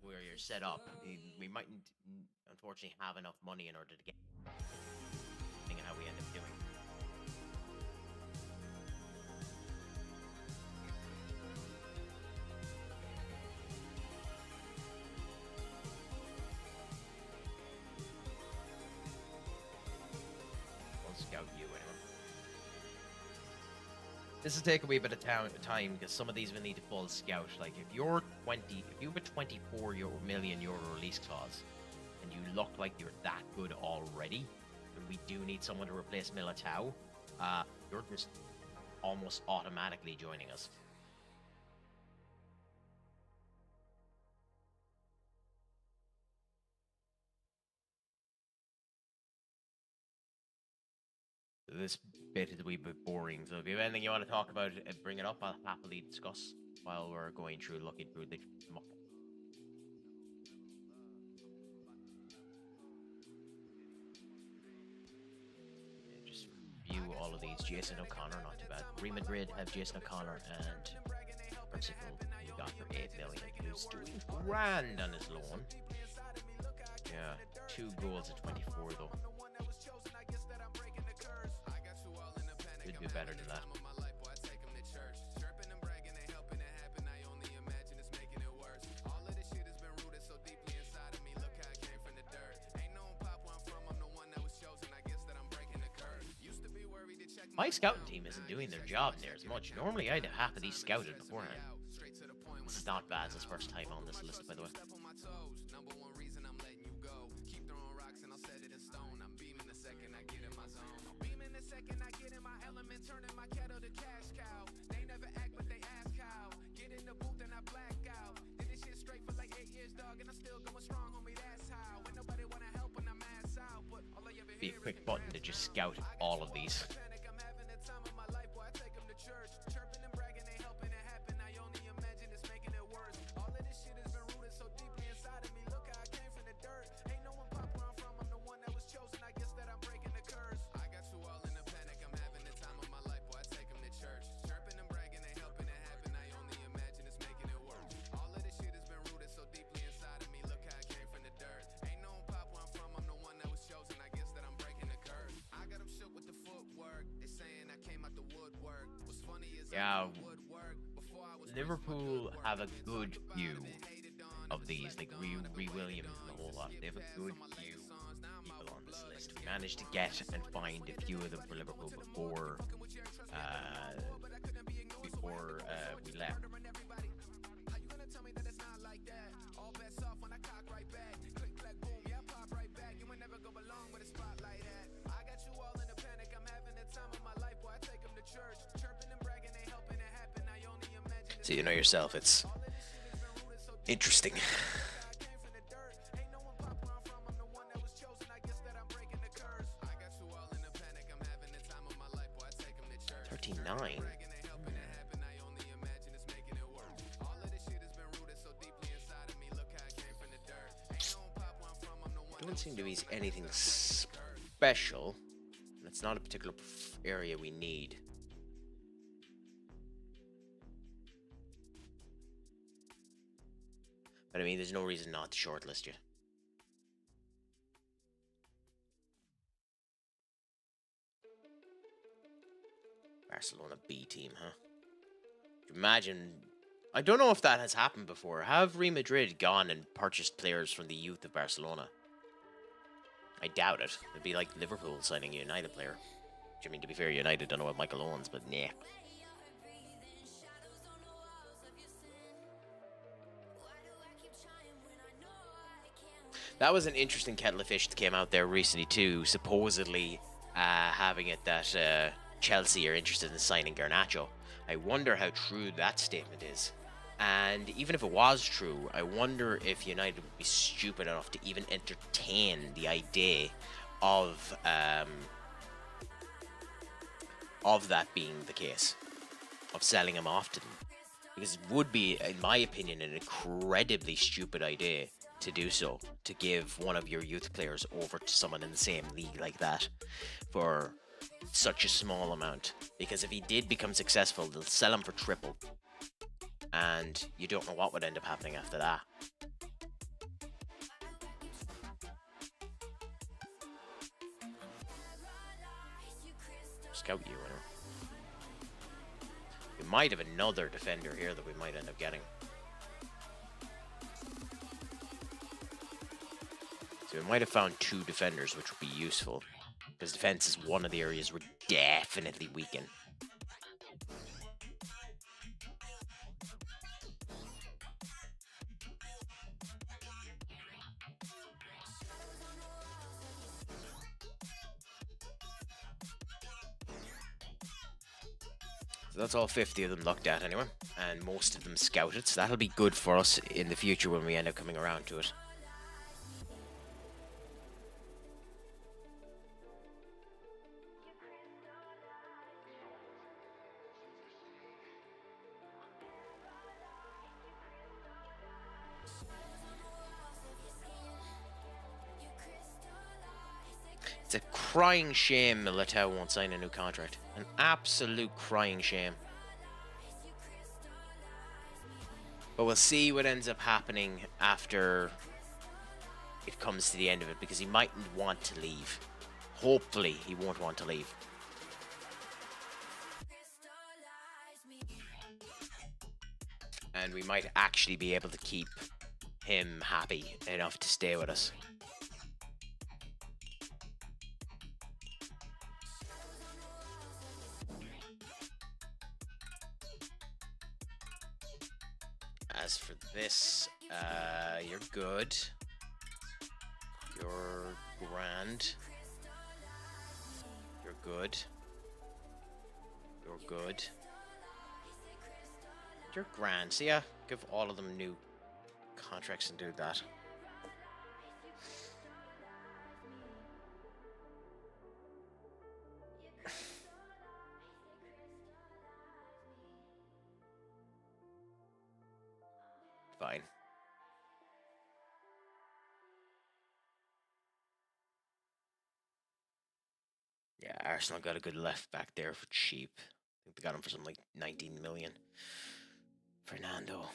[SPEAKER 1] where you're set up. We mightn't, unfortunately, have enough money in order to get, depending on how we end up doing. We'll scout you anyway. This will take a wee bit of time because some of these will need a full scout. Like if you have a 24 million euro release clause and you look like you're that good already, there
[SPEAKER 6] we do need someone to replace Militao, you're just almost automatically joining us. This bit is a wee bit boring, so if you have anything you want to talk about, bring it up. I'll happily discuss while we're going through, looking through the mock. Just view all of these. Jason O'Connor, not too bad. Real Madrid have Jason O'Connor and Verticle, who got for 8 million, who's doing grand on his loan. Yeah, 2 goals at 24 though. Could do better than that. My scouting team isn't doing their job near as much. Normally I'd have half of these scouted beforehand. This is not bad. It's his first time on this list, by the way. Be a quick button to just scout all of these. Yeah, Liverpool have a good few of these, like Ree Williams and a whole lot. They have a good few people on this list. We managed to get and find a few of them for Liverpool before we left. So you know yourself, it's interesting. $39. Don't seem to be anything special. It's not a particular area we need. But I mean, there's no reason not to shortlist you. Barcelona B team, huh? Imagine, I don't know if that has happened before. Have Real Madrid gone and purchased players from the youth of Barcelona? I doubt it. It'd be like Liverpool signing a United player. I mean, to be fair, United don't know what Michael Owens, but nah. That was an interesting kettle of fish that came out there recently too, supposedly having it that Chelsea are interested in signing Garnacho. I wonder how true that statement is. And even if it was true, I wonder if United would be stupid enough to even entertain the idea of that being the case, of selling him off to them. Because it would be, in my opinion, an incredibly stupid idea to do so, to give one of your youth players over to someone in the same league like that for such a small amount. Because if he did become successful, they'll sell him for triple, and you don't know what would end up happening after that. Scout you, winner. We might have another defender here that we might end up getting. So we might have found 2 defenders, which would be useful, because defense is one of the areas we're definitely weak in. So that's all 50 of them looked at anyway, and most of them scouted, so that'll be good for us in the future when we end up coming around to it. It's a crying shame Militao won't sign a new contract. An absolute crying shame. But we'll see what ends up happening after it comes to the end of it, because he mightn't want to leave. Hopefully he won't want to leave. And we might actually be able to keep him happy enough to stay with us. As for this, you're good. You're grand. You're good. You're good. You're grand. So yeah, give all of them new contracts and do that. Fine. Yeah, Arsenal got a good left back there for cheap. I think they got him for something like 19 million. Fernando.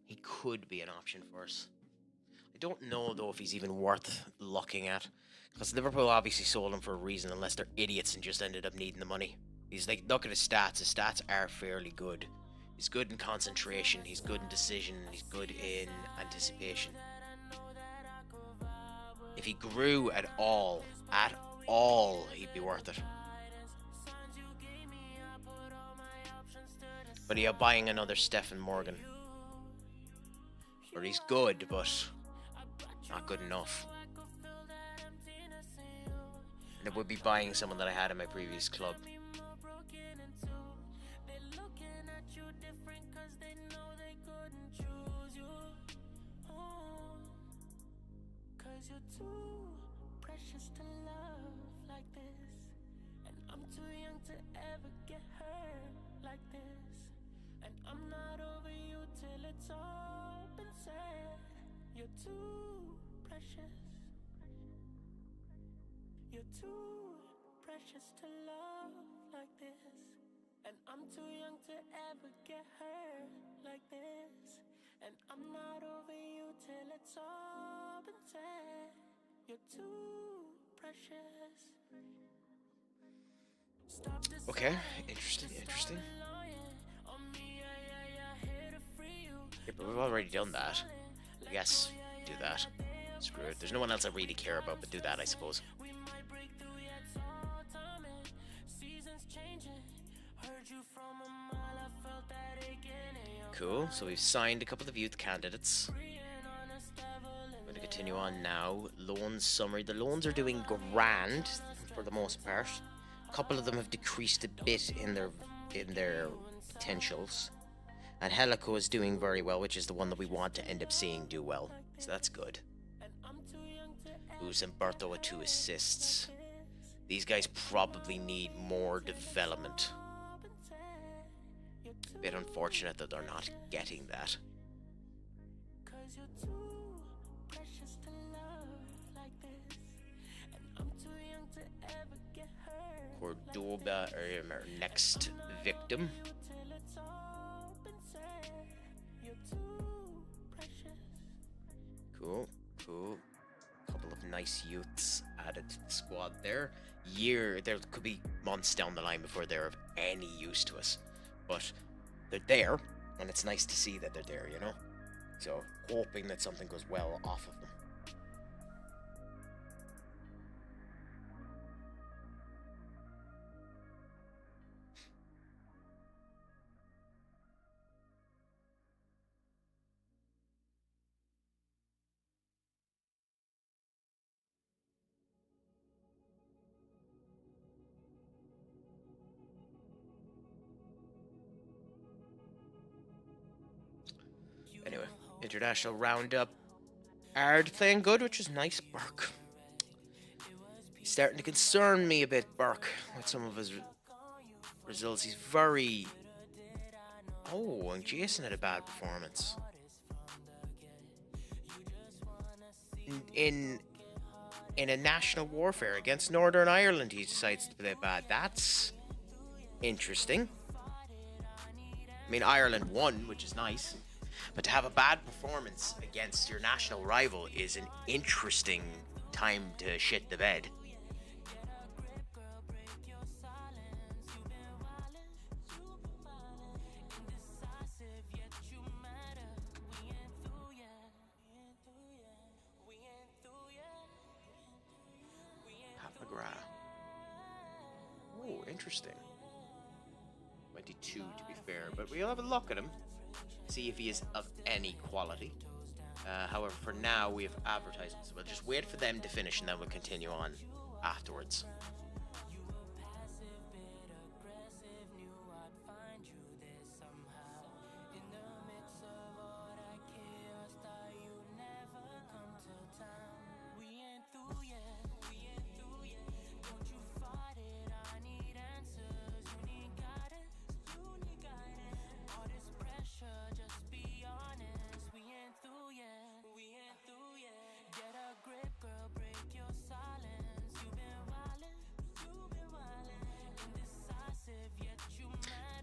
[SPEAKER 6] He could be an option for us. I don't know, though, if he's even worth looking at. Because Liverpool obviously sold him for a reason, unless they're idiots and just ended up needing the money. He's like, look at his stats. His stats are fairly good. He's good in concentration, he's good in decision, he's good in anticipation. If he grew at all, he'd be worth it. But yeah, buying another Stephen Morgan. Or he's good, but not good enough. And it would be buying someone that I had in my previous club. Okay, interesting. Yeah, but we've already done that. I guess do that. Screw it. There's no one else I really care about, but do that, I suppose. Cool, so we've signed a couple of youth candidates. I'm going to continue on now. Loans summary. The loans are doing grand for the most part. A couple of them have decreased a bit in their potentials. And Helico is doing very well, which is the one that we want to end up seeing do well. So that's good. Luz and Berto with 2 assists. These guys probably need more development. A bit unfortunate that they're not getting that. Cordoba, our next victim. Cool. Couple of nice youths added to the squad there. There could be months down the line before they're of any use to us. But they're there, and it's nice to see that they're there, you know? So, hoping that something goes well off of them.
[SPEAKER 1] International roundup. Ard playing good, which is nice. Burke. He's starting to concern me a bit, Burke, with some of his results. He's very... Oh, and Jason had a bad performance. In a national warfare against Northern Ireland, he decides to play bad. That's interesting. I mean, Ireland won, which is nice. But to have a bad performance against your national rival is an interesting time to shit the bed. Oh, interesting. 22 to be fair, but we'll have a look at him, see if he is of any quality. However, for now we have advertisements, so we'll just wait for them to finish and then we'll continue on afterwards.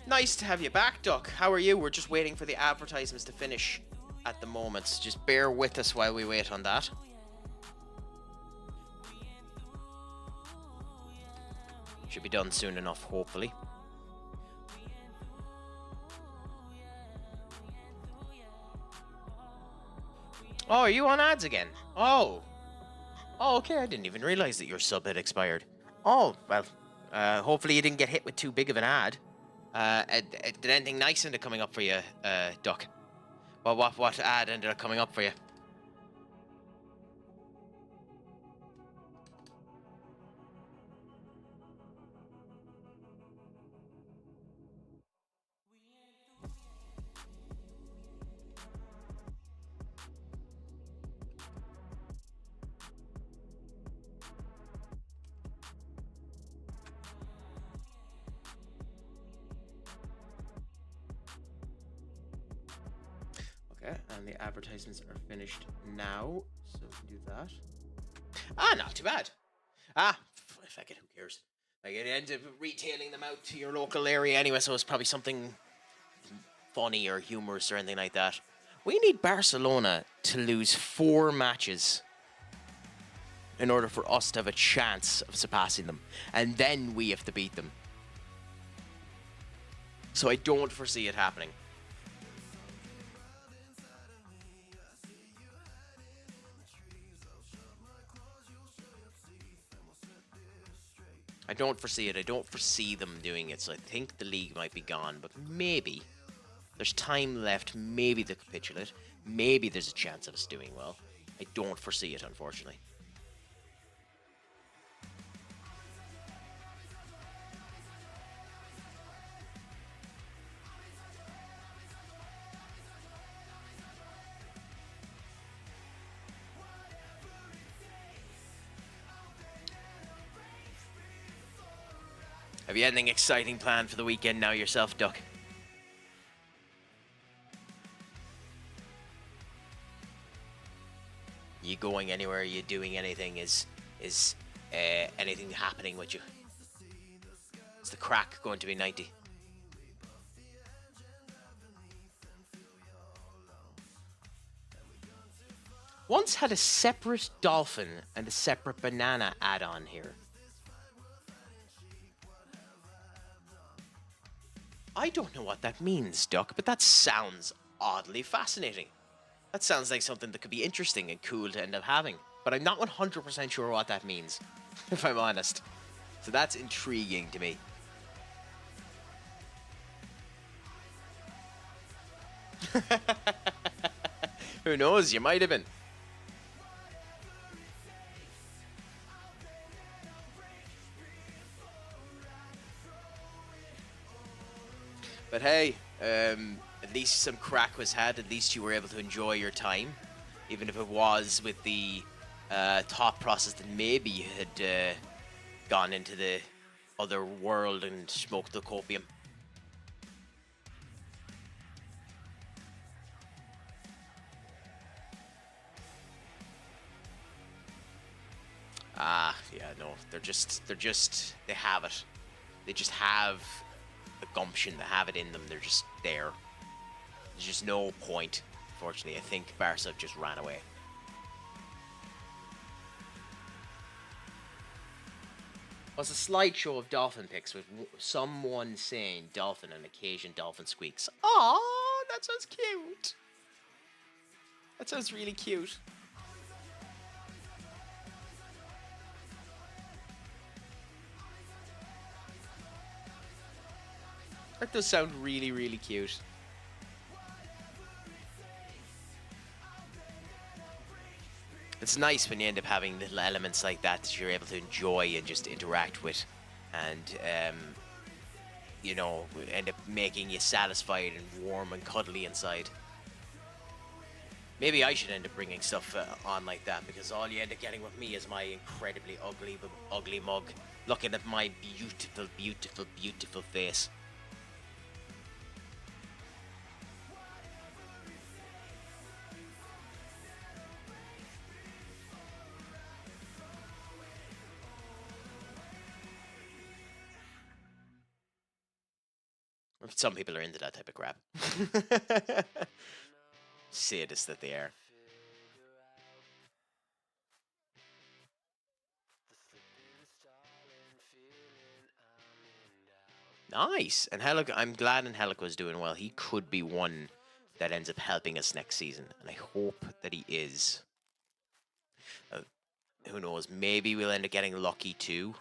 [SPEAKER 1] Nice to have you back, Duck. How are you? We're just waiting for the advertisements to finish at the moment. Just bear with us while we wait on that. Should be done soon enough, hopefully. Oh, are you on ads again? Oh. Oh, okay. I didn't even realize that your sub had expired. Oh, well. Hopefully you didn't get hit with too big of an ad. Did anything nice end up coming up for you, Duck? Well, what ad ended up coming up for you? Okay, and the advertisements are finished now, so we can do that. Ah, not too bad. Fuck it, who cares? Like, it ends up retailing them out to your local area anyway, so it's probably something funny or humorous or anything like that. We need Barcelona to lose 4 matches in order for us to have a chance of surpassing them, and then we have to beat them. So I don't foresee it happening. I don't foresee it. I don't foresee them doing it. So I think the league might be gone. But maybe there's time left. Maybe they capitulate. Maybe there's a chance of us doing well. I don't foresee it, unfortunately. Have you anything exciting planned for the weekend now yourself, Duck? You going anywhere? Are you doing anything? Is anything happening with you? Is the crack going to be 90? Once had a separate dolphin and a separate banana add-on here. I don't know what that means, Duck, but that sounds oddly fascinating. That sounds like something that could be interesting and cool to end up having. But I'm not 100% sure what that means, if I'm honest. So that's intriguing to me. Who knows? You might have been. But hey,
[SPEAKER 6] At least some crack was had. At least you were able to enjoy your time, even if it was with the thought process that maybe you had gone into the other world and smoked the copium. Ah, yeah, no, they have it. They just have the gumption, they have it in them, they're just there. There's just no point, unfortunately. I think Barca just ran away. Well, it's a slideshow of dolphin pics with someone saying dolphin and occasion dolphin squeaks. Oh, that sounds cute. That sounds really cute. That does sound really, really cute. It's nice when you end up having little elements like that you're able to enjoy and just interact with, and you know, end up making you satisfied and warm and cuddly inside. Maybe I should end up bringing stuff on like that, because all you end up getting with me is my incredibly ugly mug looking at my beautiful, beautiful, beautiful face. Some people are into that type of crap. Sadists that they are. Nice. And I'm glad Angelico's doing well. He could be one that ends up helping us next season, and I hope that he is. Who knows? Maybe we'll end up getting lucky too.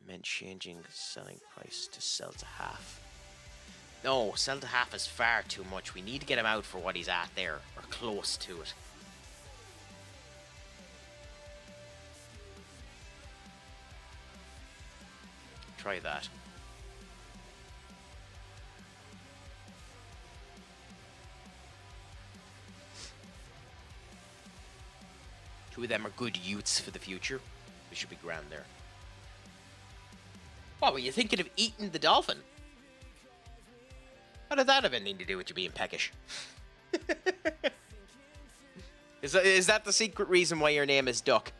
[SPEAKER 6] Meant changing selling price to sell to half. No, sell to half is far too much. We need to get him out for what he's at there, or close to it. Try that. Two of them are good youths for the future. We should be grand there. What, were you thinking of eating the dolphin? How did that have anything to do with you being peckish? Is that the secret reason why your name is Duck?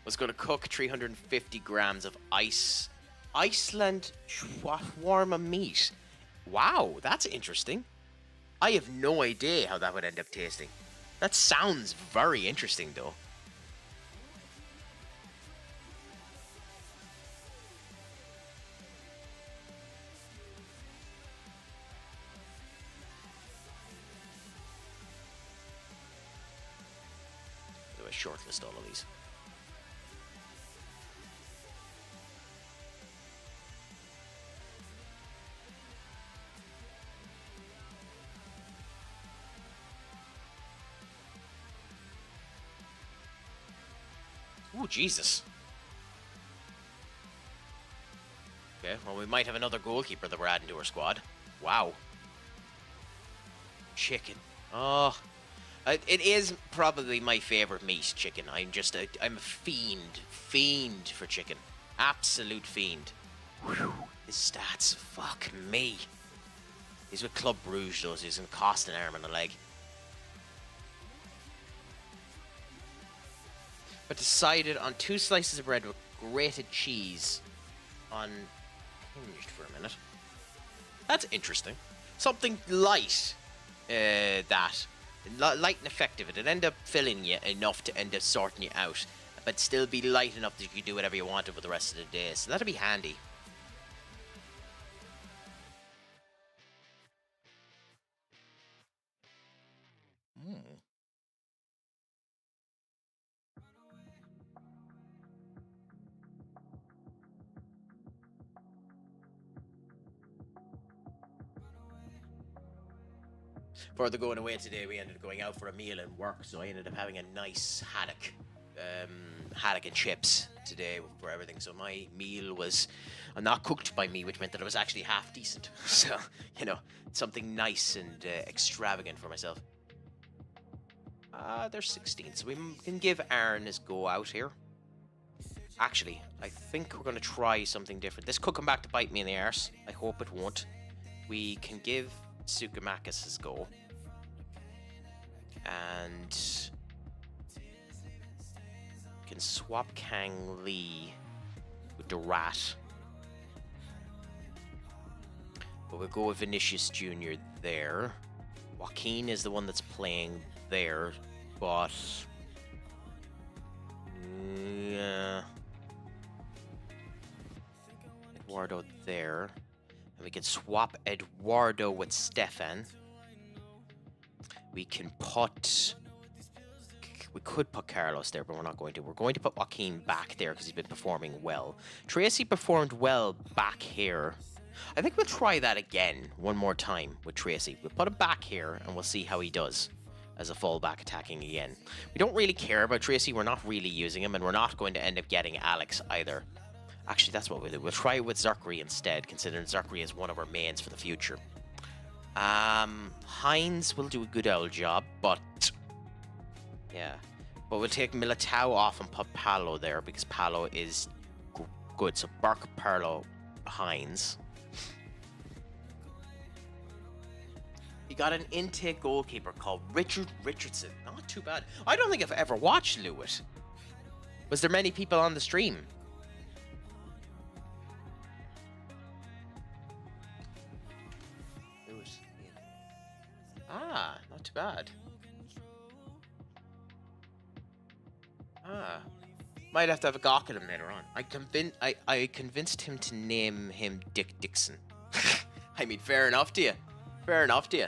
[SPEAKER 6] Was going to cook 350 grams of Iceland shawarma meat. Wow, that's interesting. I have no idea how that would end up tasting. That sounds very interesting, though. Do a shortlist all of these. Ooh, Jesus. Okay, well, we might have another goalkeeper that we're adding to our squad. Wow. Chicken. Oh. It is probably my favorite meat, chicken. I'm a fiend for chicken. Absolute fiend. Whew. His stats, fuck me. He's with Club Bruges, though, so he's going to cost an arm and a leg. But decided on 2 slices of bread with grated cheese unhinged for a minute. That's interesting. Something light, light and effective. It'd end up filling you enough to end up sorting you out, but still be light enough that you could do whatever you wanted for the rest of the day. So that'd be handy. further going away today, we ended up going out for a meal and work, so I ended up having a nice haddock and chips today for everything. So my meal was not cooked by me, which meant that it was actually half decent. So, you know, something nice and extravagant for myself. They're 16, so we can give Aaron his go out here. Actually, I think we're going to try something different. This could come back to bite me in the arse. I hope it won't. We can give Sukamakis his go. And can swap Kang Lee with the Rat. But we'll go with Vinicius Jr. there. Joaquin is the one that's playing there, but yeah, Eduardo there, and we can swap Eduardo with Stefan. We could put Carlos there, but we're not going to. We're going to put Joaquin back there because he's been performing well. Tracy performed well back here. I think we'll try that again one more time with Tracy. We'll put him back here and we'll see how he does as a fullback attacking again. We don't really care about Tracy. We're not really using him, and we're not going to end up getting Alex either. Actually, that's what we'll do. We'll try it with Zachary instead, considering Zachary is one of our mains for the future. Hines will do a good old job, but yeah. But we'll take Militao off and put Palo there because Palo is good. So Burke, Perlo, Hines. He got an intake goalkeeper called Richard Richardson. Not too bad. I don't think I've ever watched Lewis. Was there many people on the stream? Lewis. Ah, not too bad. Ah. Might have to have a gawk at him later on. I convinced him to name him Dick Dixon. I mean, fair enough to you. Fair enough to you.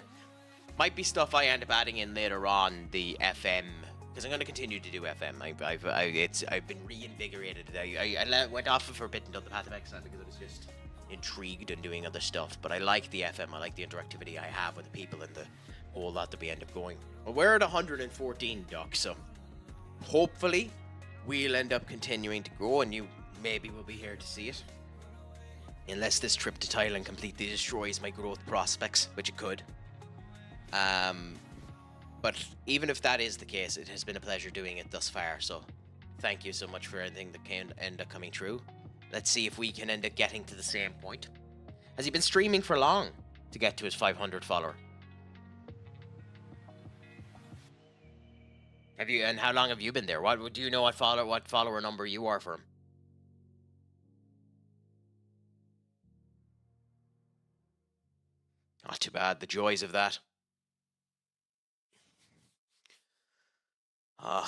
[SPEAKER 6] Might be stuff I end up adding in later on, the FM, because I'm going to continue to do FM. I've been reinvigorated. I went off of Forbidden Down the Path of Exile because I was just intrigued and doing other stuff. But I like the FM. I like the interactivity I have with the people and the whole lot that we end up going. Well, we're at 114, Doc, so hopefully we'll end up continuing to grow, and you maybe will be here to see it. Unless this trip to Thailand completely destroys my growth prospects, which it could. But even if that is the case, it has been a pleasure doing it thus far, so thank you so much for anything that can end up coming true. Let's see if we can end up getting to the same point. Has he been streaming for long to get to his 500 follower? Have you, and how long have you been there? What do you know what follower number you are for him? Not too bad, the joys of that. I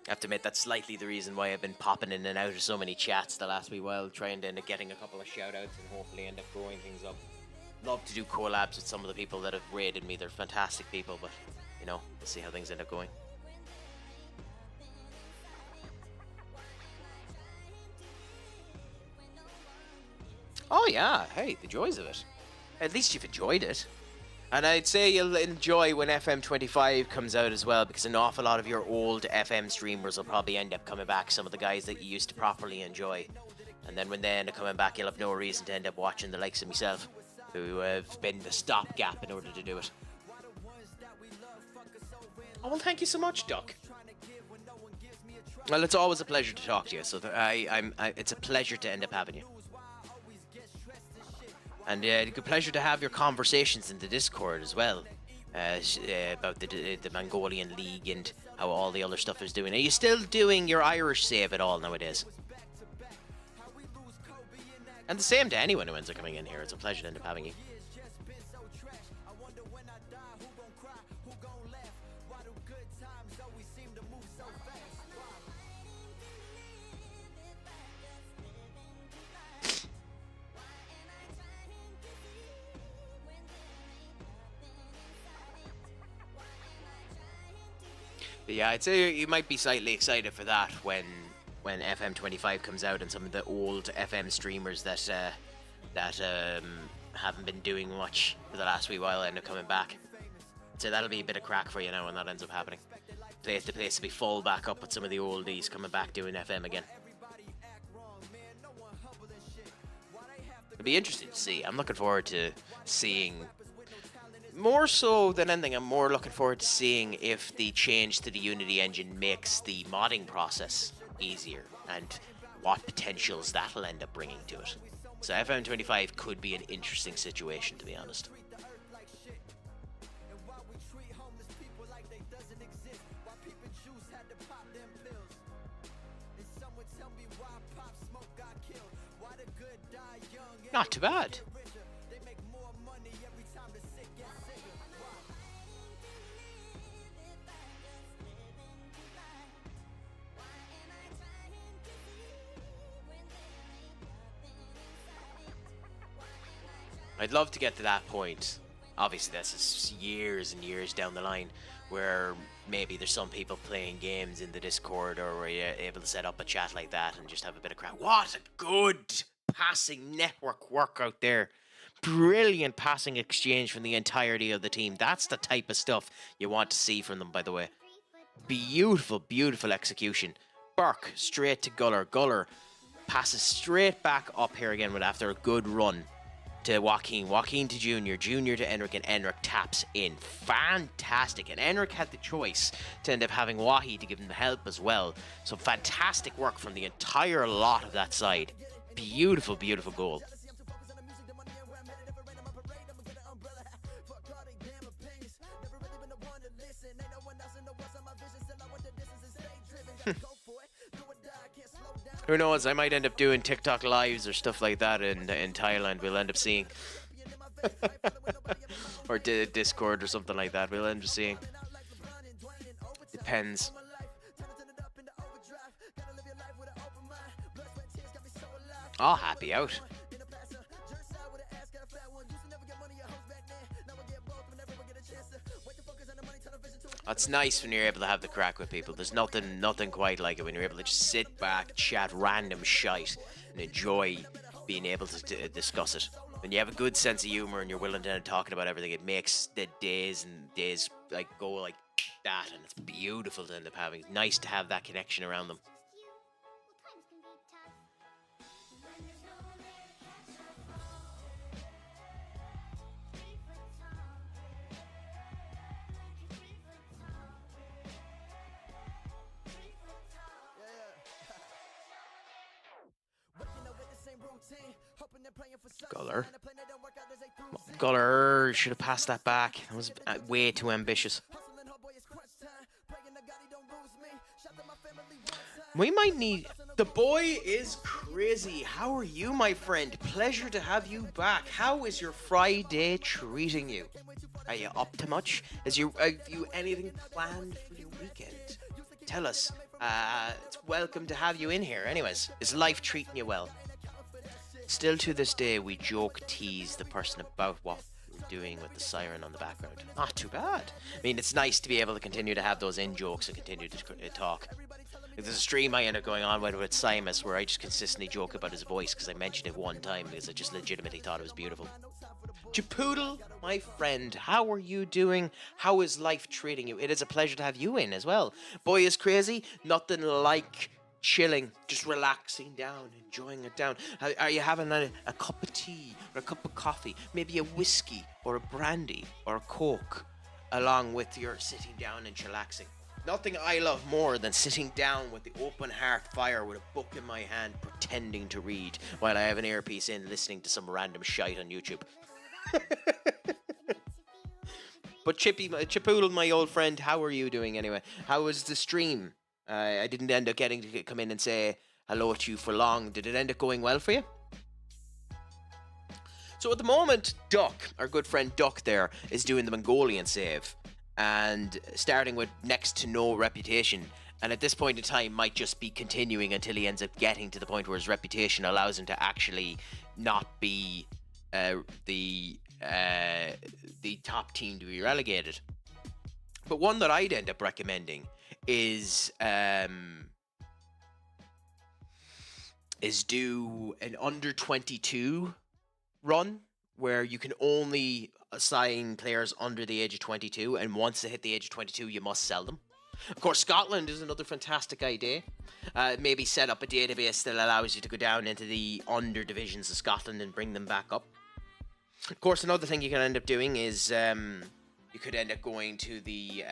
[SPEAKER 6] have to admit, that's slightly the reason why I've been popping in and out of so many chats the last wee while, trying to end up getting a couple of shout-outs and hopefully end up growing things up. Love to do collabs with some of the people that have raided me. They're fantastic people, but, you know, we'll see how things end up going. Oh yeah, hey, the joys of it. At least you've enjoyed it. And I'd say you'll enjoy when FM25 comes out as well, because an awful lot of your old FM streamers will probably end up coming back, some of the guys that you used to properly enjoy. And then when they end up coming back, you'll have no reason to end up watching the likes of myself, who have been the stopgap in order to do it. Oh, well, thank you so much, Duck. Well, it's always a pleasure to talk to you, so it's a pleasure to end up having you. And it's a pleasure to have your conversations in the Discord as well, about the Mongolian League and how all the other stuff is doing. Are you still doing your Irish save at all nowadays? And the same to anyone who ends up coming in here. It's a pleasure to end up having you. But yeah, I'd say you might be slightly excited for that when when FM25 comes out and some of the old FM streamers that haven't been doing much for the last wee while end up coming back. So that'll be a bit of crack for you now when that ends up happening. The place will be full back up with some of the oldies coming back doing FM again. It'll be interesting to see. I'm looking forward to seeing, more so than anything, I'm more looking forward to seeing if the change to the Unity engine makes the modding process easier and what potentials that'll end up bringing to it. So FM25 could be an interesting situation, to be honest. Not too bad. I'd love to get to that point. Obviously, this is years and years down the line, where maybe there's some people playing games in the Discord, or where you're able to set up a chat like that and just have a bit of crowd. What a good passing network work out there. Brilliant passing exchange from the entirety of the team. That's the type of stuff you want to see from them, by the way. Beautiful, beautiful execution. Burke straight to Guller. Guller passes straight back up here again with after a good run to Joaquin. Joaquin to Junior. Junior to Enric, and Enric taps in. Fantastic. And Enric had the choice to end up having Wahi to give him the help as well. So fantastic work from the entire lot of that side. Beautiful, beautiful goal. Who knows, I might end up doing TikTok lives or stuff like that in Thailand. We'll end up seeing. Or Discord or something like that. We'll end up seeing. Depends. I'll happy out. It's nice when you're able to have the crack with people. There's nothing quite like it when you're able to just sit back, chat random shite, and enjoy being able to discuss it. When you have a good sense of humor and you're willing to talking about everything, it makes the days like go like that, and it's beautiful to end up having. It's nice to have that connection around them. Guller. Guller should have passed that back. That was way too ambitious. We might need... The boy is crazy. How are you, my friend? Pleasure to have you back. How is your Friday treating you? Are you up to much? Have you anything planned for your weekend? Tell us. It's welcome to have you in here. Anyways, is life treating you well? Still to this day, we joke, tease the person about what we're doing with the siren on the background. Not too bad. I mean, it's nice to be able to continue to have those in-jokes and continue to talk. There's a stream I end up going on with Simus where I just consistently joke about his voice because I mentioned it one time because I just legitimately thought it was beautiful. Japoodle, my friend, how are you doing? How is life treating you? It is a pleasure to have you in as well. Boy is crazy. Nothing like chilling, just relaxing down, enjoying it down. Are you having a cup of tea or a cup of coffee, maybe a whiskey or a brandy or a coke along with your sitting down and chillaxing? Nothing I love more than sitting down with the open heart fire with a book in my hand pretending to read while I have an earpiece in listening to some random shite on YouTube. But Chipoodle, my old friend, how are you doing anyway? How was the stream? I didn't end up getting to come in and say hello to you for long. Did it end up going well for you? So at the moment, Duck, our good friend Duck there, is doing the Mongolian save and starting with next to no reputation. And at this point in time, might just be continuing until he ends up getting to the point where his reputation allows him to actually not be the top team to be relegated. But one that I'd end up recommending is is do an under 22 run where you can only assign players under the age of 22, and once they hit the age of 22, you must sell them. Of course, Scotland is another fantastic idea. Maybe set up a database that allows you to go down into the under divisions of Scotland and bring them back up. Of course, another thing you can end up doing is you could end up going to the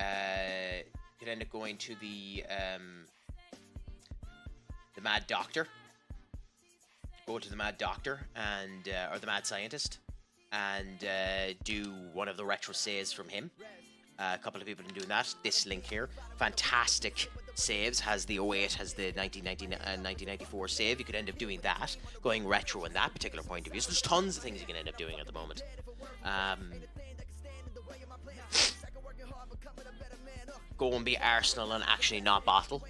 [SPEAKER 6] Mad Doctor. Go to the Mad Doctor and or the Mad Scientist and do one of the retro saves from him. A couple of people have been doing that. This link here, fantastic saves, has the 08, has the 1994 save. You could end up doing that, going retro in that particular point of view. So there's tons of things you can end up doing at the moment. Go and be Arsenal and actually not Bottle.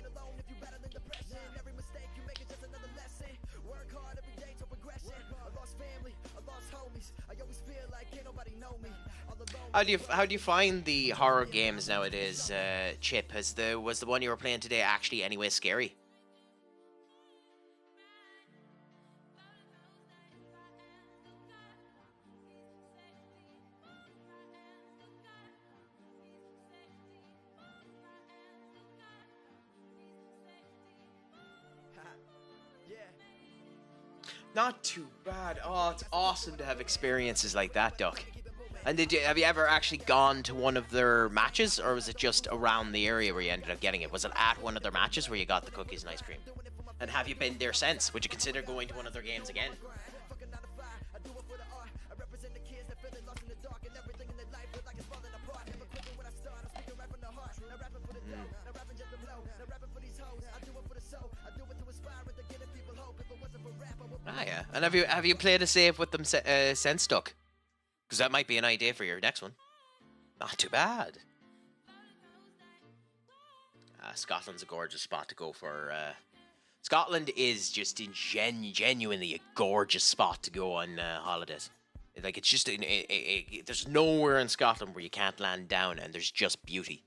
[SPEAKER 6] How do you find the horror games nowadays, Chip? Was the one you were playing today actually anyway scary? Not too bad. Oh, it's awesome to have experiences like that, Duck. And have you ever actually gone to one of their matches, or was it just around the area where you ended up getting it? Was it at one of their matches where you got the cookies and ice cream? And have you been there since? Would you consider going to one of their games again? Ah, yeah. And have you played a save with them since, Duck? Because that might be an idea for your next one. Not too bad. Scotland's a gorgeous spot to go for. Scotland is just genuinely a gorgeous spot to go on holidays. Like, it's just there's nowhere in Scotland where you can't land down, and there's just beauty.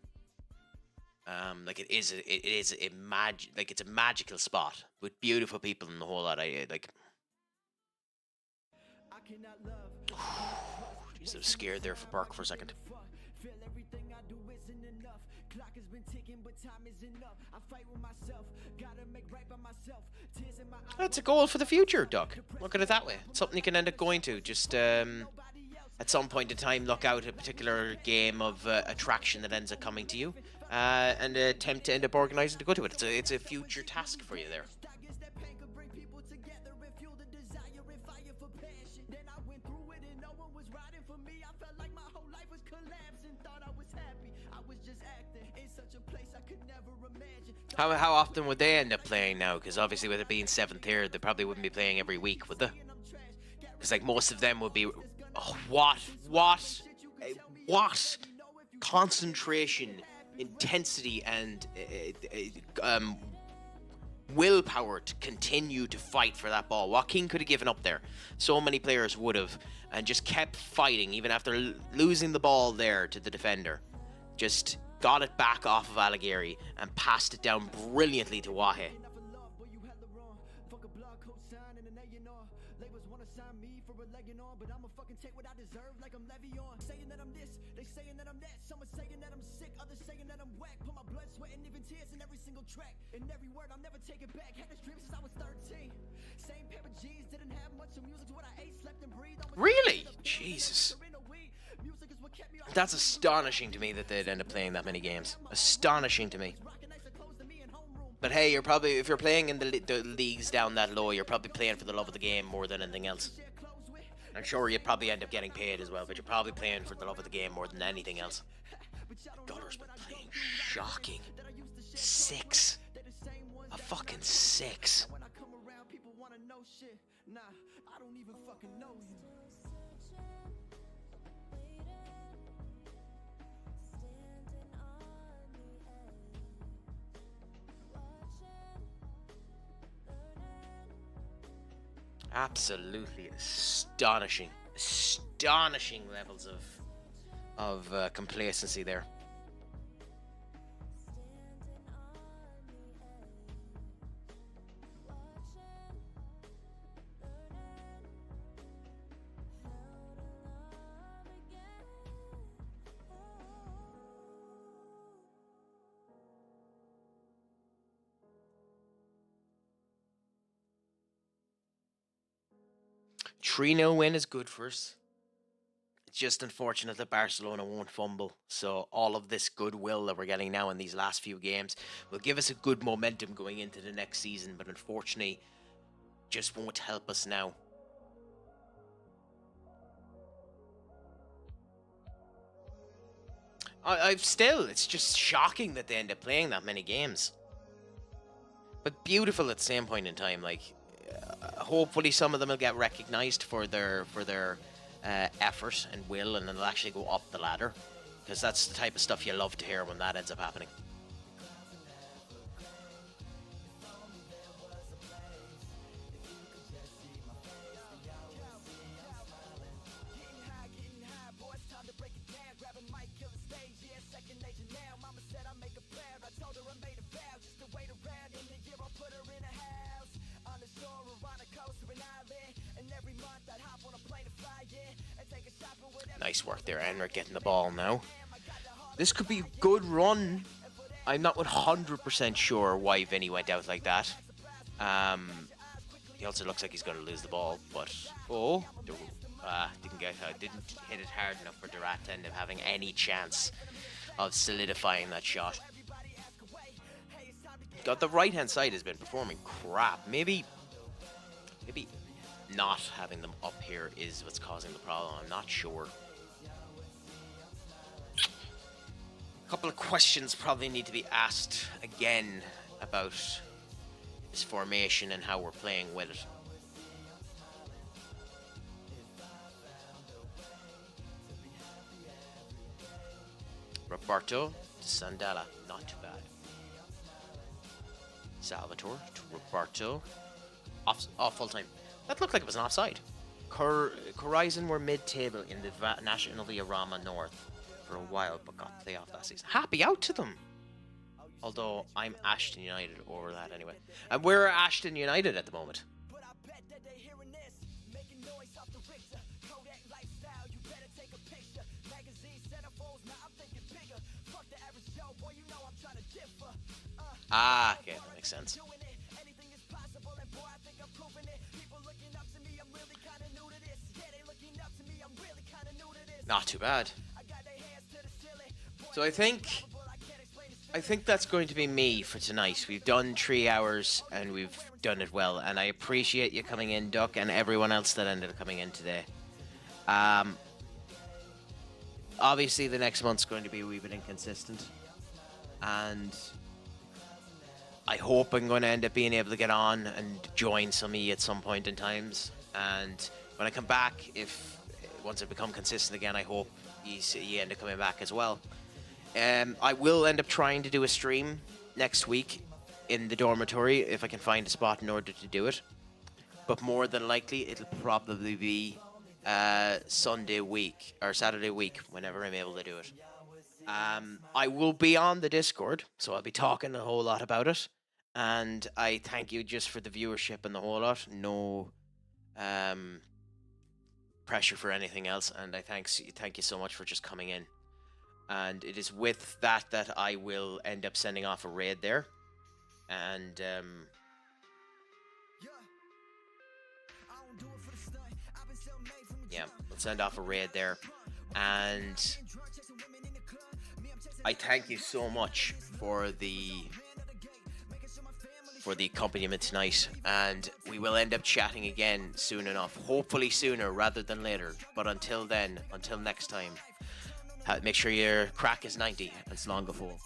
[SPEAKER 6] Like it's a magical spot with beautiful people and the whole lot. Jeez, I was scared there for Burke for a second. That's a goal for the future, Duck. Look at it that way. It's something you can end up going to. Just at some point in time, look out a particular game of attraction that ends up coming to you, and attempt to end up organising to go to it. It's a future task for you there. How often would they end up playing now? Because obviously with it being 7th here, they probably wouldn't be playing every week, would they? Because like most of them would be... Oh, what concentration, intensity, and willpower to continue to fight for that ball. Joaquin could have given up there. So many players would have, and just kept fighting even after losing the ball there to the defender. Just got it back off of Alighieri and passed it down brilliantly to Wahe. Really? Jesus. That's astonishing to me that they'd end up playing that many games. Astonishing to me. But hey, if you're playing in the leagues down that low, you're probably playing for the love of the game more than anything else. I'm sure you'd probably end up getting paid as well, but you're probably playing for the love of the game more than anything else. Gutter's been playing shocking. 6. A fucking 6. Absolutely astonishing levels of complacency there. 3-0 win is good for us. It's just unfortunate that Barcelona won't fumble. So all of this goodwill that we're getting now in these last few games will give us a good momentum going into the next season, but unfortunately just won't help us now. It's just shocking that they end up playing that many games. But beautiful at the same point in time. Like, hopefully some of them will get recognized for their effort and will, and they'll actually go up the ladder, because that's the type of stuff you love to hear when that ends up happening. Nice work there, Enric, getting the ball now. This could be a good run. I'm not 100% sure why Vinny went out like that. He also looks like he's going to lose the ball, but didn't hit it hard enough for Durat to end up having any chance of solidifying that shot. God, the right hand side has been performing crap. Maybe not having them up here is what's causing the problem. I'm not sure. A couple of questions probably need to be asked again about this formation and how we're playing with it. Roberto to Sandala, not too bad. Salvatore to Roberto. Off full time. That looked like it was an offside. Horizon were mid-table in the National Rama North for a while, but got playoff last season. Happy out to them. Although I'm Ashton United over that anyway. And we're Ashton United at the moment. Ah, okay, that makes sense. Not too bad. So I think that's going to be me for tonight. We've done 3 hours and we've done it well, and I appreciate you coming in, Duck, and everyone else that ended up coming in today. Obviously the next month's going to be a wee bit inconsistent, and I hope I'm going to end up being able to get on and join some of you at some point in times. And when I come back, once I become consistent again, I hope you end up coming back as well. I will end up trying to do a stream next week in the dormitory if I can find a spot in order to do it. But more than likely, it'll probably be Sunday week or Saturday week whenever I'm able to do it. I will be on the Discord, so I'll be talking a whole lot about it. And I thank you just for the viewership and the whole lot. No pressure for anything else, and I thank you so much for just coming in. And it is with that I will end up sending off a raid there, and yeah, we'll send off a raid there. And I thank you so much for the accompaniment tonight, and we will end up chatting again soon enough, hopefully sooner rather than later. But until then, until next time, make sure your crack is 90 and slán go fóill.